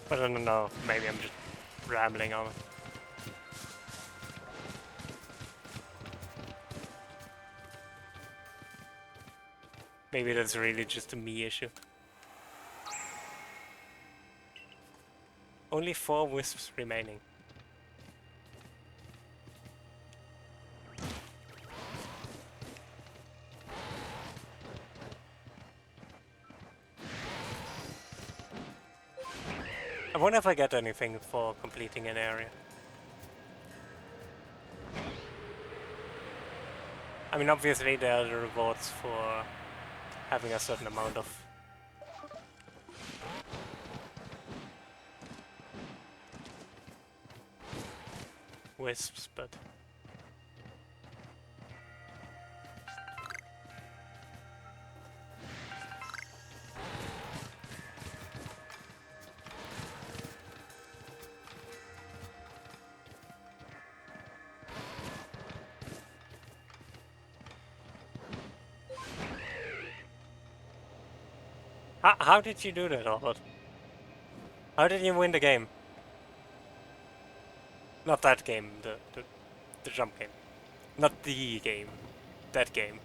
but I don't know, maybe I'm just rambling on. Maybe that's really just a me issue. Only 4 wisps remaining. I wonder if I get anything for completing an area. I mean, obviously there are the rewards for having a certain amount of wisps, but how did you do that, Albert? How did you win the game? Not that game, the jump game. Not the game. That game.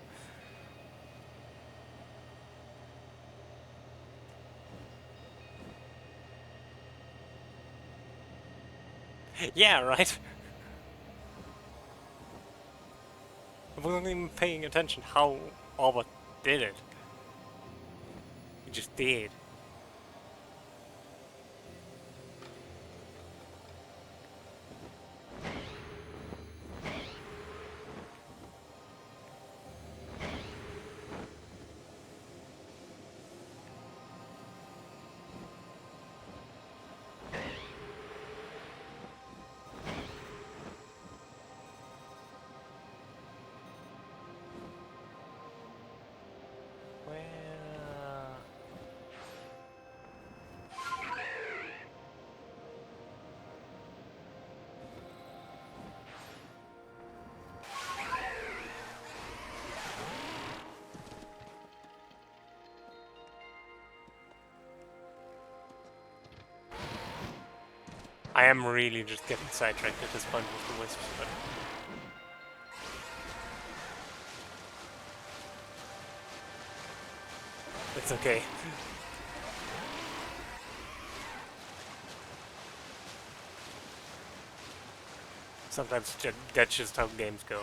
Yeah, right? I wasn't even paying attention how Albert did it. He just did. Well, I am really just getting sidetracked at this point with the wisps, but it's okay. Sometimes that's just how games go.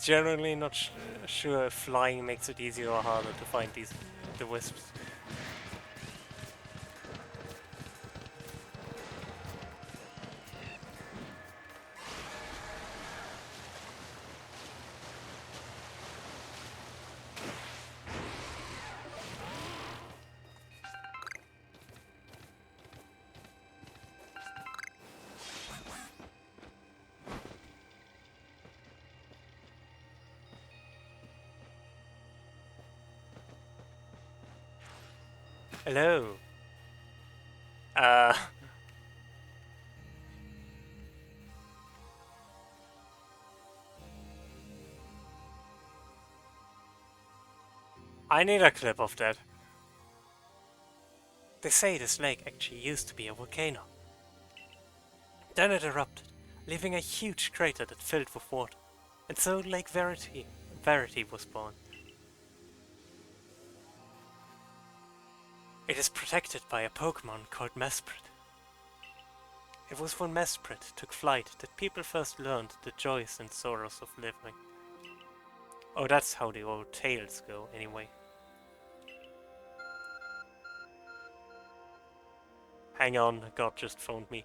Generally not sure if flying makes it easier or harder to find the wisps. Hello. Uh, I need a clip of that. They say this lake actually used to be a volcano. Then it erupted, leaving a huge crater that filled with water. And so Lake Verity was born. It is protected by a Pokémon called Mesprit. It was when Mesprit took flight that people first learned the joys and sorrows of living. Oh, that's how the old tales go, anyway. Hang on, God just phoned me.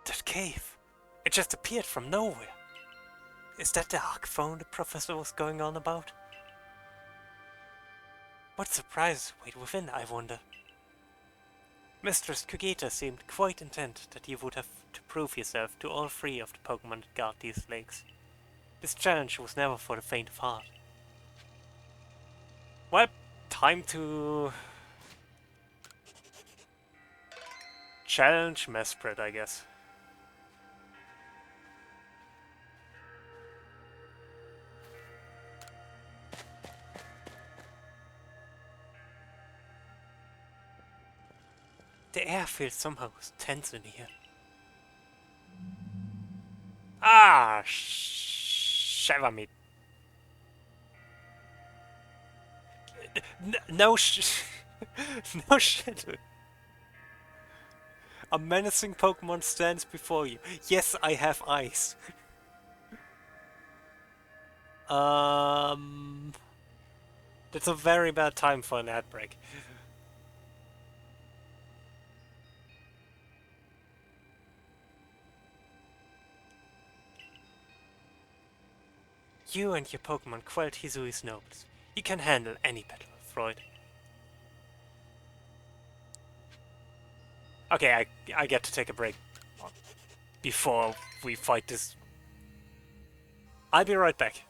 That cave! It just appeared from nowhere! Is that the Arc phone the professor was going on about? What surprises wait within, I wonder? Mistress Kugita seemed quite intent that you would have to prove yourself to all three of the Pokémon that guard these lakes. This challenge was never for the faint of heart. Well, time to challenge Mesprit, I guess. The air feels somehow tense in here. Ah, shiver me. No no shit. A menacing Pokemon stands before you. Yes, I have eyes. That's a very bad time for an ad break. You and your Pokemon quelled Hisui's nobles. You can handle any battle, Freud. Okay, I get to take a break before we fight this. I'll be right back.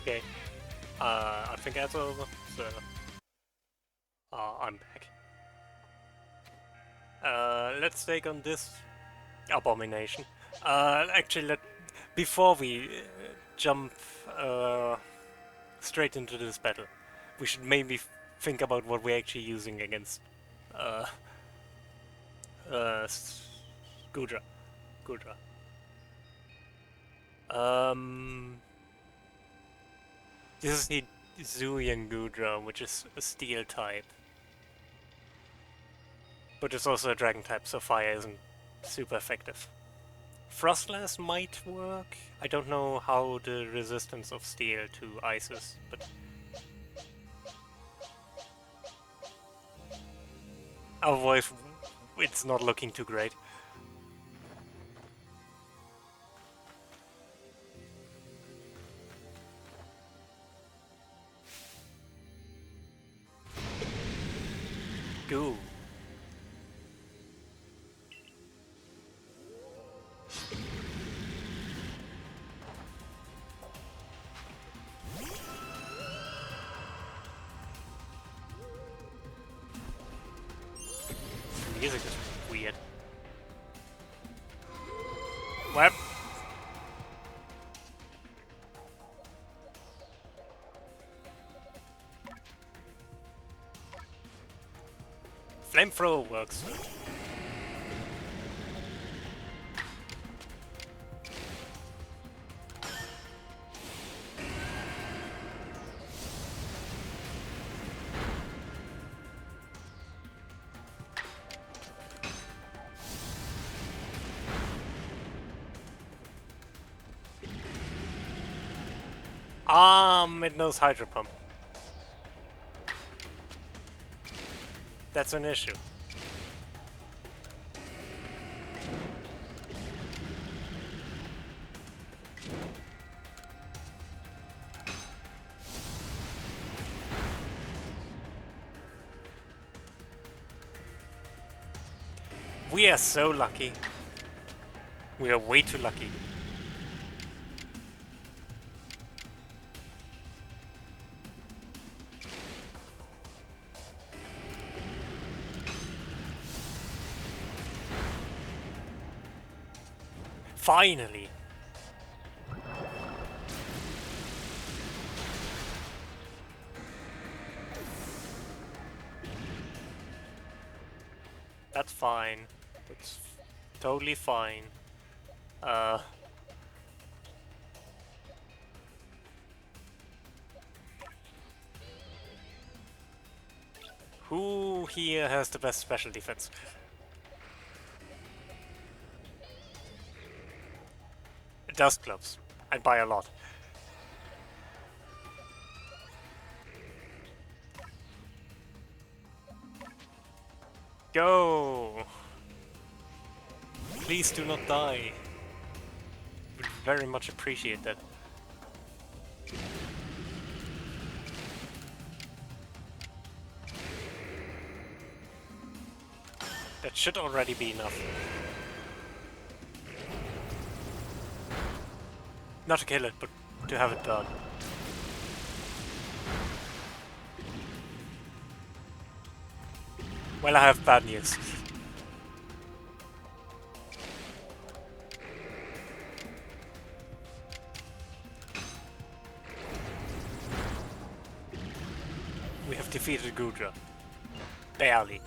Okay. I think that's over, so I'm back. Let's take on this abomination. Actually, before we jump straight into this battle, we should maybe think about what we're actually using against uh, Gudra. Gudra. This is the Zuyan Gudra, which is a steel type. But it's also a dragon type, so fire isn't super effective. Frostlass might work. I don't know how the resistance of steel to ice is, but otherwise it's not looking too great. Goo. Music is weird. What? Flamethrower works. It knows Hydro Pump. That's an issue. We are so lucky. We are way too lucky. Finally! That's fine. That's totally fine. Who here has the best special defense? Dust gloves. And by a lot. Go! Please do not die. Would very much appreciate that. That should already be enough. Not to kill it, but to have it done. Well, I have bad news. We have defeated Gudra. Barely.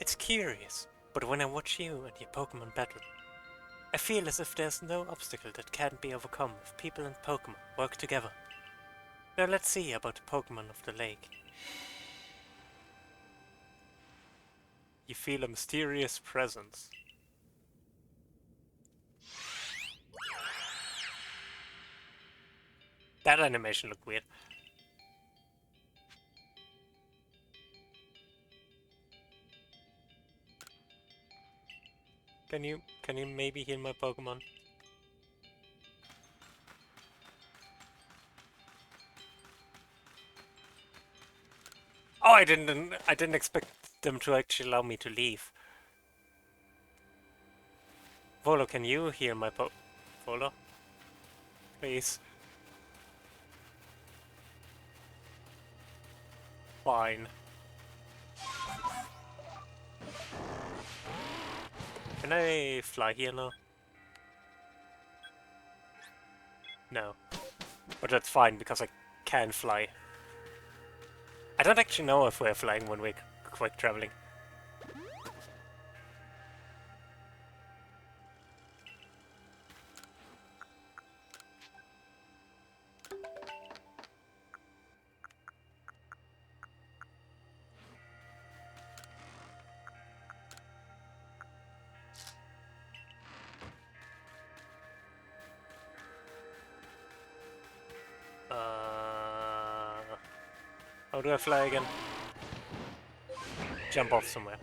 It's curious, but when I watch you and your Pokémon battle, I feel as if there's no obstacle that can't be overcome if people and Pokémon work together. Now let's see about the Pokémon of the lake. You feel a mysterious presence. That animation looked weird. Can you maybe heal my Pokemon? Oh, I didn't expect them to actually allow me to leave. Volo, can you hear my Volo? Please. Fine. Can I fly here now? No. But that's fine, because I can fly. I don't actually know if we're flying when we're quick traveling. How do I fly again? Jump off somewhere.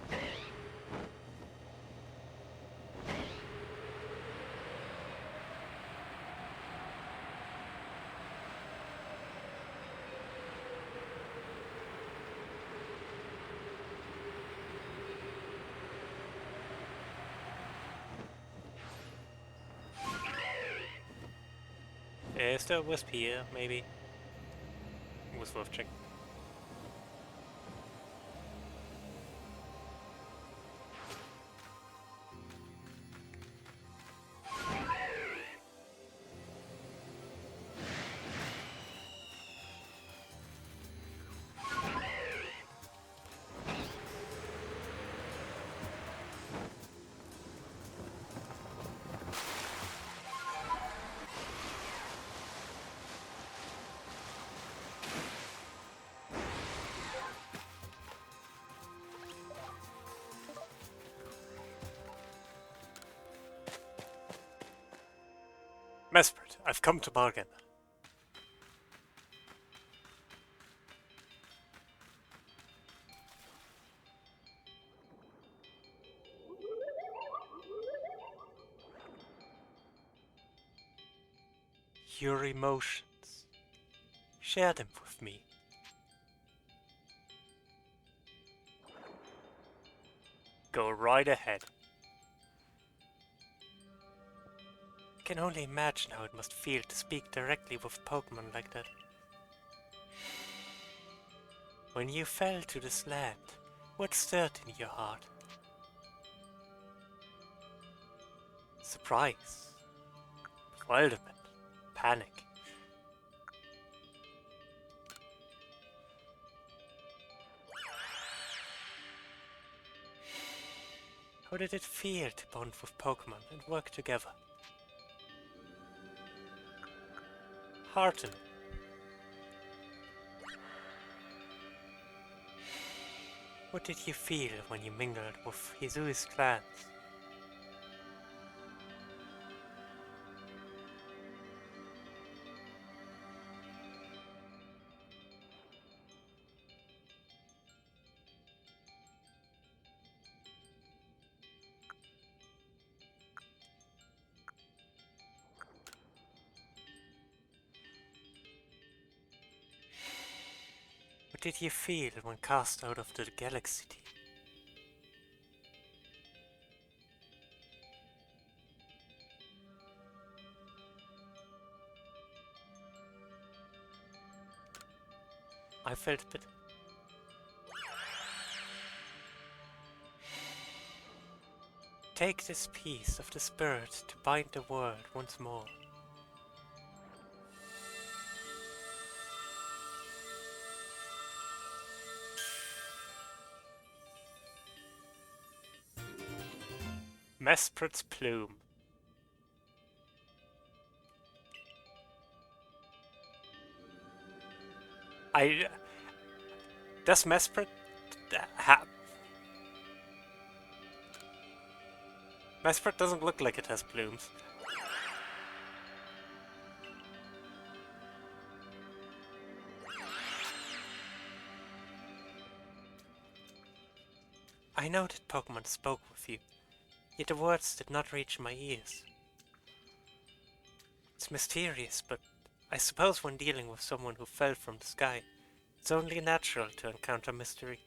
Is there a wisp here, maybe? It was worth checking. Mesprit, I've come to bargain. Your emotions. Share them with me. Go right ahead. I can only imagine how it must feel to speak directly with Pokémon like that. When you fell to this land, what stirred in your heart? Surprise, bewilderment, panic. How did it feel to bond with Pokémon and work together? Heartening. What did you feel when you mingled with Hisui's clans? What did you feel when cast out of the Galaxy Team? I felt a bit... Take this piece of the spirit to bind the world once more. Mesprit's plume. Does Mesprit have... Mesprit doesn't look like it has plumes. I know that Pokémon spoke with you, yet the words did not reach my ears. It's mysterious, but I suppose when dealing with someone who fell from the sky, It's only natural to encounter mystery.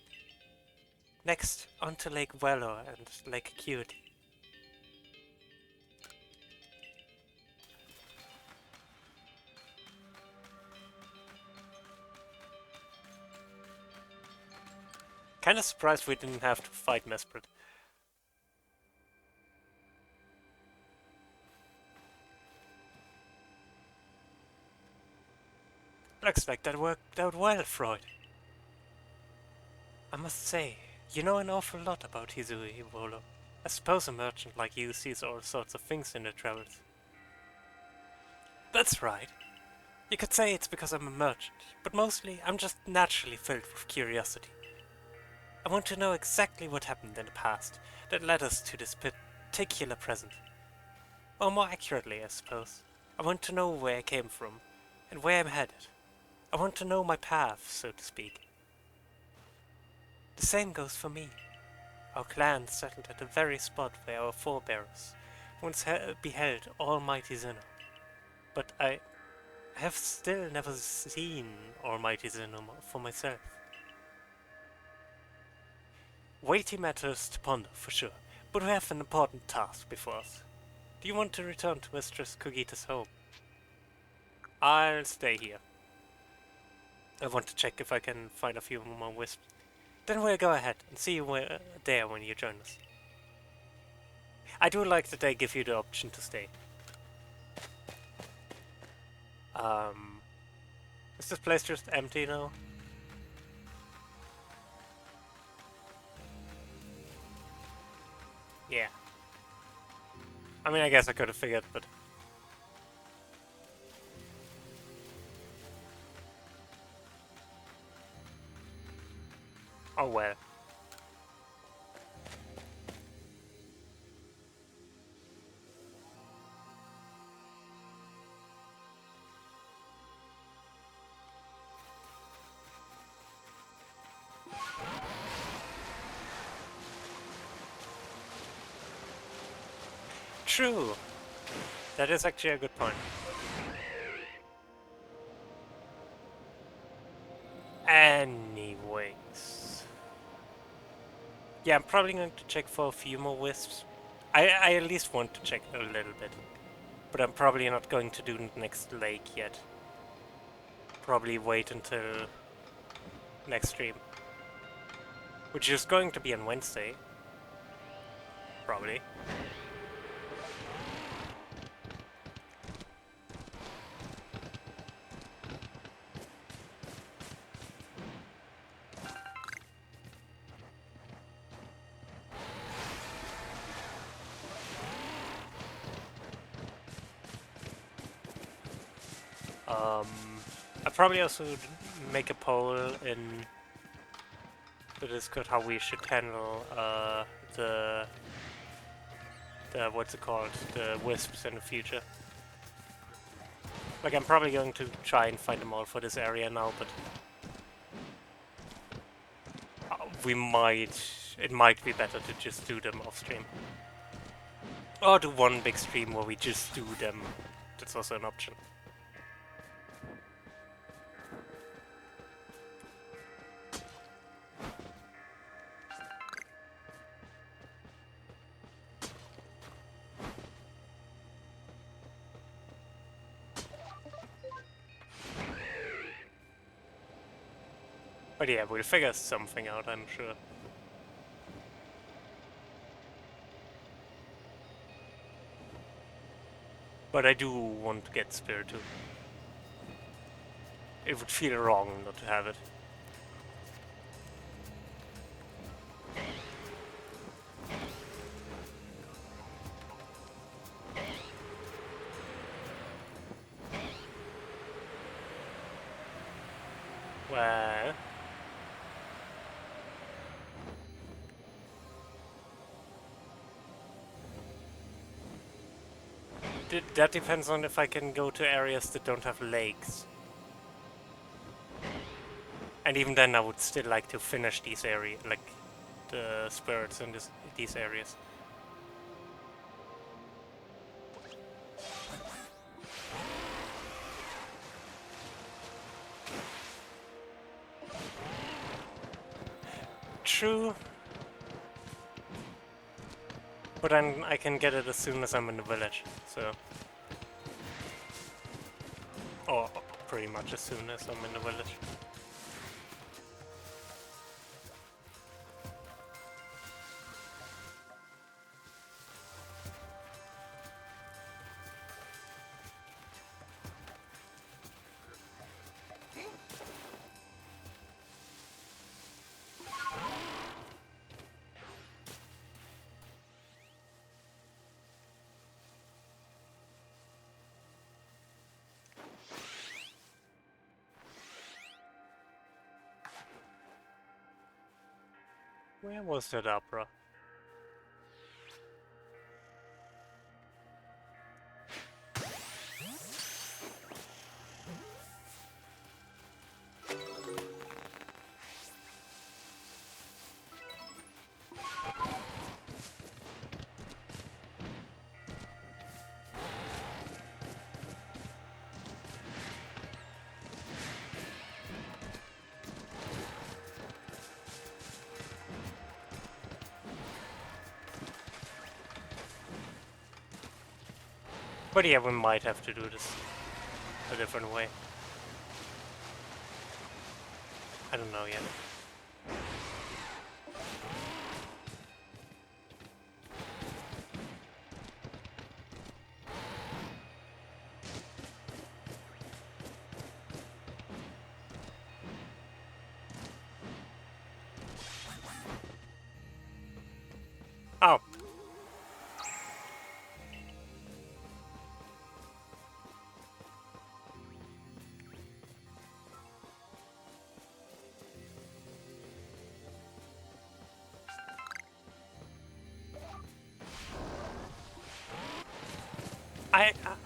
Next, on to Lake Wello and Lake Acuity. Kinda surprised we didn't have to fight Mesprit. Looks like that worked out well, Freud. I must say, you know an awful lot about Hisui, Volo. I suppose a merchant like you sees all sorts of things in their travels. That's right. You could say it's because I'm a merchant, but mostly I'm just naturally filled with curiosity. I want to know exactly what happened in the past that led us to this particular present. Or more accurately, I suppose, I want to know where I came from and where I'm headed. I want to know my path, so to speak. The same goes for me. Our clan settled at the very spot where our forebears once beheld Almighty Zeno. But I have still never seen Almighty Zeno for myself. Weighty matters to ponder, for sure, but we have an important task before us. Do you want to return to Mistress Kogita's home? I'll stay here. I want to check if I can find a few more wisps. Then we'll go ahead and see you there when you join us. I do like that they give you the option to stay. Is this place just empty now? Yeah. I mean, I guess I could have figured, but... oh well. True! That is actually a good point. Anyways... yeah, I'm probably going to check for a few more wisps. I at least want to check a little bit. But I'm probably not going to do the next lake yet. Probably wait until next stream. Which is going to be on Wednesday. Probably. I'll probably also make a poll in the Discord how we should handle the what's it called, the wisps in the future. Like, I'm probably going to try and find them all for this area now, but it might be better to just do them off stream. Or do one big stream where we just do them. That's also an option. But yeah, we'll figure something out, I'm sure. But I do want to get Spiritu. It would feel wrong not to have it. Well... that depends on if I can go to areas that don't have lakes. And even then I would still like to finish these areas, like the spirits in these areas. true. But then I can get it as soon as I'm in the village, so... Or pretty much as soon as I'm in the village. Where was that opera? But yeah, we might have to do this a different way. I don't know yet. Oh.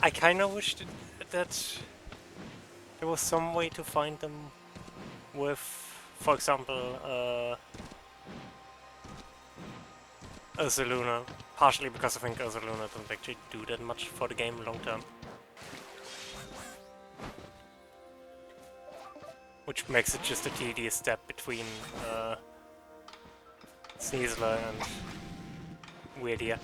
I kind of wished that there was some way to find them with, for example, Ursaluna. Partially because I think Ursaluna doesn't actually do that much for the game long term. Which makes it just a tedious step between Sneasler and Weirdia.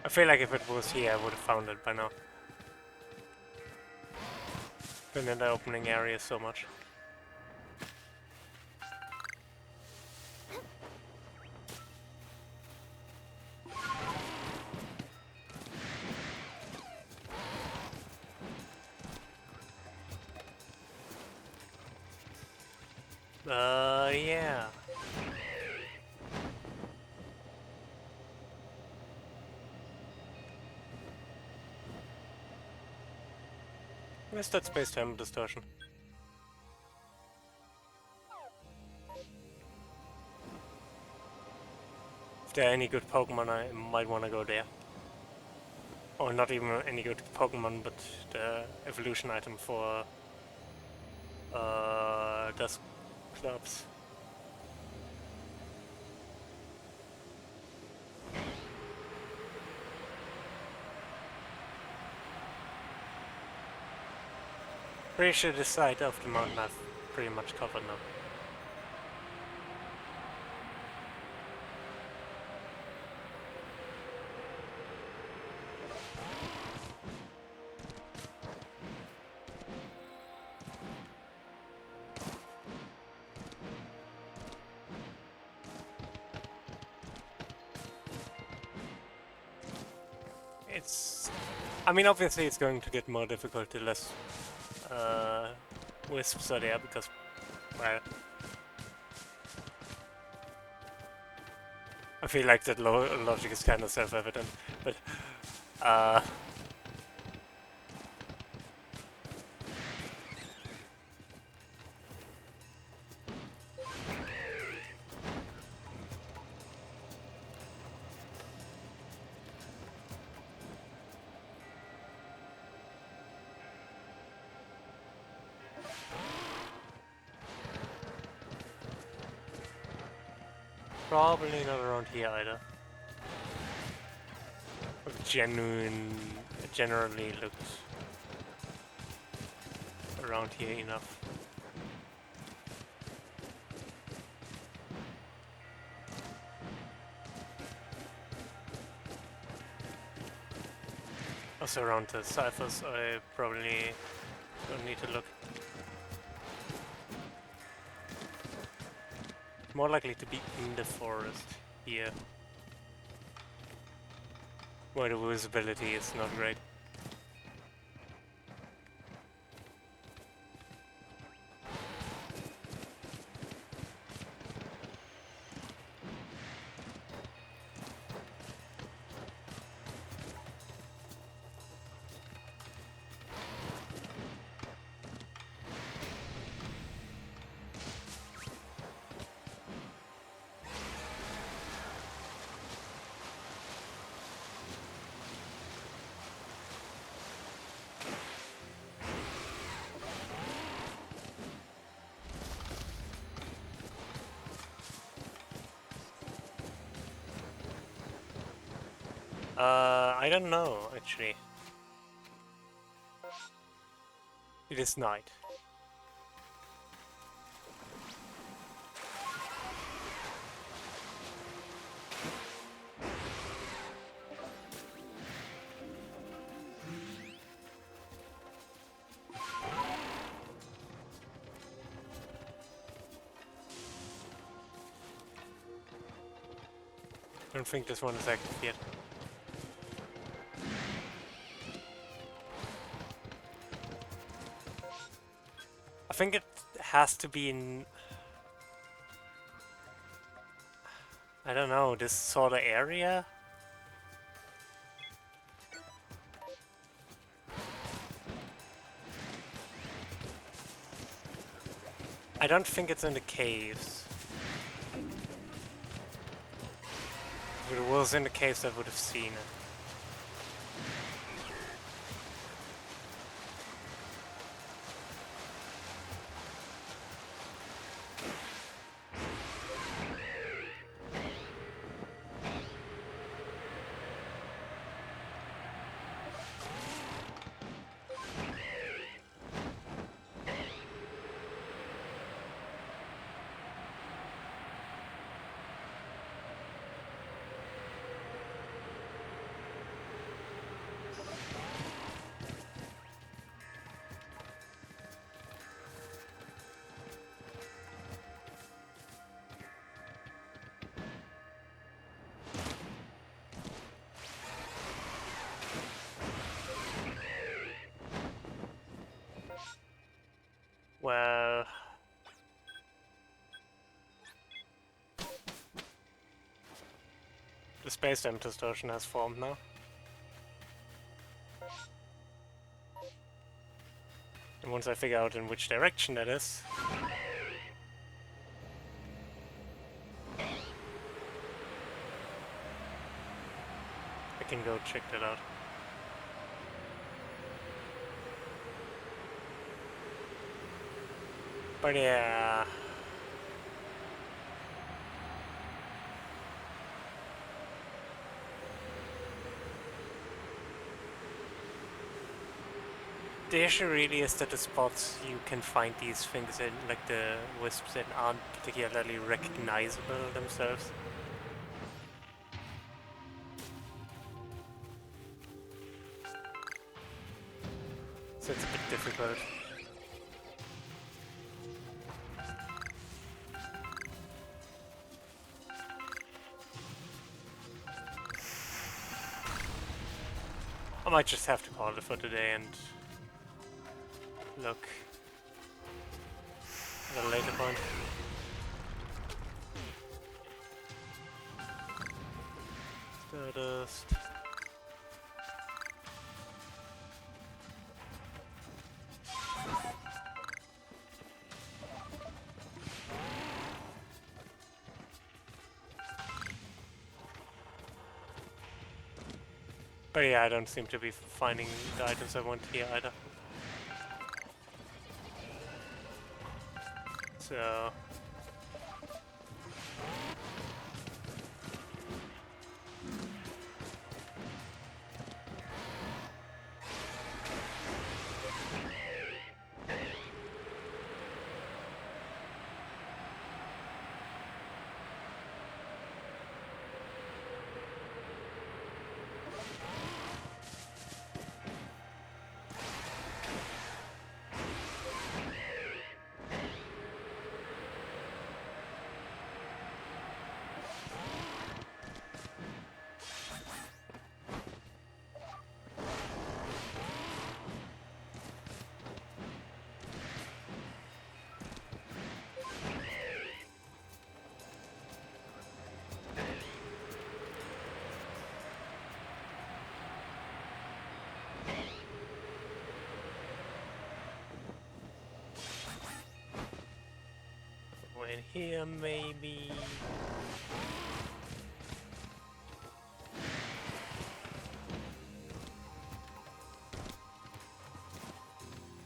I feel like if it was here, I would have found it by now. Been in the opening area so much. Yeah. Where's that space-time distortion? If there are any good Pokemon, I might want to go there. Or not even any good Pokemon, but the evolution item for Dusk Clubs. Pretty sure this side of the mountain I've pretty much covered now. it's... I mean, obviously it's going to get more difficult the less wisps are there, because, well... I feel like that logic is kind of self-evident, but... Probably not around here either. Generally looks around here enough. Also around the ciphers, I probably don't need to look. More likely to be in the forest here, where the visibility is not great. I don't know, actually. It is night. I don't think this one is active yet. I think it has to be in... I don't know, this sort of area? I don't think it's in the caves. If it was in the caves, I would have seen it. Well... The space-time distortion has formed now. And once I figure out in which direction that is... I can go check that out. But yeah... The issue really is that the spots you can find these things in, like the wisps, in, aren't particularly recognizable themselves. So it's a bit difficult. I might just have to call it for today and look at a later point. Stardust. But yeah, I don't seem to be finding the items I want here either. So... in here, maybe.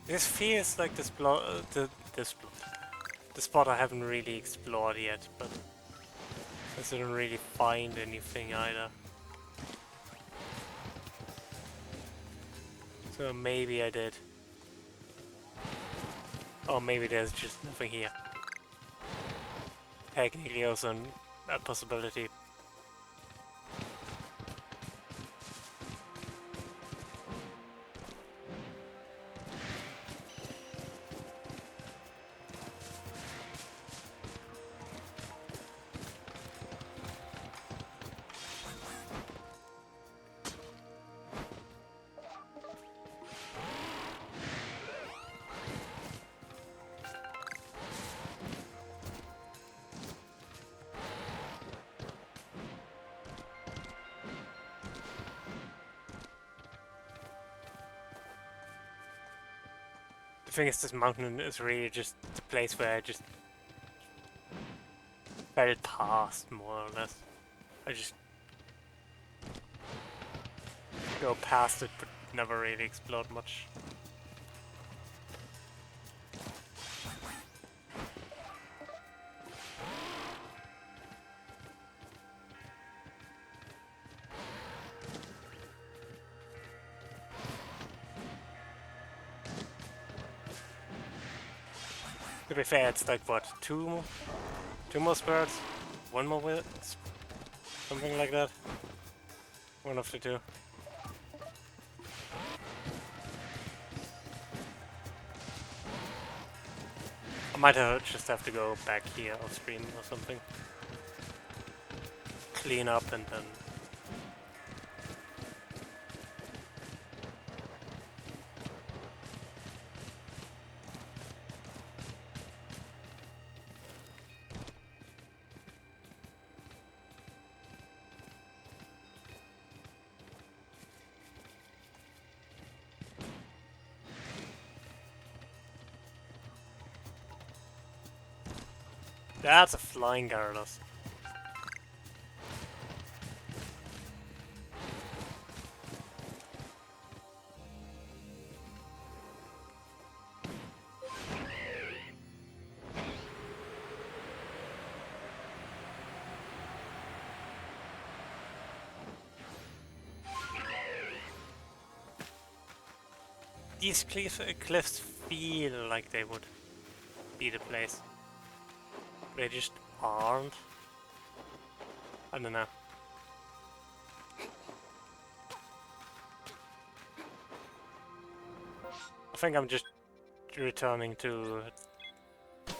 This feels like the spot I haven't really explored yet, but I didn't really find anything either. So maybe I did. Or maybe there's just nothing here. Technically also a possibility. The thing is, this mountain is really just the place where I just fell past, more or less. I just go past it, but never really explored much. To be fair, it's like what, two more spirits, one more with something like that. One of the two. I might just have to go back here off screen or something. Clean up and then. That's a flying Gyarados. These cliffs feel like they would be the place. They just aren't. I don't know. I think I'm just returning to... I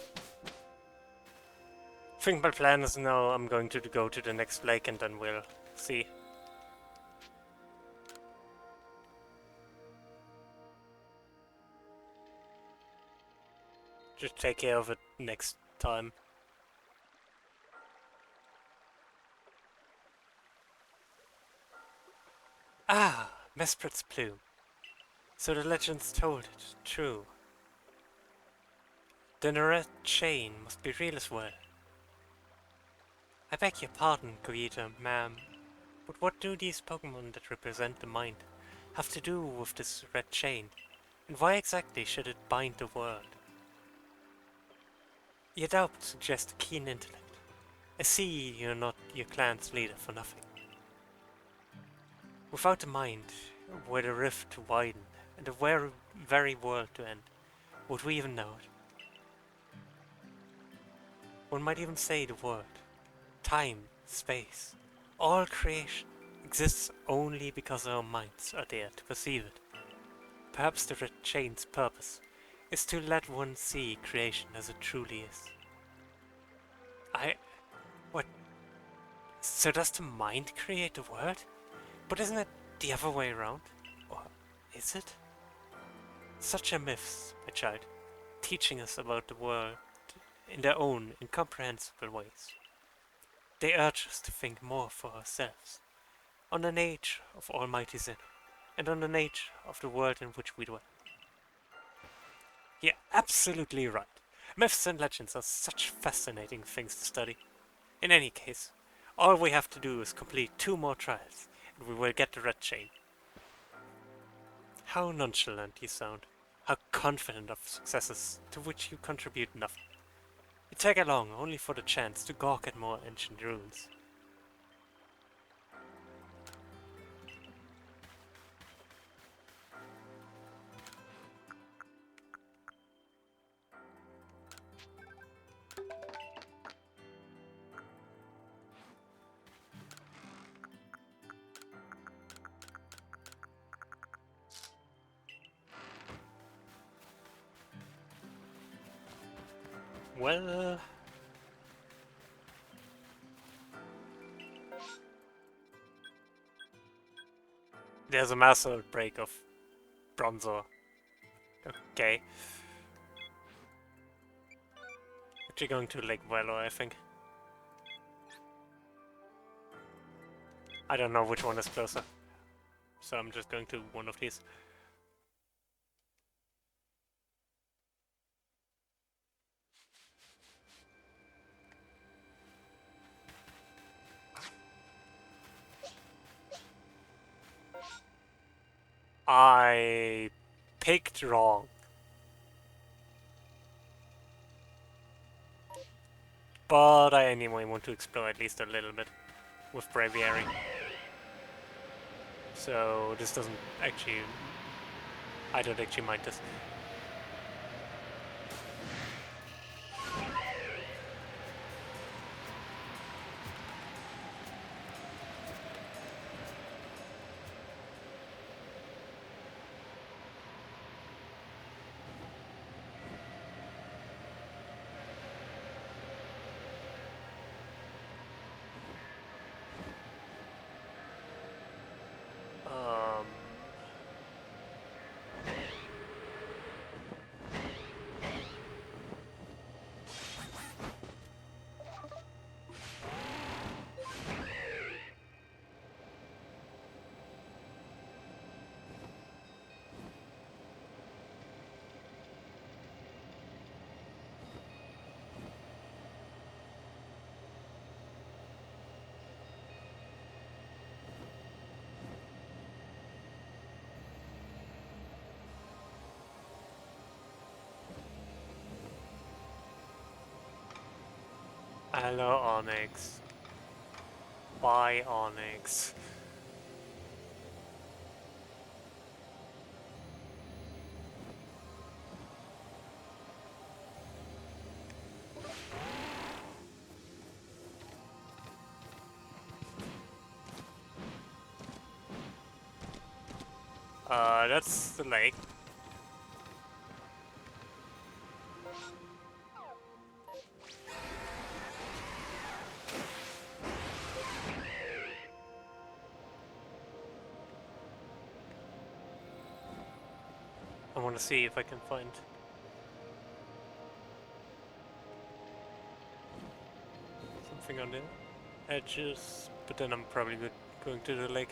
think my plan is now I'm going to go to the next lake and then we'll see. Just take care of it next time. Ah, Mesprit's plume. So the legends told it, true. Then the red chain must be real as well. I beg your pardon, Creator, ma'am, but what do these Pokémon that represent the mind have to do with this red chain? And why exactly should it bind the world? Your doubt suggests a keen intellect. I see you're not your clan's leader for nothing. Without the mind, were the rift to widen, and the very world to end, would we even know it? One might even say the word, time, space, all creation exists only because our minds are there to perceive it. Perhaps the red chain's purpose is to let one see creation as it truly is. What? So does the mind create the world? But isn't it the other way around? Or is it? Such are myths, my child, teaching us about the world in their own incomprehensible ways. They urge us to think more for ourselves, on the nature of Almighty Sin, and on the nature of the world in which we dwell. You're absolutely right. Myths and legends are such fascinating things to study. In any case, all we have to do is complete 2 more trials, and we will get the red chain. How nonchalant you sound. How confident of successes to which you contribute nothing. You tag along only for the chance to gawk at more ancient ruins. Well... There's a mass outbreak of Bronzor. Okay. Actually going to Lake Velo, I think. I don't know which one is closer. So I'm just going to one of these. I picked wrong. But I anyway want to explore at least a little bit with Braviary. So this doesn't actually... I don't actually mind this. Hello, Onyx. Bye, Onyx. That's the lake. I want to see if I can find... something on the edges, but then I'm probably going to the lake.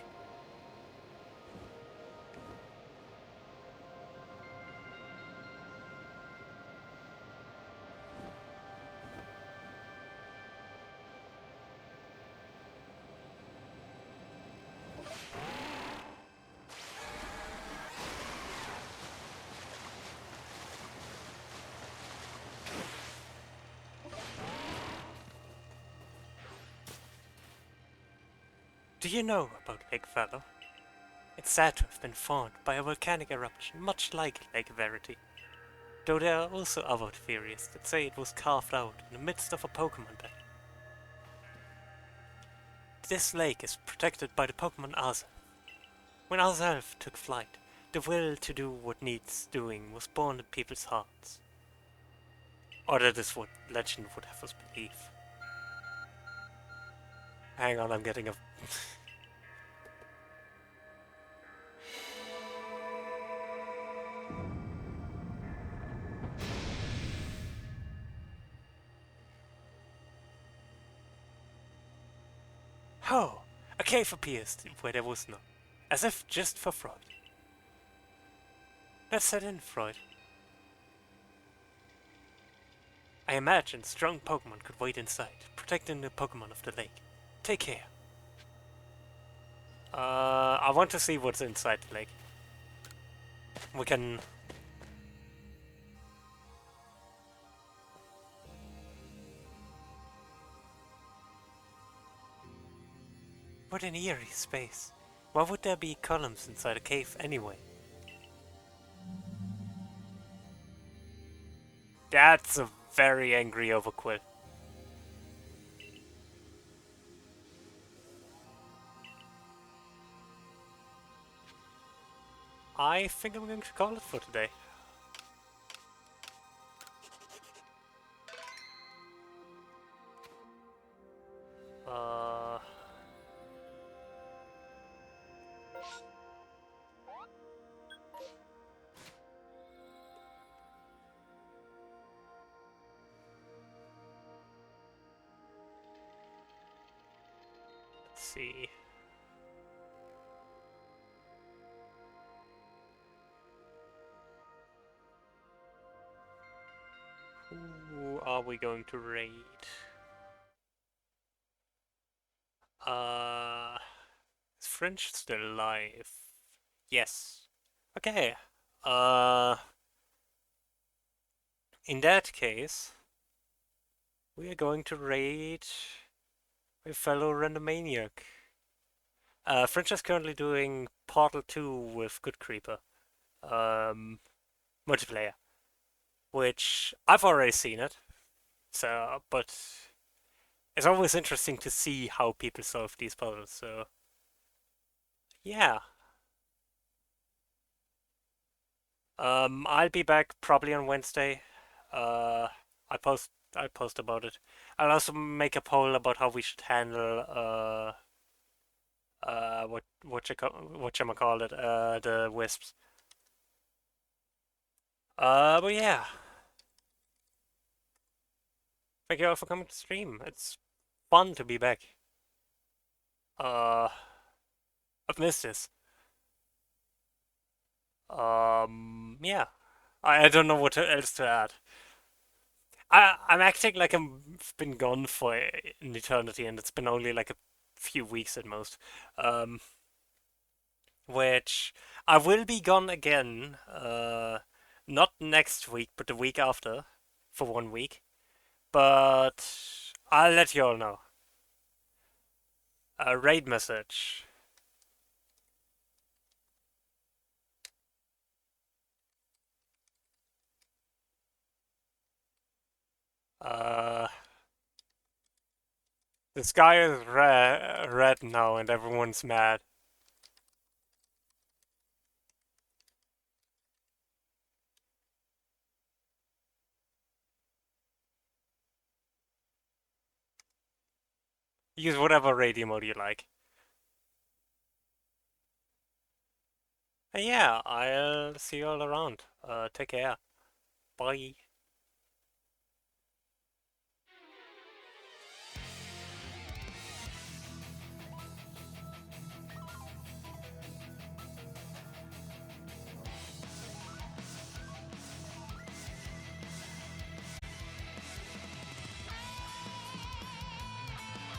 Do you know about Lake Valor? It's said to have been formed by a volcanic eruption much like Lake Verity, though there are also other theories that say it was carved out in the midst of a Pokémon battle. This lake is protected by the Pokémon Arceus. When Arceus took flight, the will to do what needs doing was born in people's hearts. Or that is what legend would have us believe. Hang on, I'm getting a... Oh! A cave appears where there was none. As if just for Freud. Let's head in, Freud. I imagine strong Pokémon could wait inside, protecting the Pokémon of the lake. Take care. I want to see what's inside the lake. We can... What an eerie space. Why would there be columns inside a cave anyway? That's a very angry Overquill. I think I'm going to call it for today. Let's see. Who are we going to raid? Is French still alive? Yes. Okay. In that case, we are going to raid a fellow Randomaniac. French is currently doing Portal 2 with Good Creeper. Multiplayer. Which, I've already seen it. So, but it's always interesting to see how people solve these puzzles, so... Yeah. I'll be back probably on Wednesday. I post about it. I'll also make a poll about how we should handle whatchamacallit, the wisps. But yeah. Thank you all for coming to stream. It's fun to be back. I've missed this. Yeah. I don't know what else to add. I'm acting like I've been gone for an eternity, and it's been only like a few weeks at most. Which I will be gone again. Not next week, but the week after, for 1 week. But I'll let you all know. A raid message. The sky is red now and everyone's mad. Use whatever radio mode you like. And yeah, I'll see you all around. Take care. Bye.